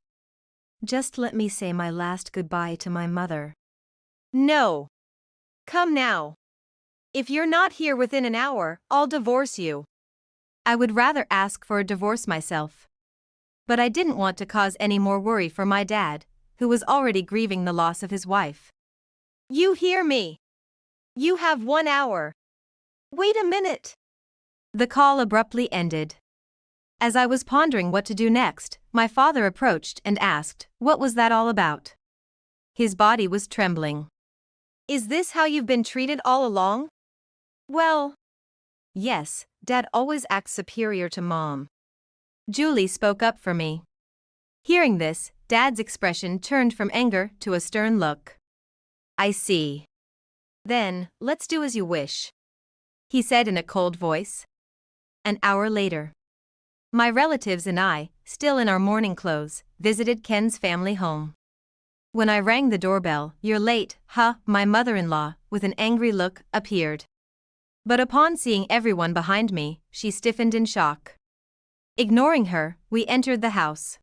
Just let me say my last goodbye to my mother. No. Come now. If you're not here within an hour, I'll divorce you. I would rather ask for a divorce myself. But I didn't want to cause any more worry for my dad, who was already grieving the loss of his wife. You hear me? You have 1 hour. Wait a minute. The call abruptly ended. As I was pondering what to do next, my father approached and asked, "What was that all about?" His body was trembling. Is this how you've been treated all along? Well, yes, Dad always acts superior to Mom. Julie spoke up for me. Hearing this, Dad's expression turned from anger to a stern look. I see. Then, let's do as you wish, he said in a cold voice. An hour later, my relatives and I, still in our mourning clothes, visited Ken's family home. When I rang the doorbell, "You're late, huh?" my mother-in-law, with an angry look, appeared. But upon seeing everyone behind me, she stiffened in shock. Ignoring her, we entered the house.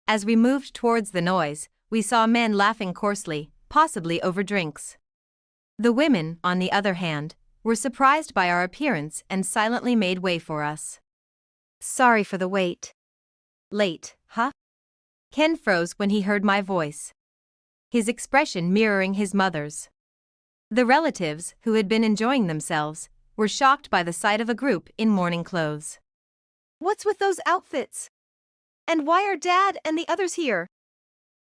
As we moved towards the noise, we saw men laughing coarsely, possibly over drinks. The women, on the other hand, were surprised by our appearance and silently made way for us. Sorry for the wait. Late, huh? Ken froze when he heard my voice, his expression mirroring his mother's. The relatives, who had been enjoying themselves, were shocked by the sight of a group in mourning clothes. What's with those outfits? And why are Dad and the others here?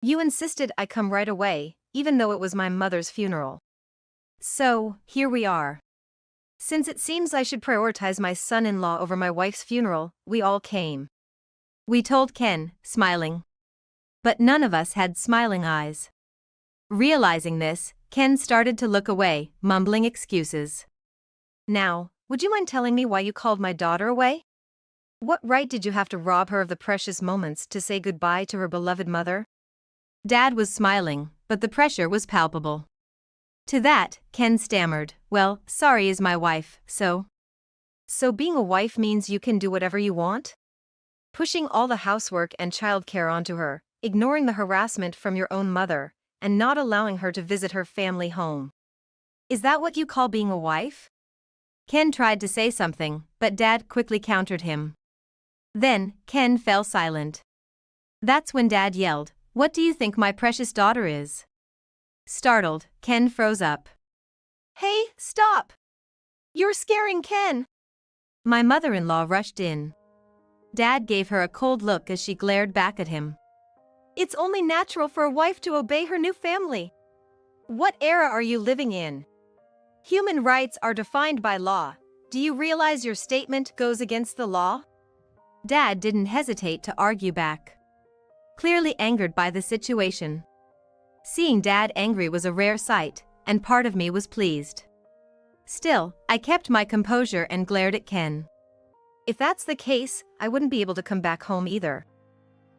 You insisted I come right away, even though it was my mother's funeral. So, here we are. Since it seems I should prioritize my son-in-law over my wife's funeral, we all came. We told Ken, smiling. But none of us had smiling eyes. Realizing this, Ken started to look away, mumbling excuses. Now, would you mind telling me why you called my daughter away? What right did you have to rob her of the precious moments to say goodbye to her beloved mother? Dad was smiling, but the pressure was palpable. To that, Ken stammered, "Well, sorry is my wife, so..." So being a wife means you can do whatever you want? Pushing all the housework and childcare onto her, ignoring the harassment from your own mother, and not allowing her to visit her family home. Is that what you call being a wife? Ken tried to say something, but Dad quickly countered him. Then, Ken fell silent. That's when Dad yelled, "What do you think my precious daughter is?" Startled, Ken froze up. Hey, stop! You're scaring Ken! My mother-in-law rushed in. Dad gave her a cold look as she glared back at him. It's only natural for a wife to obey her new family. What era are you living in? Human rights are defined by law. Do you realize your statement goes against the law? Dad didn't hesitate to argue back, clearly angered by the situation. Seeing Dad angry was a rare sight, and part of me was pleased. Still, I kept my composure and glared at Ken. If that's the case, I wouldn't be able to come back home either.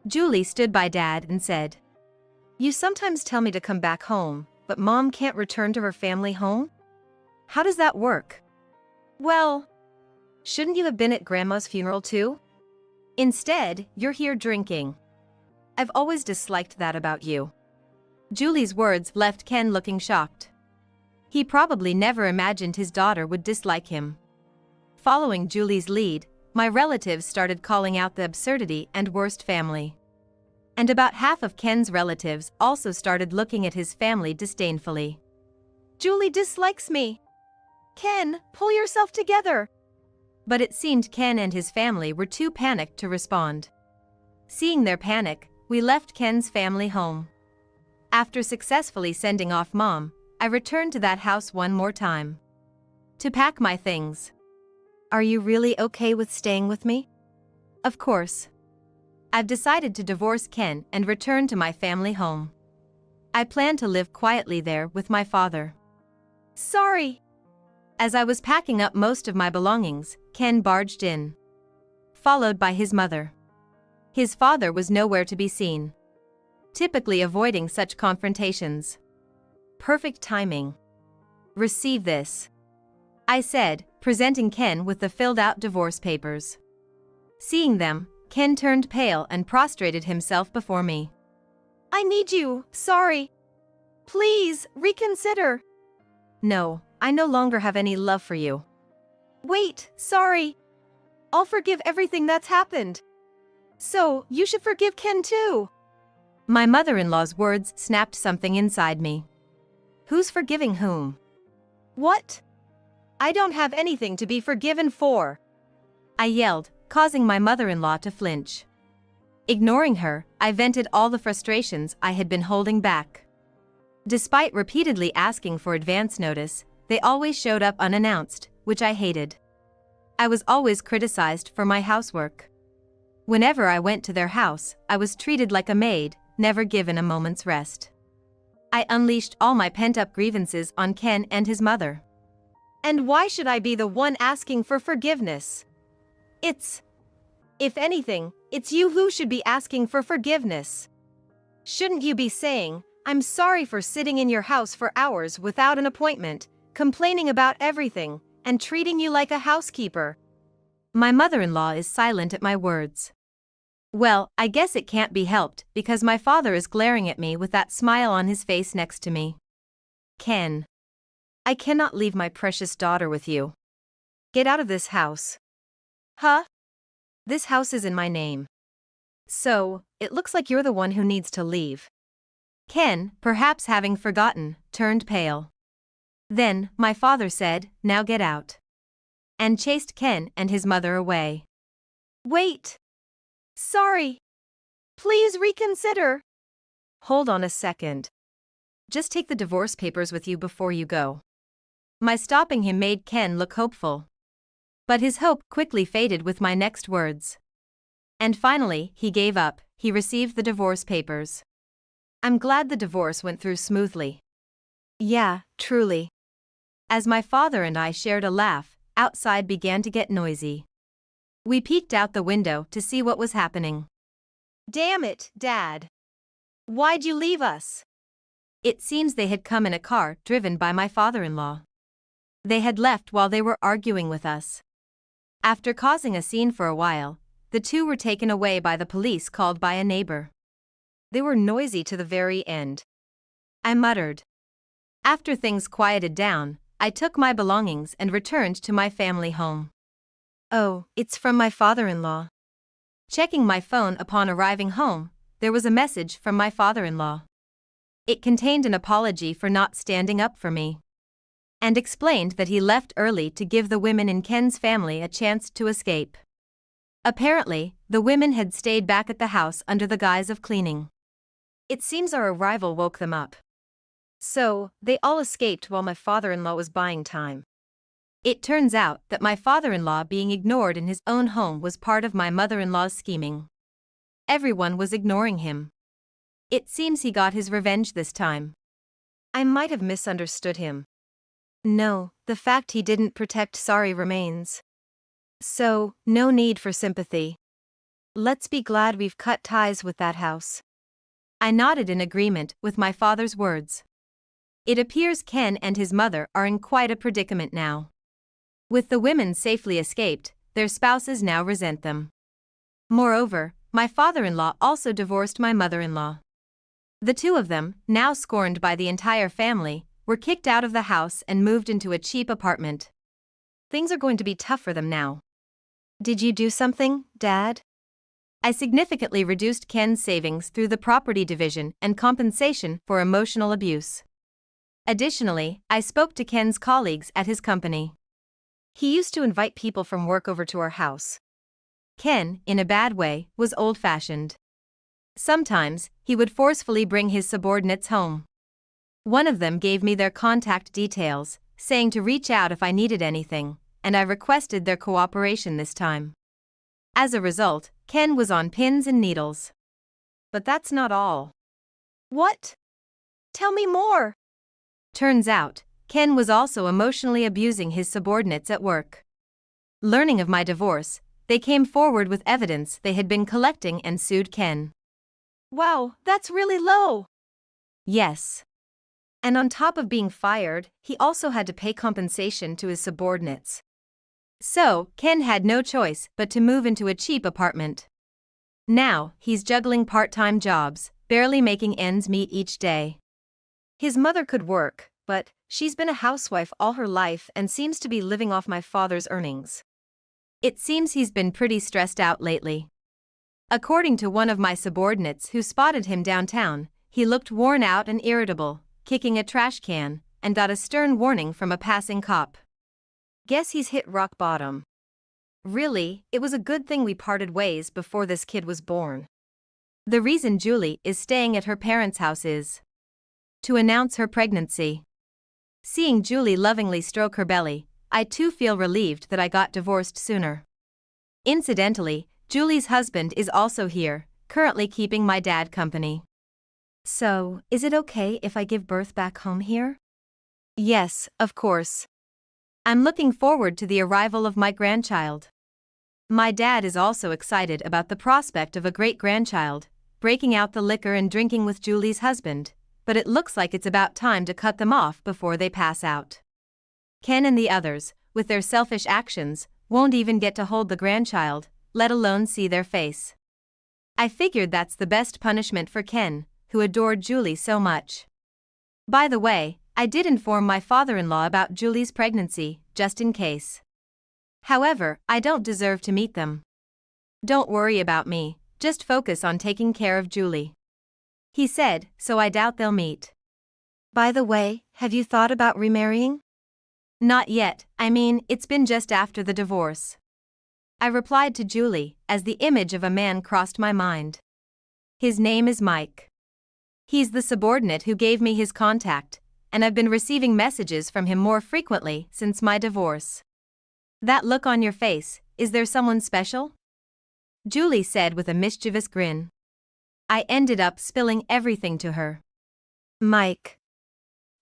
Julie stood by Dad and said, You sometimes tell me to come back home, but Mom can't return to her family home? How does that work? Well, shouldn't you have been at Grandma's funeral too? Instead, you're here drinking. I've always disliked that about you. Julie's words left Ken looking shocked. He probably never imagined his daughter would dislike him. Following Julie's lead, my relatives started calling out the absurdity and worst family. And about half of Ken's relatives also started looking at his family disdainfully. Julie dislikes me. Ken, pull yourself together. But it seemed Ken and his family were too panicked to respond. Seeing their panic, we left Ken's family home. After successfully sending off Mom, I returned to that house one more time to pack my things. Are you really okay with staying with me? Of course. I've decided to divorce Ken and return to my family home. I plan to live quietly there with my father. Sorry. As I was packing up most of my belongings, Ken barged in, followed by his mother. His father was nowhere to be seen, typically avoiding such confrontations. Perfect timing. Receive this, I said, presenting Ken with the filled-out divorce papers. Seeing them, Ken turned pale and prostrated himself before me. I need you, sorry. Please, reconsider. No, I no longer have any love for you. Wait, sorry. I'll forgive everything that's happened. So, you should forgive Ken too. My mother-in-law's words snapped something inside me. Who's forgiving whom? What? I don't have anything to be forgiven for, I yelled, causing my mother-in-law to flinch. Ignoring her, I vented all the frustrations I had been holding back. Despite repeatedly asking for advance notice, they always showed up unannounced, which I hated. I was always criticized for my housework. Whenever I went to their house, I was treated like a maid, never given a moment's rest. I unleashed all my pent-up grievances on Ken and his mother. And why should I be the one asking for forgiveness? If anything, it's you who should be asking for forgiveness. Shouldn't you be saying, "I'm sorry for sitting in your house for hours without an appointment, complaining about everything, and treating you like a housekeeper"? My mother-in-law is silent at my words. Well, I guess it can't be helped because my father is glaring at me with that smile on his face next to me. Ken, I cannot leave my precious daughter with you. Get out of this house. Huh? This house is in my name. So, it looks like you're the one who needs to leave. Ken, perhaps having forgotten, turned pale. Then, my father said, "Now get out," and chased Ken and his mother away. Wait! Sorry! Please reconsider! Hold on a second. Just take the divorce papers with you before you go. My stopping him made Ken look hopeful. But his hope quickly faded with my next words. And finally, he gave up. He received the divorce papers. I'm glad the divorce went through smoothly. Yeah, truly. As my father and I shared a laugh, outside began to get noisy. We peeked out the window to see what was happening. Damn it, Dad. Why'd you leave us? It seems they had come in a car driven by my father-in-law. They had left while they were arguing with us. After causing a scene for a while, the two were taken away by the police called by a neighbor. They were noisy to the very end, I muttered. After things quieted down, I took my belongings and returned to my family home. Oh, it's from my father-in-law. Checking my phone upon arriving home, there was a message from my father-in-law. It contained an apology for not standing up for me, and explained that he left early to give the women in Ken's family a chance to escape. Apparently, the women had stayed back at the house under the guise of cleaning. It seems our arrival woke them up. So, they all escaped while my father-in-law was buying time. It turns out that my father-in-law being ignored in his own home was part of my mother-in-law's scheming. Everyone was ignoring him. It seems he got his revenge this time. I might have misunderstood him. No, the fact he didn't protect Sari remains. So, no need for sympathy. Let's be glad we've cut ties with that house. I nodded in agreement with my father's words. It appears Ken and his mother are in quite a predicament now. With the women safely escaped, their spouses now resent them. Moreover, my father-in-law also divorced my mother-in-law. The two of them, now scorned by the entire family, were kicked out of the house and moved into a cheap apartment. Things are going to be tough for them now. Did you do something, Dad? I significantly reduced Ken's savings through the property division and compensation for emotional abuse. Additionally, I spoke to Ken's colleagues at his company. He used to invite people from work over to our house. Ken, in a bad way, was old-fashioned. Sometimes, he would forcefully bring his subordinates home. One of them gave me their contact details, saying to reach out if I needed anything, and I requested their cooperation this time. As a result, Ken was on pins and needles. But that's not all. What? Tell me more. Turns out, Ken was also emotionally abusing his subordinates at work. Learning of my divorce, they came forward with evidence they had been collecting and sued Ken. Wow, that's really low. Yes. And on top of being fired, he also had to pay compensation to his subordinates. So, Ken had no choice but to move into a cheap apartment. Now, he's juggling part-time jobs, barely making ends meet each day. His mother could work, but she's been a housewife all her life and seems to be living off my father's earnings. It seems he's been pretty stressed out lately. According to one of my subordinates who spotted him downtown, he looked worn out and irritable, kicking a trash can, and got a stern warning from a passing cop. Guess he's hit rock bottom. Really, it was a good thing we parted ways before this kid was born. The reason Julie is staying at her parents' house is to announce her pregnancy. Seeing Julie lovingly stroke her belly, I too feel relieved that I got divorced sooner. Incidentally, Julie's husband is also here, currently keeping my dad company. So, is it okay if I give birth back home here? Yes, of course. I'm looking forward to the arrival of my grandchild. My dad is also excited about the prospect of a great-grandchild, breaking out the liquor and drinking with Julie's husband, but it looks like it's about time to cut them off before they pass out. Ken and the others, with their selfish actions, won't even get to hold the grandchild, let alone see their face. I figured that's the best punishment for Ken, who adored Julie so much. By the way, I did inform my father-in-law about Julie's pregnancy, just in case. However, I don't deserve to meet them. Don't worry about me, just focus on taking care of Julie. He said, so I doubt they'll meet. By the way, have you thought about remarrying? Not yet, I mean, it's been just after the divorce. I replied to Julie, as the image of a man crossed my mind. His name is Mike. He's the subordinate who gave me his contact, and I've been receiving messages from him more frequently since my divorce. That look on your face, is there someone special? Julie said with a mischievous grin. I ended up spilling everything to her. Mike.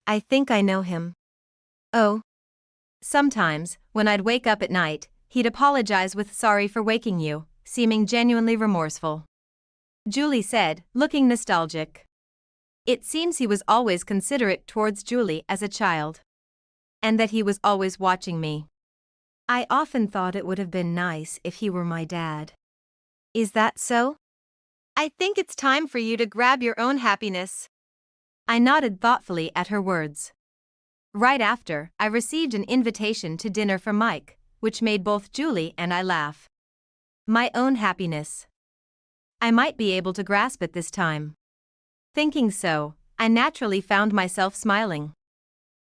I think I know him. Oh. Sometimes, when I'd wake up at night, he'd apologize with sorry for waking you, seeming genuinely remorseful. Julie said, looking nostalgic. It seems he was always considerate towards Julie as a child. And that he was always watching me. I often thought it would have been nice if he were my dad. Is that so? I think it's time for you to grab your own happiness. I nodded thoughtfully at her words. Right after, I received an invitation to dinner from Mike, which made both Julie and I laugh. My own happiness. I might be able to grasp it this time. Thinking so, I naturally found myself smiling.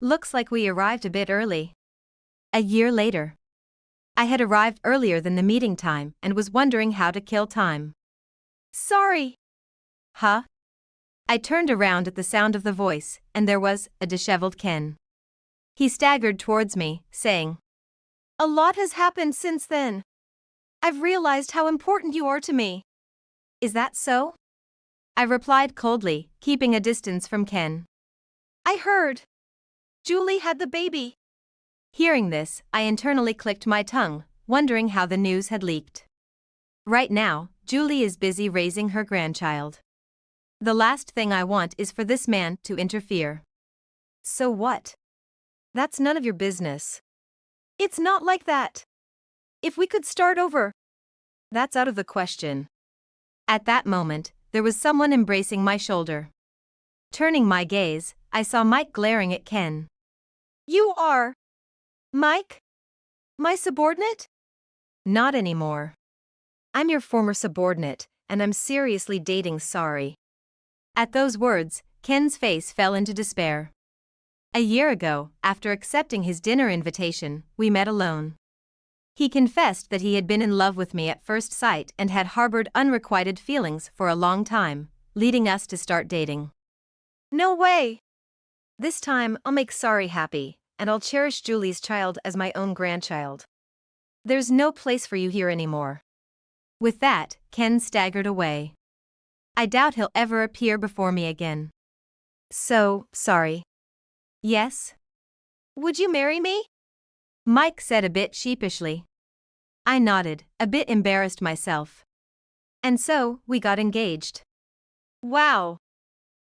Looks like we arrived a bit early. A year later. I had arrived earlier than the meeting time and was wondering how to kill time. Sorry. Huh? I turned around at the sound of the voice, and there was a disheveled Ken. He staggered towards me, saying, "A lot has happened since then. I've realized how important you are to me." Is that so? I replied coldly, keeping a distance from Ken. I heard. Julie had the baby. Hearing this, I internally clicked my tongue, wondering how the news had leaked. Right now, Julie is busy raising her grandchild. The last thing I want is for this man to interfere. So what? That's none of your business. It's not like that. If we could start over. That's out of the question. At that moment, there was someone embracing my shoulder. Turning my gaze, I saw Mike glaring at Ken. You are... Mike? My subordinate? Not anymore. I'm your former subordinate, and I'm seriously dating Sorry. At those words, Ken's face fell into despair. A year ago, after accepting his dinner invitation, we met alone. He confessed that he had been in love with me at first sight and had harbored unrequited feelings for a long time, leading us to start dating. No way! This time, I'll make Sorry happy, and I'll cherish Julie's child as my own grandchild. There's no place for you here anymore. With that, Ken staggered away. I doubt he'll ever appear before me again. So, Sorry. Yes? Would you marry me? Mike said a bit sheepishly. I nodded, a bit embarrassed myself. And so, we got engaged. Wow!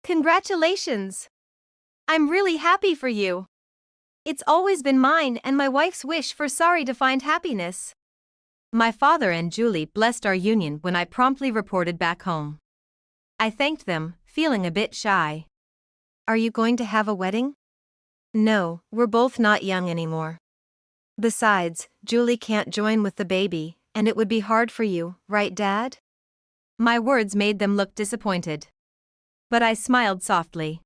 Congratulations! I'm really happy for you. It's always been mine and my wife's wish for Sorry to find happiness. My father and Julie blessed our union when I promptly reported back home. I thanked them, feeling a bit shy. Are you going to have a wedding? No, we're both not young anymore. Besides, Julie can't join with the baby, and it would be hard for you, right, Dad? My words made them look disappointed. But I smiled softly.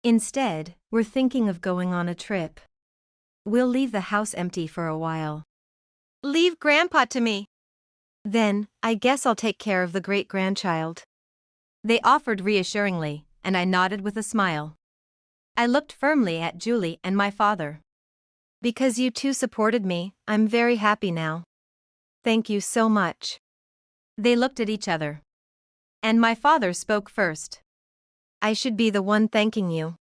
Instead, we're thinking of going on a trip. We'll leave the house empty for a while. Leave Grandpa to me. Then, I guess I'll take care of the great-grandchild. They offered reassuringly, and I nodded with a smile. I looked firmly at Julie and my father. Because you two supported me, I'm very happy now. Thank you so much. They looked at each other. And my father spoke first. I should be the one thanking you.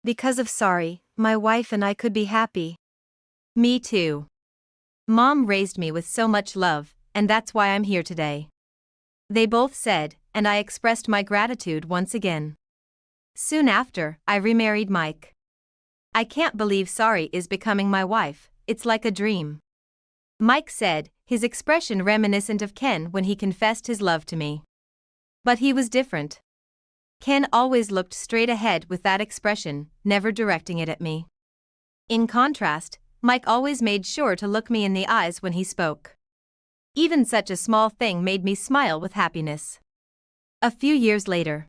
Because of sorry, my wife and I could be happy. Me too. Mom raised me with so much love, and that's why I'm here today. They both said, and I expressed my gratitude once again. Soon after, I remarried Mike. I can't believe Sorry is becoming my wife, it's like a dream. Mike said, his expression reminiscent of Ken when he confessed his love to me. But he was different. Ken always looked straight ahead with that expression, never directing it at me. In contrast, Mike always made sure to look me in the eyes when he spoke. Even such a small thing made me smile with happiness. A few years later,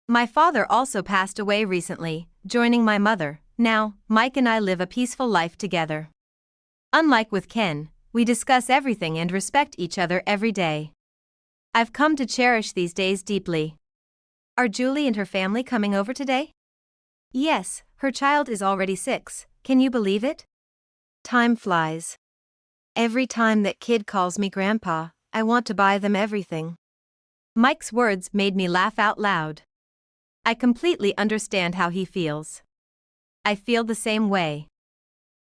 my father also passed away recently, joining my mother. Now, Mike and I live a peaceful life together. Unlike with Ken, we discuss everything and respect each other every day. I've come to cherish these days deeply. Are Julie and her family coming over today? Yes, her child is already 6, can you believe it? Time flies. Every time that kid calls me grandpa, I want to buy them everything. Mike's words made me laugh out loud. I completely understand how he feels. I feel the same way.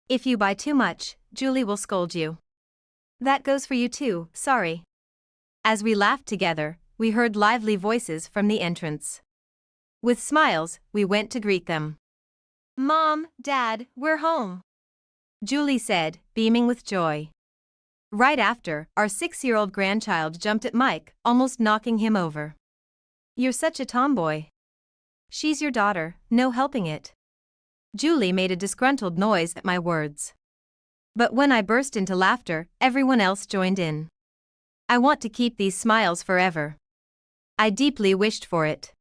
If you buy too much, Julie will scold you. That goes for you too, Sorry. As we laughed together, we heard lively voices from the entrance. With smiles, we went to greet them. Mom, Dad, we're home, Julie said, beaming with joy. Right after, our 6-year-old grandchild jumped at Mike, almost knocking him over. You're such a tomboy. She's your daughter, no helping it. Julie made a disgruntled noise at my words. But when I burst into laughter, everyone else joined in. I want to keep these smiles forever. I deeply wished for it.